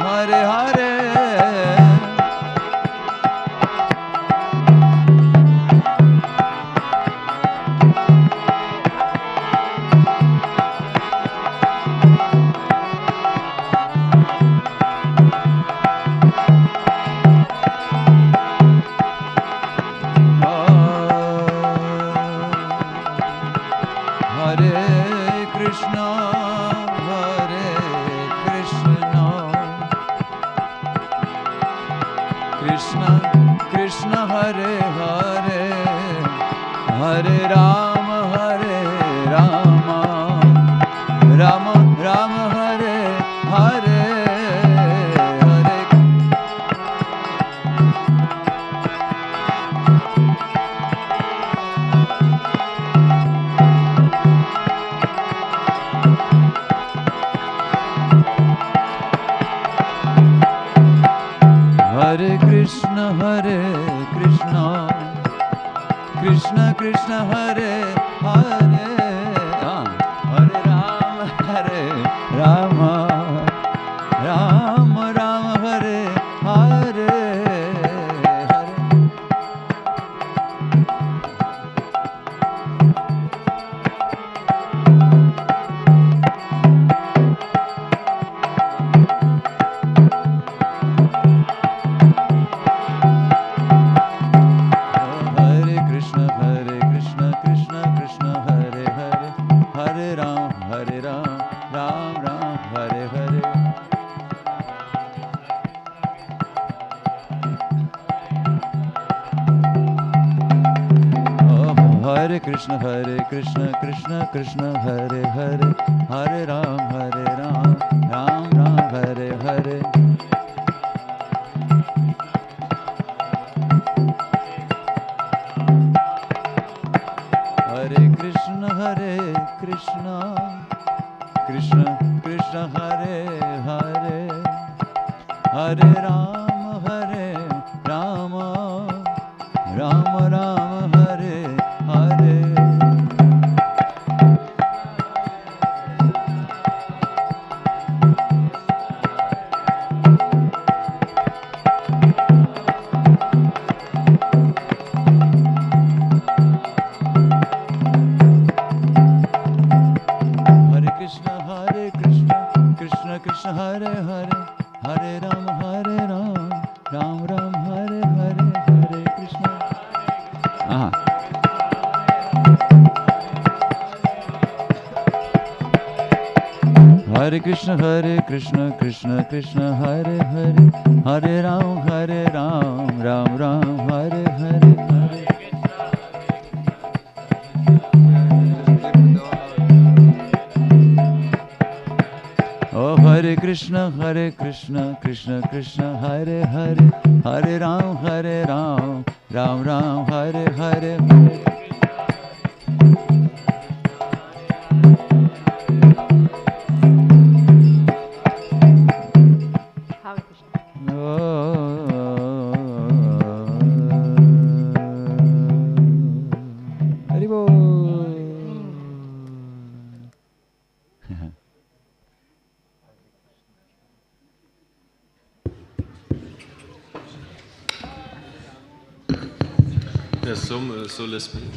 Hare Hare. Krishna Hare Hare, Hare Ram, Ram Ram, Hare Hare. Hare Krishna, Krishna Krishna, Hare Hare, Hare Ram, Rama, Rama Ram, Hare Hare. Ram, Hare Hare, Hare Krishna. Hare Krishna, Krishna Krishna, Hare Hare, Hare Ram, Ram Ram, Hare Hare, Hare. Oh, Hare Krishna, Krishna Krishna, Hare Hare, Hare Ram, Ram Ram, Hare Hare, Hare.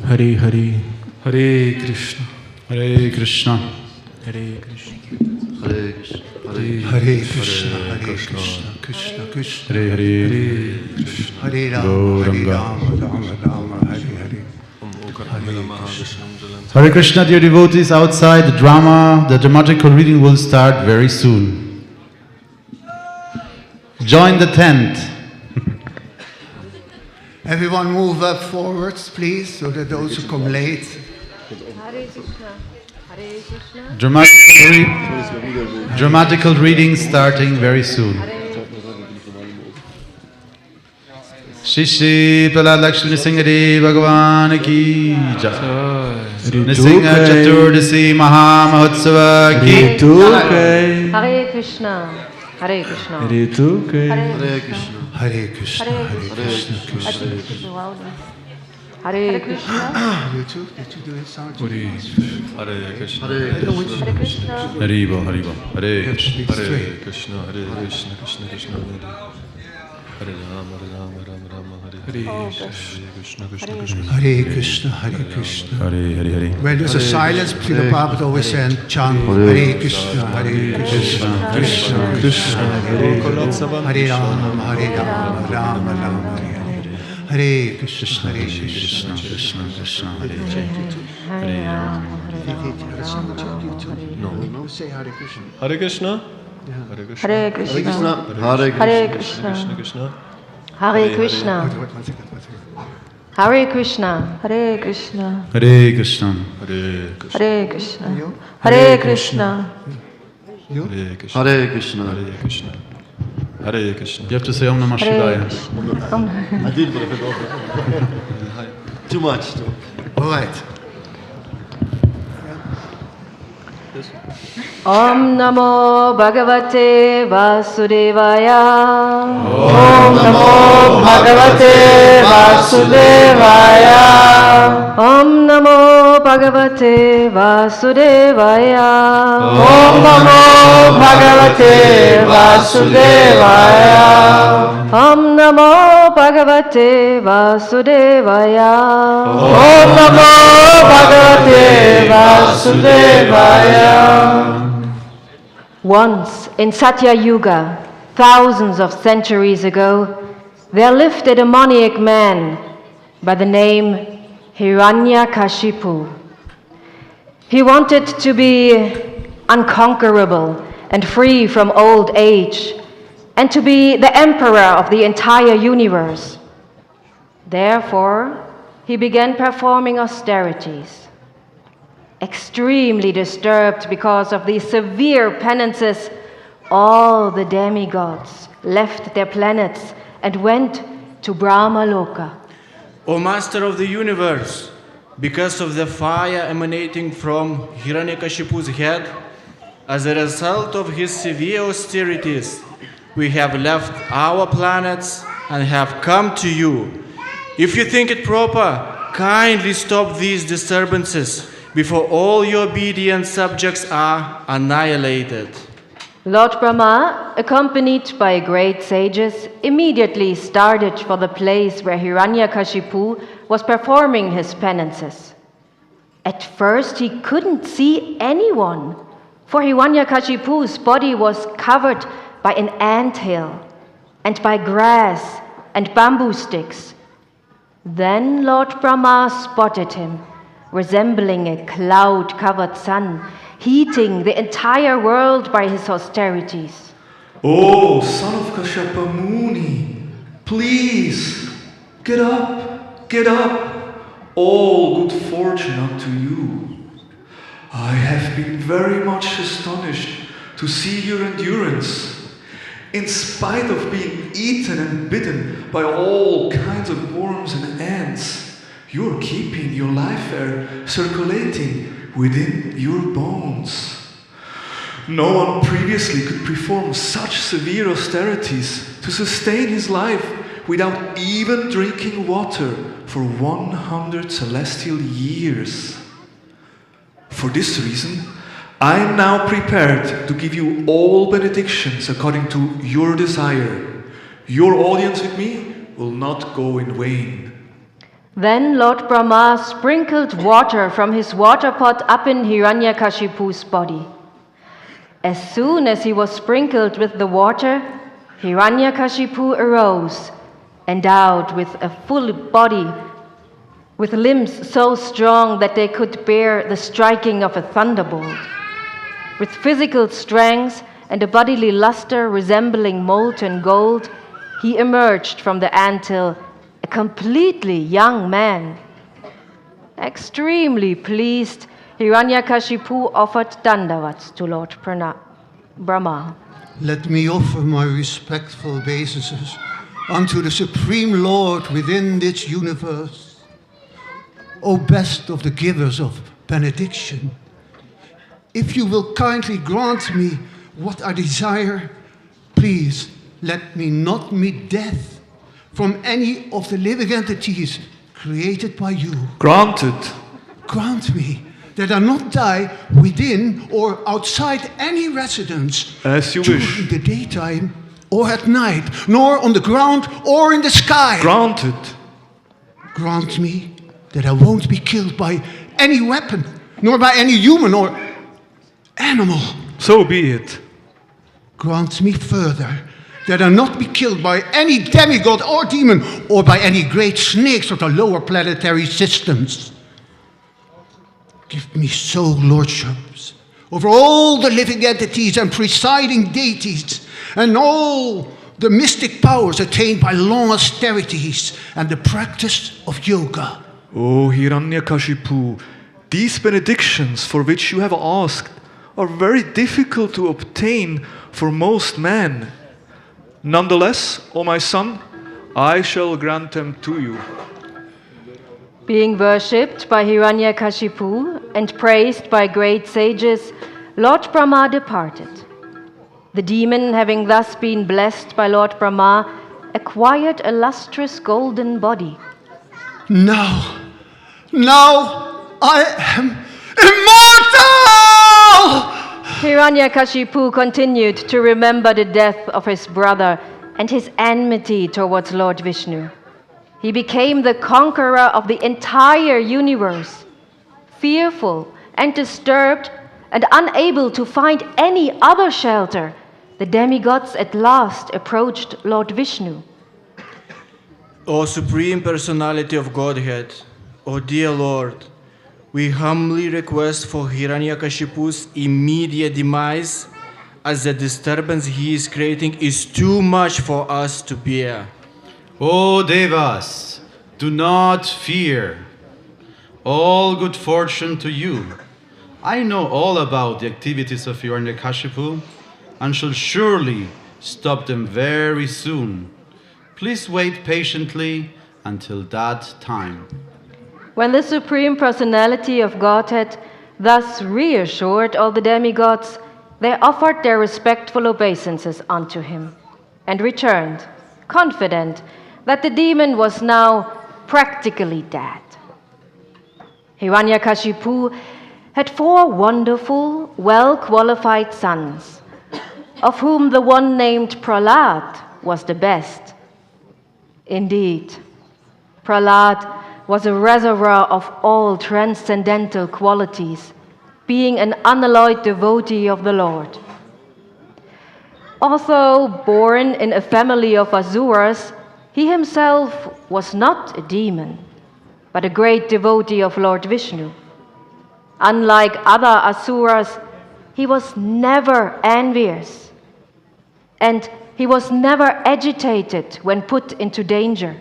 Hare Hare, Hare Krishna, Hare Krishna, Hare Krishna, Hare Krishna, Hare Krishna, Hare Krishna, Krishna Krishna, Hare Hare, Krishna, Hare Rama, Hare Rama, Rama Rama, Hare Hare. Hare Krishna, dear devotees outside, the dramatical reading will start very soon. Join the tent. Everyone move up forwards, please, so that those who come late. Hare Krishna. Hare Krishna. Dramatical reading starting very soon. Shri Prahlad Lakshmi Singh Bhagavan ki jai. Narasimha Caturdasi Mahotsava ki jai. Hare Krishna. Hare Krishna. Hare Krishna. Hare Krishna. Hare Krishna. Hare Krishna. Hare Krishna. You too? Did you do it, sound? Hare Krishna. Hare Krishna. Haribo, Haribo. Hare Krishna. Hare Krishna. Hare Krishna. Krishna Krishna. Hare Rama, Rama Rama, Hare Hare. Krishna Krishna Krishna. Hare Krishna. Hare Krishna. Hare Hare. When there's a silence, Srila Prabhupada always saying, chant Hare Krishna, Hare Krishna, Krishna Krishna, Hare Rama, Hare Rama, Rama Rama, Hare Hare. Hare Krishna, Hare Krishna, Krishna Krishna, Hare Hare. No, say Hare Krishna. Hare Krishna. Hare Krishna. Hare Krishna. Hare Krishna. Hare Krishna. Hare Krishna. Hare Krishna. Hare Krishna. Hare Krishna. Hare Krishna. Hare Krishna. You have to say Om Namah Shivaya. I did, but I forgot. Too much. All right. Om Namo Bhagavate Vasudevaya. Om Namo Bhagavate Vasudevaya. Om Namo Bhagavate Vasudevaya. Om Namo Bhagavate Vasudevaya. Om Namo Bhagavate Vasudevaya. Om Namo Bhagavate Vasudevaya. Once in Satya Yuga, thousands of centuries ago, there lived a demoniac man by the name Hiranyakashipu. He wanted to be unconquerable and free from old age, and to be the emperor of the entire universe. Therefore, he began performing austerities. Extremely disturbed because of these severe penances, all the demigods left their planets and went to Brahmaloka. O Master of the Universe, because of the fire emanating from Hiranyakashipu's head, as a result of his severe austerities, we have left our planets and have come to you. If you think it proper, kindly stop these disturbances before all your obedient subjects are annihilated. Lord Brahma, accompanied by great sages, immediately started for the place where Hiranyakashipu was performing his penances. At first he couldn't see anyone, for Hiranyakashipu's body was covered by an anthill and by grass and bamboo sticks. Then Lord Brahma spotted him, resembling a cloud-covered sun, heating the entire world by his austerities. Oh, son of Kashyapa Muni, please, get up, get up. All good fortune unto you. I have been very much astonished to see your endurance. In spite of being eaten and bitten by all kinds of worms and ants, you are keeping your life air circulating within your bones. No one previously could perform such severe austerities to sustain his life without even drinking water for 100 celestial years. For this reason, I am now prepared to give you all benedictions according to your desire. Your audience with me will not go in vain. Then Lord Brahma sprinkled water from his water pot up in Hiranyakashipu's body. As soon as he was sprinkled with the water, Hiranyakashipu arose, endowed with a full body, with limbs so strong that they could bear the striking of a thunderbolt. With physical strength and a bodily luster resembling molten gold, he emerged from the anthill a completely young man. Extremely pleased, Hiranyakashipu offered dandavats to Lord Brahma. Let me offer my respectful obeisances unto the Supreme Lord within this universe. O best of the givers of benediction, if you will kindly grant me what I desire, please let me not meet death from any of the living entities created by you. Granted. Grant me that I not die within or outside any residence as you during wish. the daytime or at night, nor on the ground or in the sky. Granted. Grant me that I won't be killed by any weapon, nor by any human or animal. So be it. Grant me further that I not be killed by any demigod or demon, or by any great snakes of the lower planetary systems. Give me sole lordships over all the living entities and presiding deities, and all the mystic powers attained by long austerities and the practice of yoga. O Hiranyakashipu, these benedictions for which you have asked are very difficult to obtain for most men. Nonetheless, O my son, I shall grant them to you. Being worshipped by Hiranyakashipu and praised by great sages, Lord Brahma departed. The demon, having thus been blessed by Lord Brahma, acquired a lustrous golden body. Now I am immortal! Hiranyakashipu continued to remember the death of his brother and his enmity towards Lord Vishnu. He became the conqueror of the entire universe. Fearful and disturbed and unable to find any other shelter, the demigods at last approached Lord Vishnu. O Supreme Personality of Godhead, O dear Lord, we humbly request for Hiranyakashipu's immediate demise, as the disturbance he is creating is too much for us to bear. O Devas, do not fear. All good fortune to you. I know all about the activities of Hiranyakashipu and shall surely stop them very soon. Please wait patiently until that time. When the Supreme Personality of Godhead thus reassured all the demigods, they offered their respectful obeisances unto him and returned, confident that the demon was now practically dead. Hiranyakashipu had 4 wonderful, well-qualified sons, of whom the one named Prahlad was the best. Indeed, Prahlad was a reservoir of all transcendental qualities, being an unalloyed devotee of the Lord. Although born in a family of asuras, he himself was not a demon, but a great devotee of Lord Vishnu. Unlike other asuras, he was never envious, and he was never agitated when put into danger.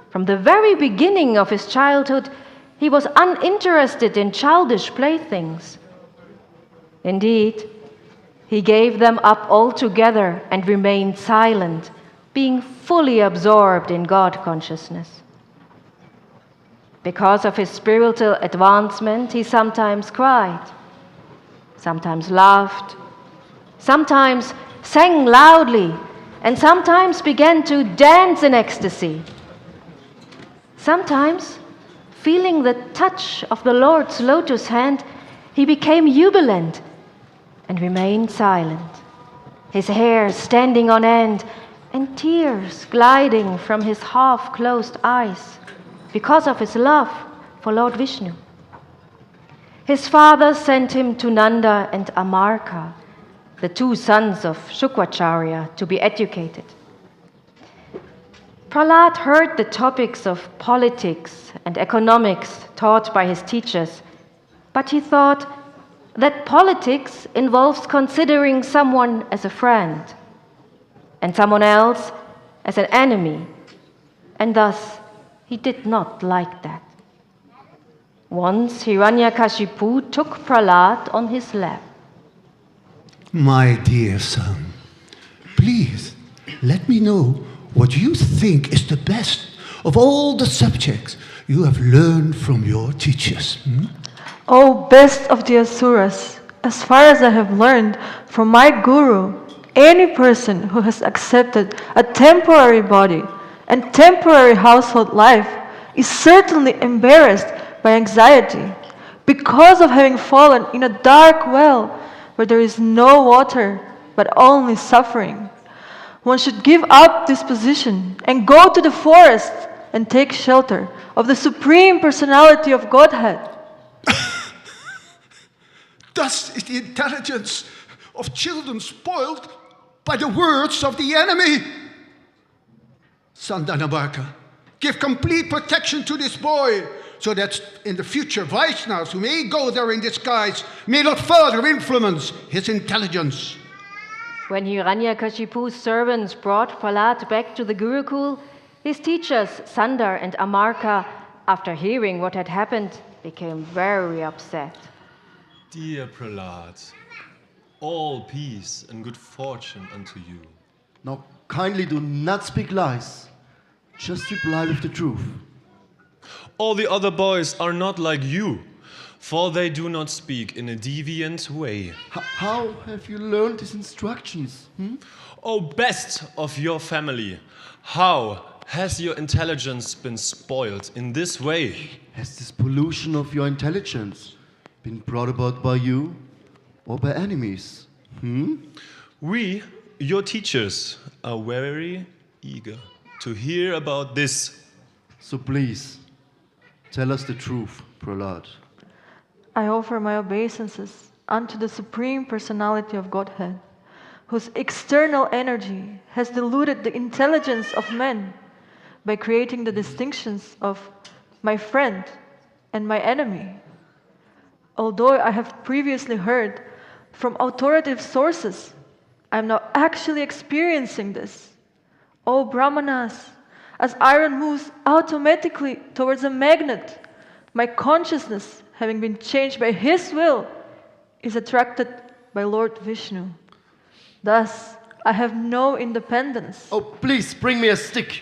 From the very beginning of his childhood, he was uninterested in childish playthings. Indeed, he gave them up altogether and remained silent, being fully absorbed in God consciousness. Because of his spiritual advancement, he sometimes cried, sometimes laughed, sometimes sang loudly, and sometimes began to dance in ecstasy. Sometimes, feeling the touch of the Lord's lotus hand, he became jubilant and remained silent, his hair standing on end and tears gliding from his half-closed eyes because of his love for Lord Vishnu. His father sent him to Nanda and Amarka, the two sons of Shukracharya, to be educated. Prahlad heard the topics of politics and economics taught by his teachers, but he thought that politics involves considering someone as a friend and someone else as an enemy, and thus he did not like that. Once Hiranyakashipu took Prahlad on his lap. My dear son, please let me know what you think is the best of all the subjects you have learned from your teachers. O best of the Asuras, as far as I have learned from my Guru, any person who has accepted a temporary body and temporary household life is certainly embarrassed by anxiety because of having fallen in a dark well where there is no water but only suffering. One should give up this position and go to the forest and take shelter of the Supreme Personality of Godhead. Thus is the intelligence of children spoiled by the words of the enemy. Sandanabarka, give complete protection to this boy, so that in the future Vaishnavas who may go there in disguise may not further influence his intelligence. When Hiranyakashipu's servants brought Prahlad back to the Gurukul, his teachers, Sandar and Amarka, after hearing what had happened, became very upset. Dear Prahlad, all peace and good fortune unto you. Now kindly do not speak lies. Just reply with the truth. All the other boys are not like you, for they do not speak in a deviant way. How have you learned these instructions? O best of your family, how has your intelligence been spoiled in this way? Has this pollution of your intelligence been brought about by you or by enemies? We, your teachers, are very eager to hear about this. So please, tell us the truth, Prahlad. I offer my obeisances unto the Supreme Personality of Godhead, whose external energy has diluted the intelligence of men by creating the distinctions of my friend and my enemy. Although I have previously heard from authoritative sources, I am now actually experiencing this. O Brahmanas, as iron moves automatically towards a magnet, my consciousness, having been changed by His will, is attracted by Lord Vishnu. Thus, I have no independence. Oh, please bring me a stick.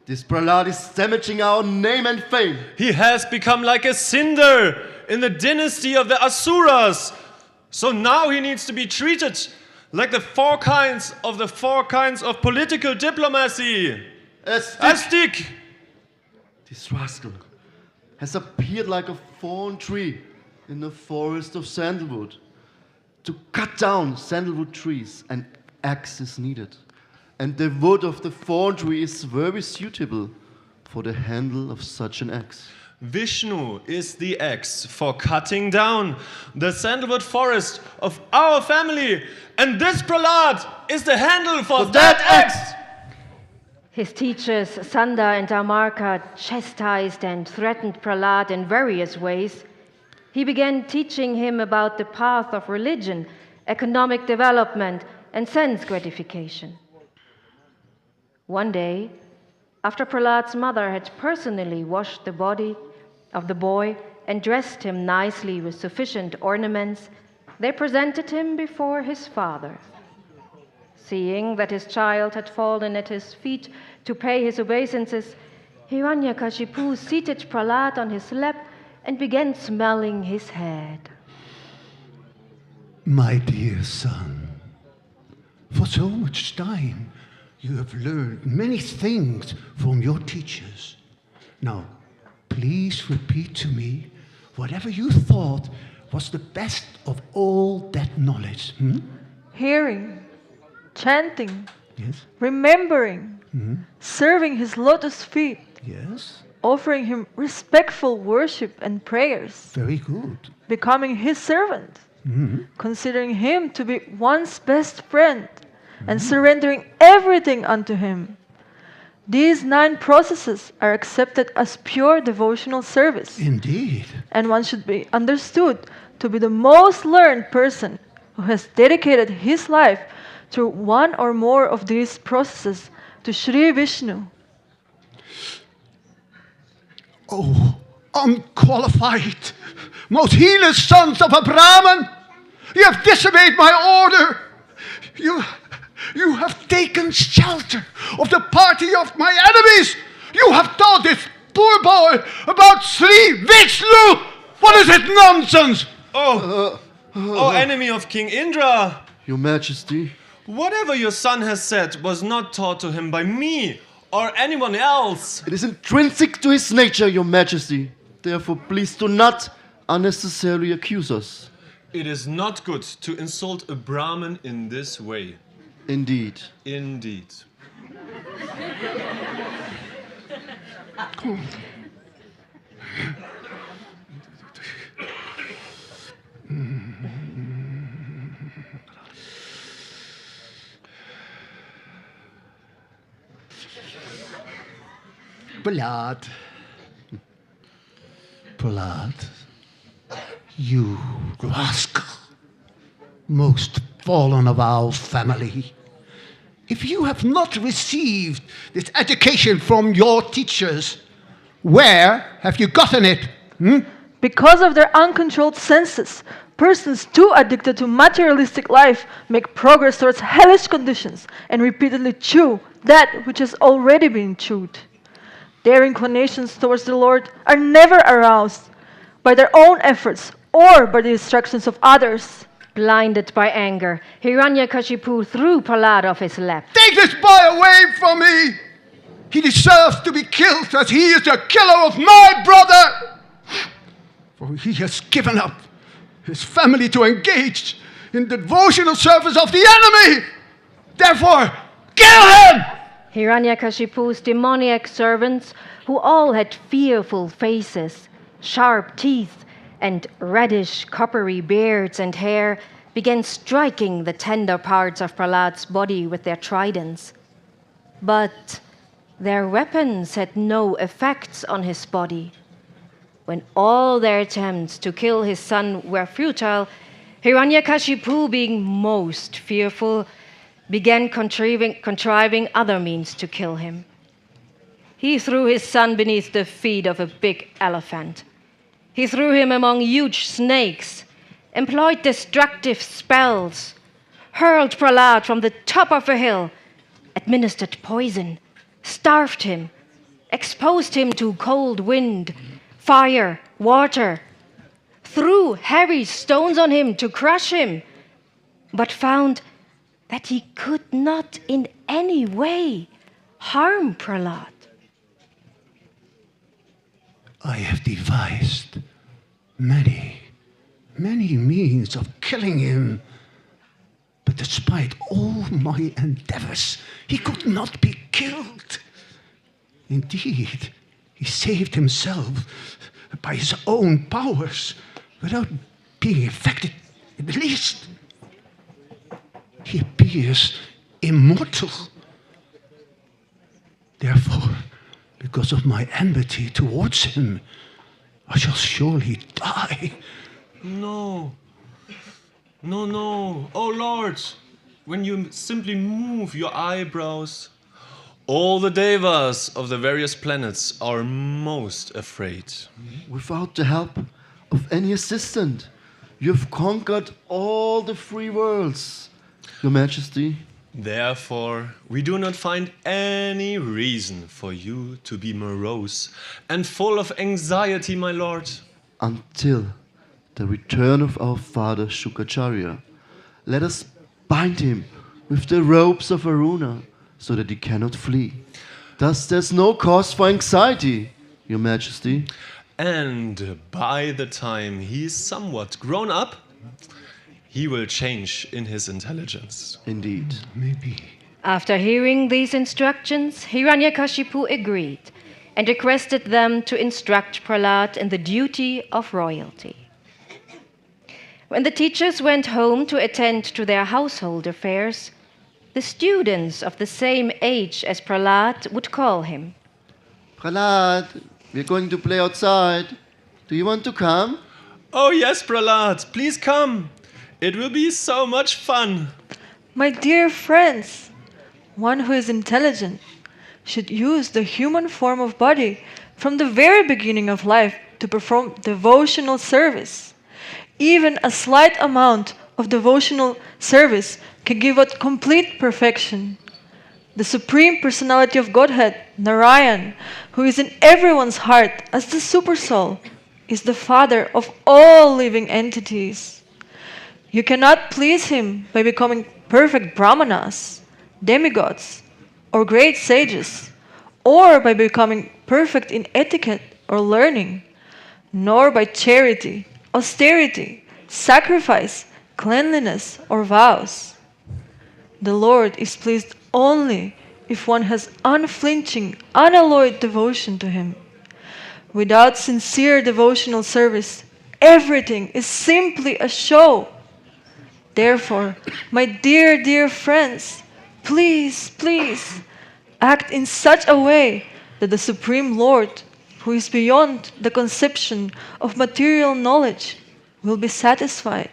This Prahlad is damaging our name and fame. He has become like a cinder in the dynasty of the Asuras. So now he needs to be treated like the four kinds of political diplomacy. A stick. This rascal has appeared like a fallen tree in the forest of sandalwood. To cut down sandalwood trees, an axe is needed. And the wood of the fallen tree is very suitable for the handle of such an axe. Vishnu is the axe for cutting down the sandalwood forest of our family. And this Prahlad is the handle for that axe. His teachers, Sanda and Amarka, chastised and threatened Prahlad in various ways. He began teaching him about the path of religion, economic development, and sense gratification. One day, after Prahlad's mother had personally washed the body of the boy and dressed him nicely with sufficient ornaments, they presented him before his father. Seeing that his child had fallen at his feet to pay his obeisances, Hiranyakashipu seated Prahlad on his lap and began smelling his head. My dear son, for so much time you have learned many things from your teachers. Now, please repeat to me whatever you thought was the best of all that knowledge. Hearing, chanting, Yes. remembering, serving his lotus feet, Yes. offering him respectful worship and prayers, Very good. becoming his servant, considering him to be one's best friend, and surrendering everything unto him. These 9 processes are accepted as pure devotional service. Indeed. And one should be understood to be the most learned person who has dedicated his life through one or more of these processes to Sri Vishnu. Oh, unqualified, most heedless sons of a Brahmin, you have disobeyed my order. You have taken shelter of the party of my enemies. You have taught this poor boy about Sri Vishnu. What is it nonsense? Oh, enemy of King Indra. Your Majesty. Whatever your son has said was not taught to him by me or anyone else. It is intrinsic to his nature, Your Majesty. Therefore, please do not unnecessarily accuse us. It is not good to insult a Brahmin in this way. Indeed. Indeed. Prahlad, you rascal, most fallen of our family. If you have not received this education from your teachers, where have you gotten it? Because of their uncontrolled senses, persons too addicted to materialistic life make progress towards hellish conditions and repeatedly chew that which has already been chewed. Their inclinations towards the Lord are never aroused by their own efforts or by the instructions of others. Blinded by anger, Hiranyakashipu threw Prahlad off his lap. Take this boy away from me! He deserves to be killed as he is the killer of my brother! For he has given up his family to engage in the devotional service of the enemy! Therefore, kill him! Hiranyakashipu's demoniac servants, who all had fearful faces, sharp teeth, and reddish coppery beards and hair, began striking the tender parts of Prahlad's body with their tridents. But their weapons had no effects on his body. When all their attempts to kill his son were futile, Hiranyakashipu, being most fearful, began contriving other means to kill him. He threw his son beneath the feet of a big elephant. He threw him among huge snakes, employed destructive spells, hurled Prahlad from the top of a hill, administered poison, starved him, exposed him to cold wind, fire, water, threw heavy stones on him to crush him, but found that he could not in any way harm Prahlad. I have devised many means of killing him. But despite all my endeavors, he could not be killed. Indeed, he saved himself by his own powers without being affected in the least. He appears immortal. Therefore, because of my enmity towards him, I shall surely die. No. No, no. Oh Lord, when you simply move your eyebrows, all the devas of the various planets are most afraid. Without the help of any assistant, you have conquered all the three worlds, Your Majesty. Therefore, we do not find any reason for you to be morose and full of anxiety, my lord. Until the return of our father Shukracharya, let us bind him with the ropes of Varuna so that he cannot flee. Thus there's no cause for anxiety, Your Majesty. And by the time he is somewhat grown up, he will change in his intelligence. Indeed. Maybe. After hearing these instructions, Hiranyakashipu agreed and requested them to instruct Prahlad in the duty of royalty. When the teachers went home to attend to their household affairs, the students of the same age as Prahlad would call him. Prahlad, we're going to play outside. Do you want to come? Oh yes, Prahlad, please come. It will be so much fun. My dear friends, one who is intelligent should use the human form of body from the very beginning of life to perform devotional service. Even a slight amount of devotional service can give out complete perfection. The Supreme Personality of Godhead, Narayan, who is in everyone's heart as the Supersoul, is the Father of all living entities. You cannot please him by becoming perfect brahmanas, demigods, or great sages, or by becoming perfect in etiquette or learning, nor by charity, austerity, sacrifice, cleanliness, or vows. The Lord is pleased only if one has unflinching, unalloyed devotion to him. Without sincere devotional service, everything is simply a show. Therefore, my dear, dear friends, please, please, act in such a way that the Supreme Lord, who is beyond the conception of material knowledge, will be satisfied.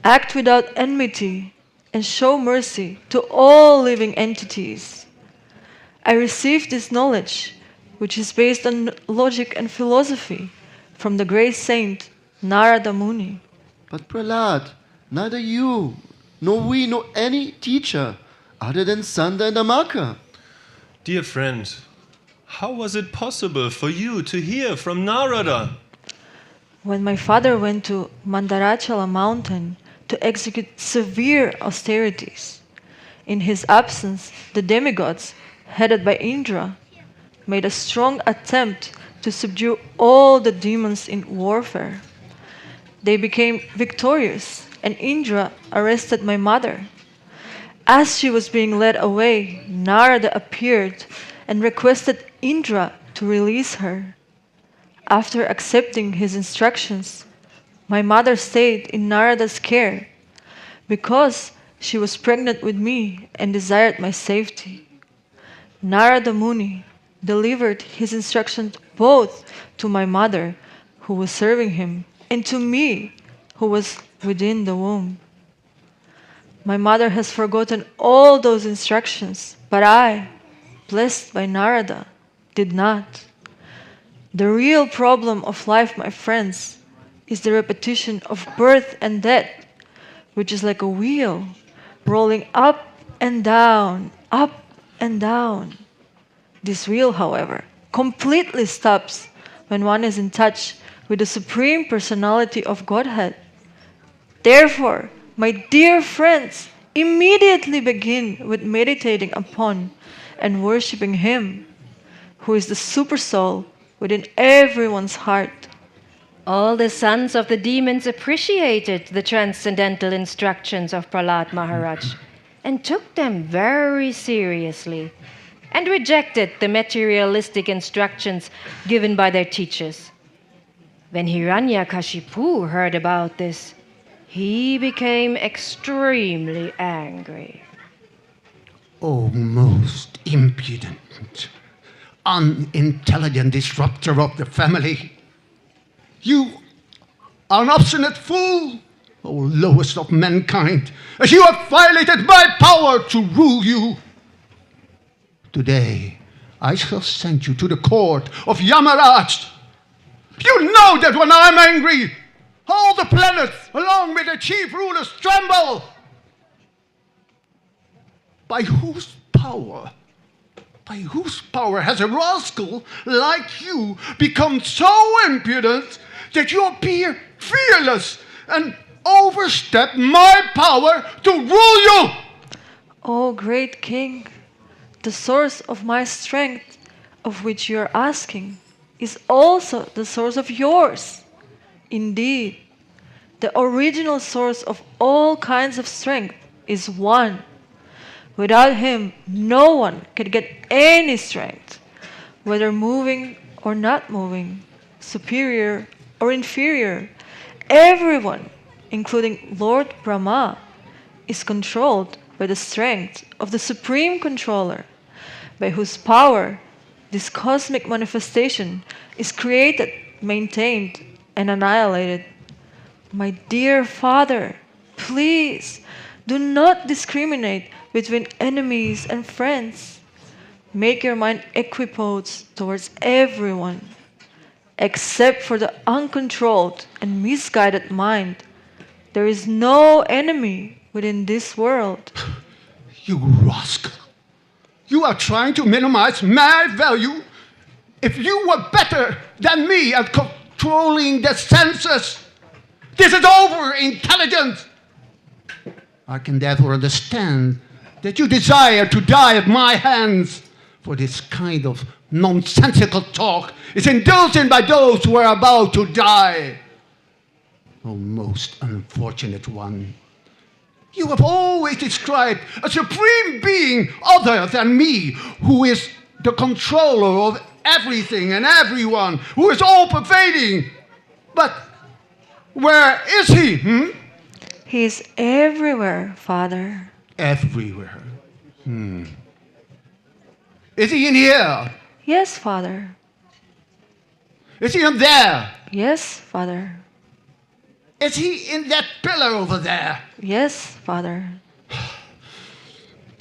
Act without enmity and show mercy to all living entities. I received this knowledge, which is based on logic and philosophy, from the great saint Narada Muni. But Prahlad, neither you, nor we, nor any teacher other than Sanda and Amaka. Dear friend, how was it possible for you to hear from Narada? When my father went to Mandarachala mountain to execute severe austerities, in his absence, the demigods, headed by Indra, made a strong attempt to subdue all the demons in warfare. They became victorious, and Indra arrested my mother. As she was being led away, Narada appeared and requested Indra to release her. After accepting his instructions, my mother stayed in Narada's care because she was pregnant with me and desired my safety. Narada Muni delivered his instructions both to my mother, who was serving him, and to me, who was within the womb. My mother has forgotten all those instructions, but I, blessed by Narada, did not. The real problem of life, my friends, is the repetition of birth and death, which is like a wheel rolling up and down, up and down. This wheel, however, completely stops when one is in touch with the Supreme Personality of Godhead. Therefore, my dear friends, immediately begin with meditating upon and worshipping Him, who is the Supersoul within everyone's heart. All the sons of the demons appreciated the transcendental instructions of Prahlad Maharaj and took them very seriously and rejected the materialistic instructions given by their teachers. When Hiranyakashipu heard about this, he became extremely angry. O most impudent, unintelligent disruptor of the family. You are an obstinate fool, O lowest of mankind, as you have violated my power to rule you. Today, I shall send you to the court of Yamaraj. You know that when I'm angry, all the planets, along with the chief rulers, tremble. By whose power has a rascal like you become so impudent that you appear fearless and overstep my power to rule you? O great king, the source of my strength, of which you are asking, is also the source of yours. Indeed, the original source of all kinds of strength is one. Without him, no one can get any strength, whether moving or not moving, superior or inferior. Everyone, including Lord Brahma, is controlled by the strength of the Supreme Controller, by whose power this cosmic manifestation is created, maintained, and annihilated. My dear Father, please do not discriminate between enemies and friends. Make your mind equipoised towards everyone. Except for the uncontrolled and misguided mind, there is no enemy within this world. You rascal. You are trying to minimize my value. If you were better than me at controlling the senses, this is over-intelligence. I can therefore understand that you desire to die at my hands, for this kind of nonsensical talk is indulged in by those who are about to die. O most unfortunate one, you have always described a supreme being other than me, who is the controller of everything and everyone, who is all-pervading. But where is he? He is everywhere, Father. Everywhere. Is he in here? Yes, Father. Is he in there? Yes, Father. Is he in that pillar over there? Yes, Father.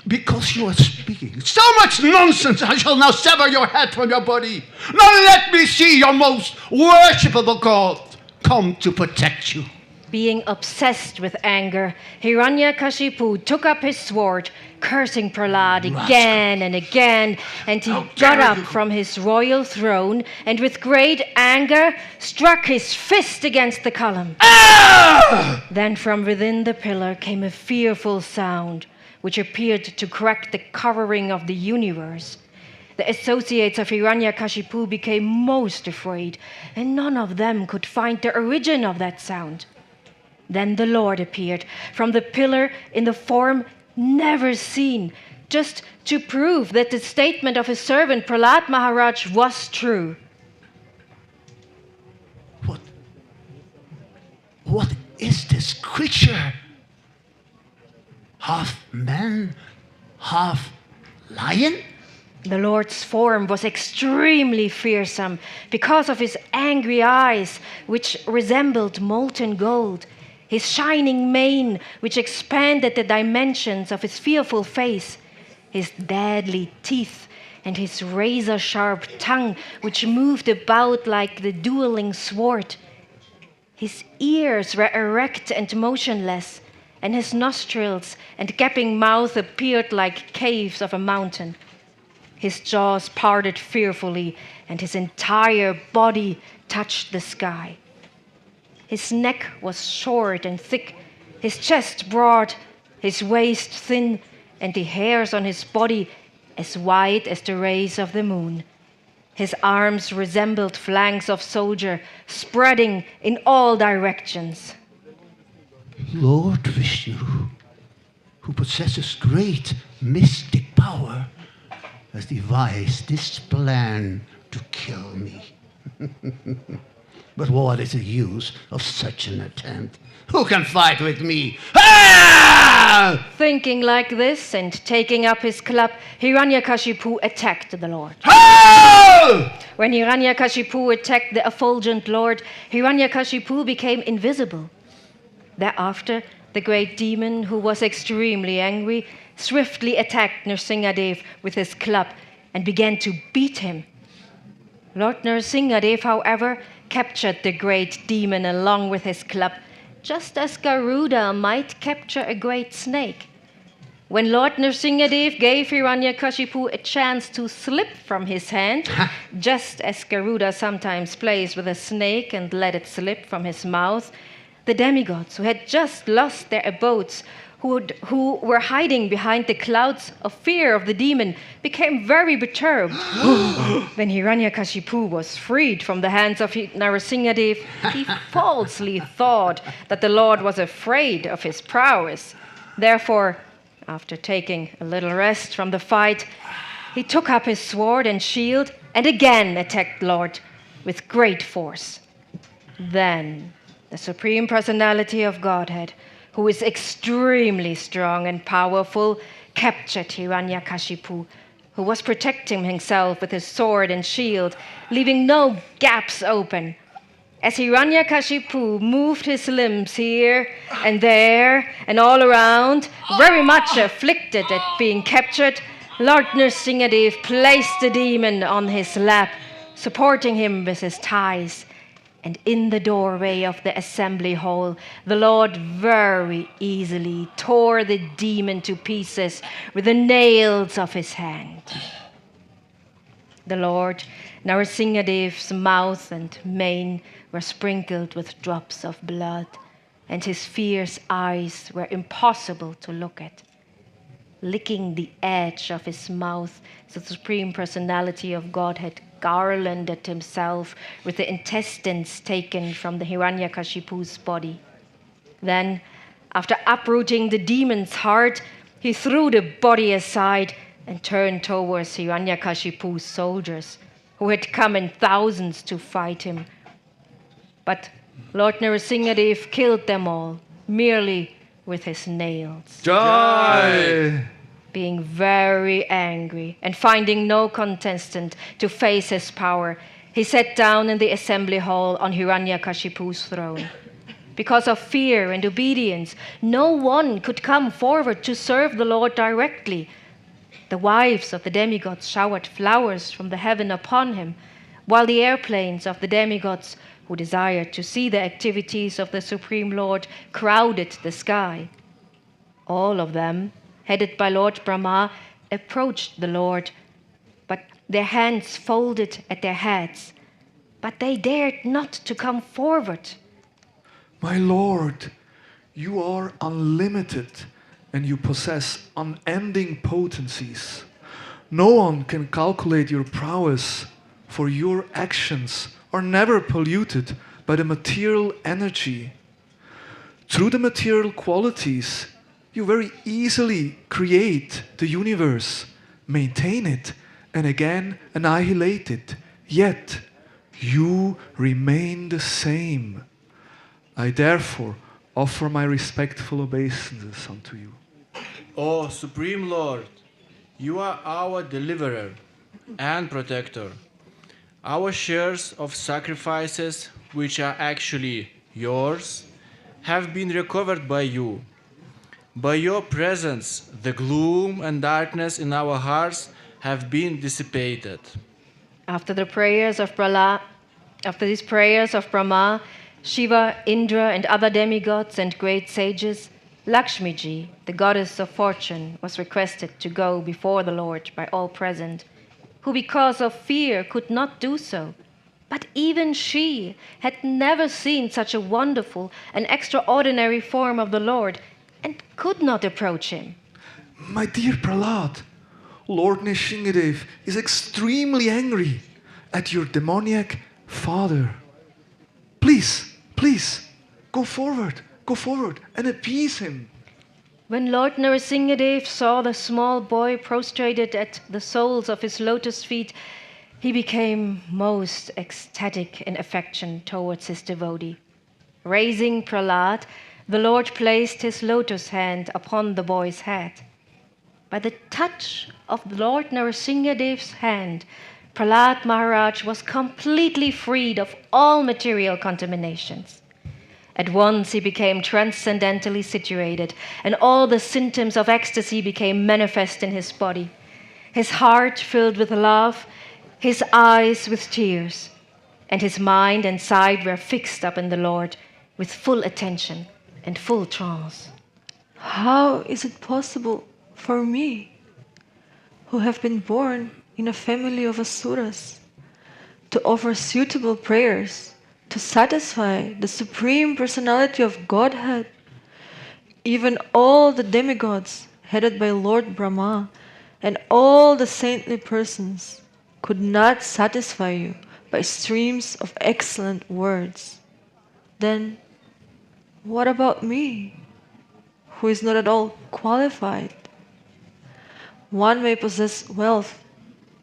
Because you are speaking so much nonsense, I shall now sever your head from your body. Now let me see your most worshipable God come to protect you. Being obsessed with anger, Hiranyakashipu took up his sword, cursing Prahlad again and again, and he got up from his royal throne and with great anger struck his fist against the column. Then from within the pillar came a fearful sound, which appeared to crack the covering of the universe. The associates of Hiranyakashipu became most afraid, and none of them could find the origin of that sound. Then the Lord appeared from the pillar in the form never seen, just to prove that the statement of his servant Prahlad Maharaj was true. What is this creature? Half man, half lion? The Lord's form was extremely fearsome because of his angry eyes, which resembled molten gold, his shining mane, which expanded the dimensions of his fearful face, his deadly teeth, and his razor-sharp tongue, which moved about like the dueling sword. His ears were erect and motionless, and his nostrils and gaping mouth appeared like caves of a mountain. His jaws parted fearfully, and his entire body touched the sky. His neck was short and thick, his chest broad, his waist thin, and the hairs on his body as white as the rays of the moon. His arms resembled flanks of soldier, spreading in all directions. Lord Vishnu, who possesses great mystic power, has devised this plan to kill me. But what is the use of such an attempt? Who can fight with me? Ah! Thinking like this and taking up his club, Hiranyakashipu attacked the Lord. Ah! When Hiranyakashipu attacked the effulgent Lord, Hiranyakashipu became invisible. Thereafter, the great demon, who was extremely angry, swiftly attacked Narasimhadev with his club and began to beat him. Lord Narasimhadev, however, captured the great demon along with his club, just as Garuda might capture a great snake. When Lord Narasimhadev gave Hiranyakashipu a chance to slip from his hand, just as Garuda sometimes plays with a snake and let it slip from his mouth, the demigods who had just lost their abodes, who were hiding behind the clouds of fear of the demon, became very perturbed. When Hiranyakashipu was freed from the hands of Narasimhadev, he falsely thought that the Lord was afraid of his prowess. Therefore, after taking a little rest from the fight, he took up his sword and shield and again attacked the Lord with great force. Then the Supreme Personality of Godhead, who is extremely strong and powerful, captured Hiranyakashipu, who was protecting himself with his sword and shield, leaving no gaps open. As Hiranyakashipu moved his limbs here and there and all around, very much afflicted at being captured, Lord Narasimhadev placed the demon on his lap, supporting him with his thighs. And in the doorway of the assembly hall, the Lord very easily tore the demon to pieces with the nails of his hand. The Lord Narasimhadev's mouth and mane were sprinkled with drops of blood, and his fierce eyes were impossible to look at. Licking the edge of his mouth, the Supreme Personality of Godhead garlanded himself with the intestines taken from the Hiranyakashipu's body. Then, after uprooting the demon's heart, he threw the body aside and turned towards Hiranyakashipu's soldiers, who had come in thousands to fight him. But Lord Narasimhadev killed them all, merely with his nails. Joy! Being very angry and finding no contestant to face his power, he sat down in the assembly hall on Hiranyakashipu's throne. Because of fear and obedience, no one could come forward to serve the Lord directly. The wives of the demigods showered flowers from the heaven upon him, while the airplanes of the demigods, who desired to see the activities of the Supreme Lord, crowded the sky. All of them, headed by Lord Brahma, approached the Lord, but their hands folded at their heads. But they dared not to come forward. My Lord, you are unlimited and you possess unending potencies. No one can calculate your prowess, for your actions are never polluted by the material energy. Through the material qualities, you very easily create the universe, maintain it, and again annihilate it. Yet, you remain the same. I therefore offer my respectful obeisances unto you. O Supreme Lord, you are our deliverer and protector. Our shares of sacrifices, which are actually yours, have been recovered by you. By your presence, the gloom and darkness in our hearts have been dissipated. After these prayers of Brahma, Shiva, Indra, and other demigods and great sages, Lakshmiji, the goddess of fortune, was requested to go before the Lord by all present, who because of fear could not do so. But even she had never seen such a wonderful and extraordinary form of the Lord, and could not approach him. My dear Prahlad, Lord Narasimhadev is extremely angry at your demoniac father. Please, go forward and appease him. When Lord Narasimhadev saw the small boy prostrated at the soles of his lotus feet, He became most ecstatic in affection towards his devotee. Raising Prahlad, the Lord placed his lotus hand upon the boy's head. By the touch of the Lord Narasimha Dev's hand, Prahlad Maharaj was completely freed of all material contaminations. At once he became transcendentally situated, and all the symptoms of ecstasy became manifest in his body. His heart filled with love, his eyes with tears, and his mind and sight were fixed up in the Lord with full attention and full trance. How is it possible for me, who have been born in a family of asuras, to offer suitable prayers to satisfy the Supreme Personality of Godhead? Even all the demigods, headed by Lord Brahma, and all the saintly persons could not satisfy you by streams of excellent words. Then, what about me, who is not at all qualified? One may possess wealth,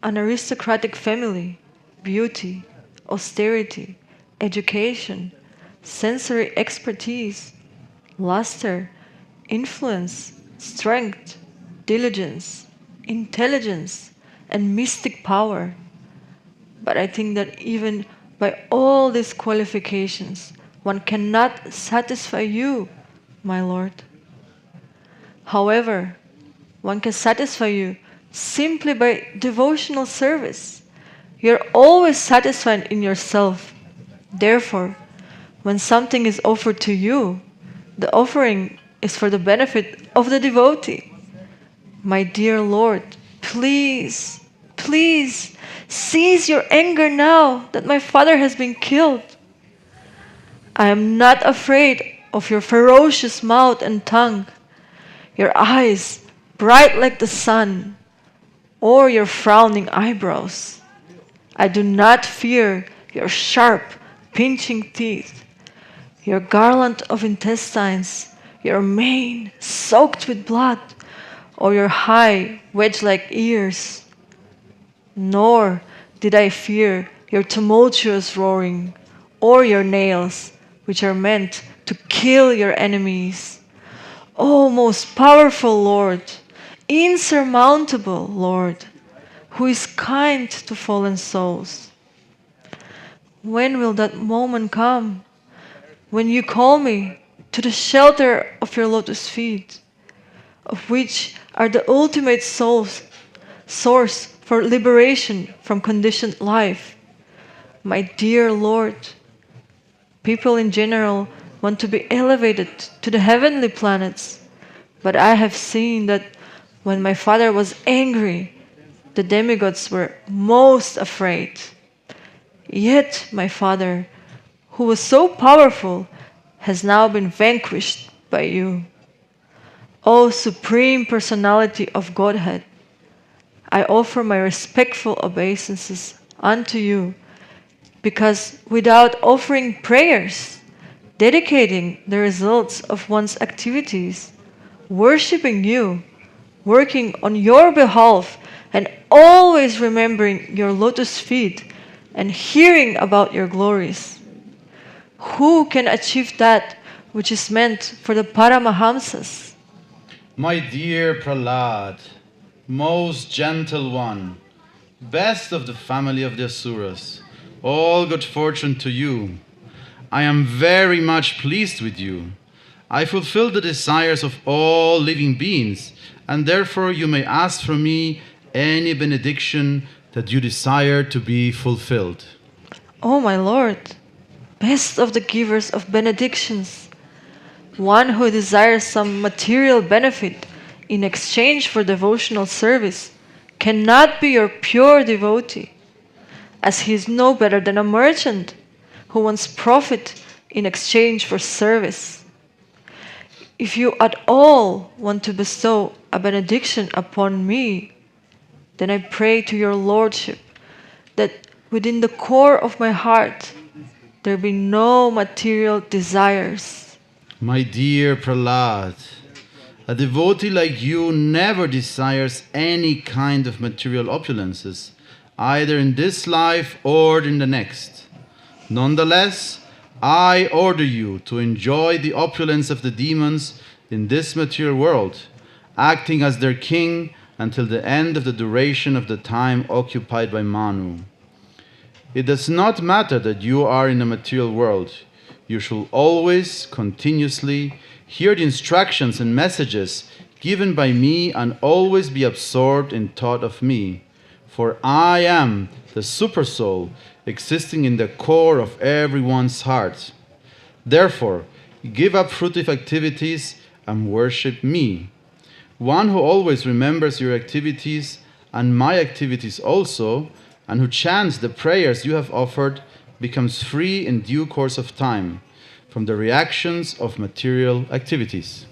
an aristocratic family, beauty, austerity, education, sensory expertise, luster, influence, strength, diligence, intelligence, and mystic power. But I think that even by all these qualifications, one cannot satisfy you, my Lord. However, one can satisfy you simply by devotional service. You're always satisfied in yourself. Therefore, when something is offered to you, the offering is for the benefit of the devotee. My dear Lord, please, please, cease your anger now that my father has been killed. I am not afraid of your ferocious mouth and tongue, your eyes bright like the sun, or your frowning eyebrows. I do not fear your sharp, pinching teeth, your garland of intestines, your mane soaked with blood, or your high, wedge-like ears. Nor did I fear your tumultuous roaring, or your nails, which are meant to kill your enemies. O most powerful Lord, insurmountable Lord, who is kind to fallen souls. When will that moment come when you call me to the shelter of your lotus feet, of which are the ultimate source for liberation from conditioned life? My dear Lord, people in general want to be elevated to the heavenly planets, but I have seen that when my father was angry, the demigods were most afraid. Yet my father, who was so powerful, has now been vanquished by you. O Supreme Personality of Godhead, I offer my respectful obeisances unto you, because without offering prayers, dedicating the results of one's activities, worshipping you, working on your behalf, and always remembering your lotus feet and hearing about your glories, who can achieve that which is meant for the Paramahamsas? My dear Prahlad, most gentle one, best of the family of the Asuras, all good fortune to you. I am very much pleased with you. I fulfill the desires of all living beings, and therefore you may ask from me any benediction that you desire to be fulfilled. Oh my Lord, best of the givers of benedictions, one who desires some material benefit in exchange for devotional service cannot be your pure devotee, as he is no better than a merchant who wants profit in exchange for service. If you at all want to bestow a benediction upon me, then I pray to your Lordship that within the core of my heart there be no material desires. My dear Prahlad, a devotee like you never desires any kind of material opulences, either in this life or in the next. Nonetheless, I order you to enjoy the opulence of the demons in this material world, acting as their king until the end of the duration of the time occupied by Manu. It does not matter that you are in a material world. You should always, continuously, hear the instructions and messages given by me and always be absorbed in thought of me. For I am the Supersoul existing in the core of everyone's heart. Therefore, give up fruitive activities and worship me. One who always remembers your activities and my activities also, and who chants the prayers you have offered, becomes free in due course of time from the reactions of material activities.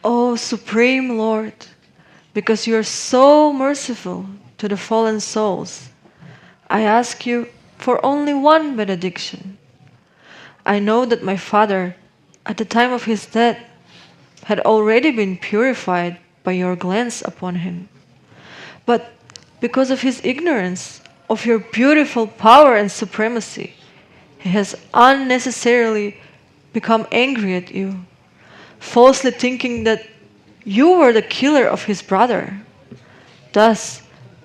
O Supreme Lord, because you are so merciful to the fallen souls, I ask you for only one benediction. I know that my father, at the time of his death, had already been purified by your glance upon him. But because of his ignorance of your beautiful power and supremacy, he has unnecessarily become angry at you, falsely thinking that you were the killer of his brother. Thus,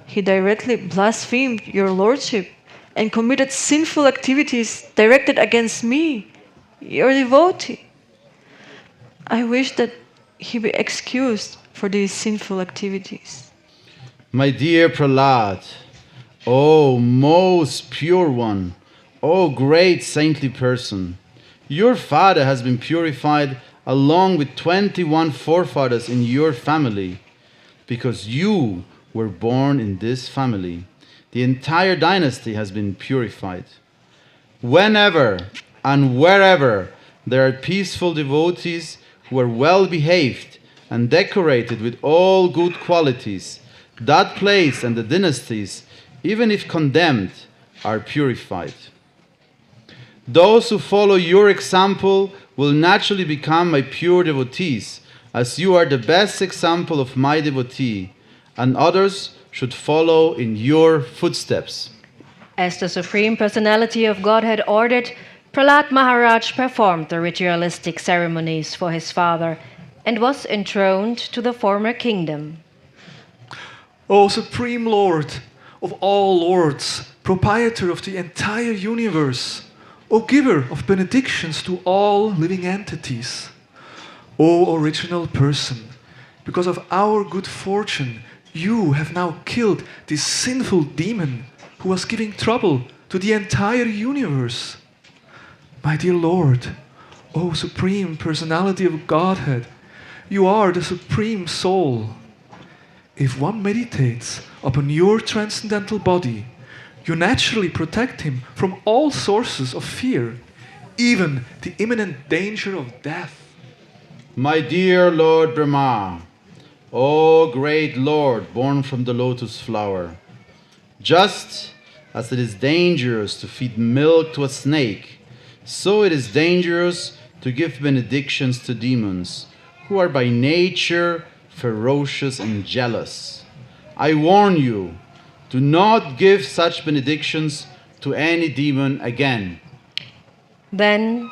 he directly blasphemed your lordship and committed sinful activities directed against me, your devotee. I wish that he be excused for these sinful activities. My dear Prahlad, O most pure one, O great saintly person, your father has been purified along with 21 forefathers in your family, because you were born in this family. The entire dynasty has been purified. Whenever and wherever there are peaceful devotees who are well behaved and decorated with all good qualities, that place and the dynasties, even if condemned, are purified. Those who follow your example will naturally become my pure devotees, as you are the best example of my devotee, and others should follow in your footsteps. As the Supreme Personality of Godhead ordered, Prahlad Maharaj performed the ritualistic ceremonies for his father and was enthroned to the former kingdom. O Supreme Lord of all lords, proprietor of the entire universe, O giver of benedictions to all living entities, O original person, because of our good fortune, you have now killed this sinful demon who was giving trouble to the entire universe. My dear Lord, O Supreme Personality of Godhead, you are the Supreme Soul. If one meditates upon your transcendental body, you naturally protect him from all sources of fear, even the imminent danger of death. My dear Lord Brahma, O great Lord born from the lotus flower, just as it is dangerous to feed milk to a snake, so it is dangerous to give benedictions to demons, who are by nature ferocious and jealous. I warn you, do not give such benedictions to any demon again. Then,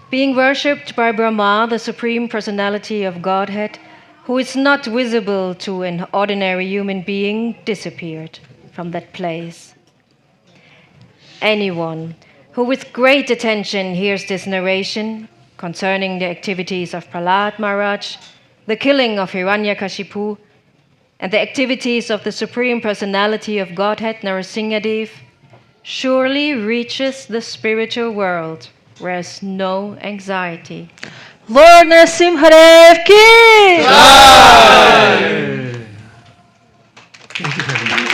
being worshipped by Brahma, the Supreme Personality of Godhead, who is not visible to an ordinary human being, disappeared from that place. Anyone who with great attention hears this narration concerning the activities of Prahlad Maharaj, the killing of Hiranyakashipu, and the activities of the Supreme Personality of Godhead, Narasimha, surely reaches the spiritual world, where there is no anxiety. Lord Narasimha Dev ki! Thank you very much.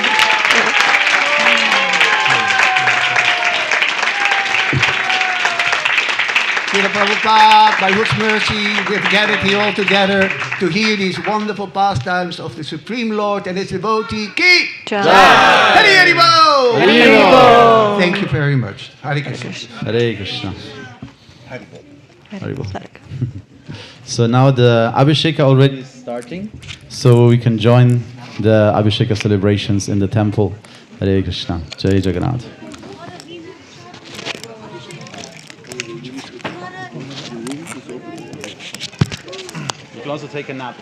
Srila Prabhupada, by whose mercy we have gathered here all together to hear these wonderful pastimes of the Supreme Lord and His devotee. Ki! Jai! Hari Hari Bol! Hari Hari Bol! Thank you very much. Hare Krishna. Hare Krishna. Hare Bol. So now the Abhisheka already is starting, so we can join the Abhisheka celebrations in the temple Hare Krishna. Jai Jagannath. You can also take a nap.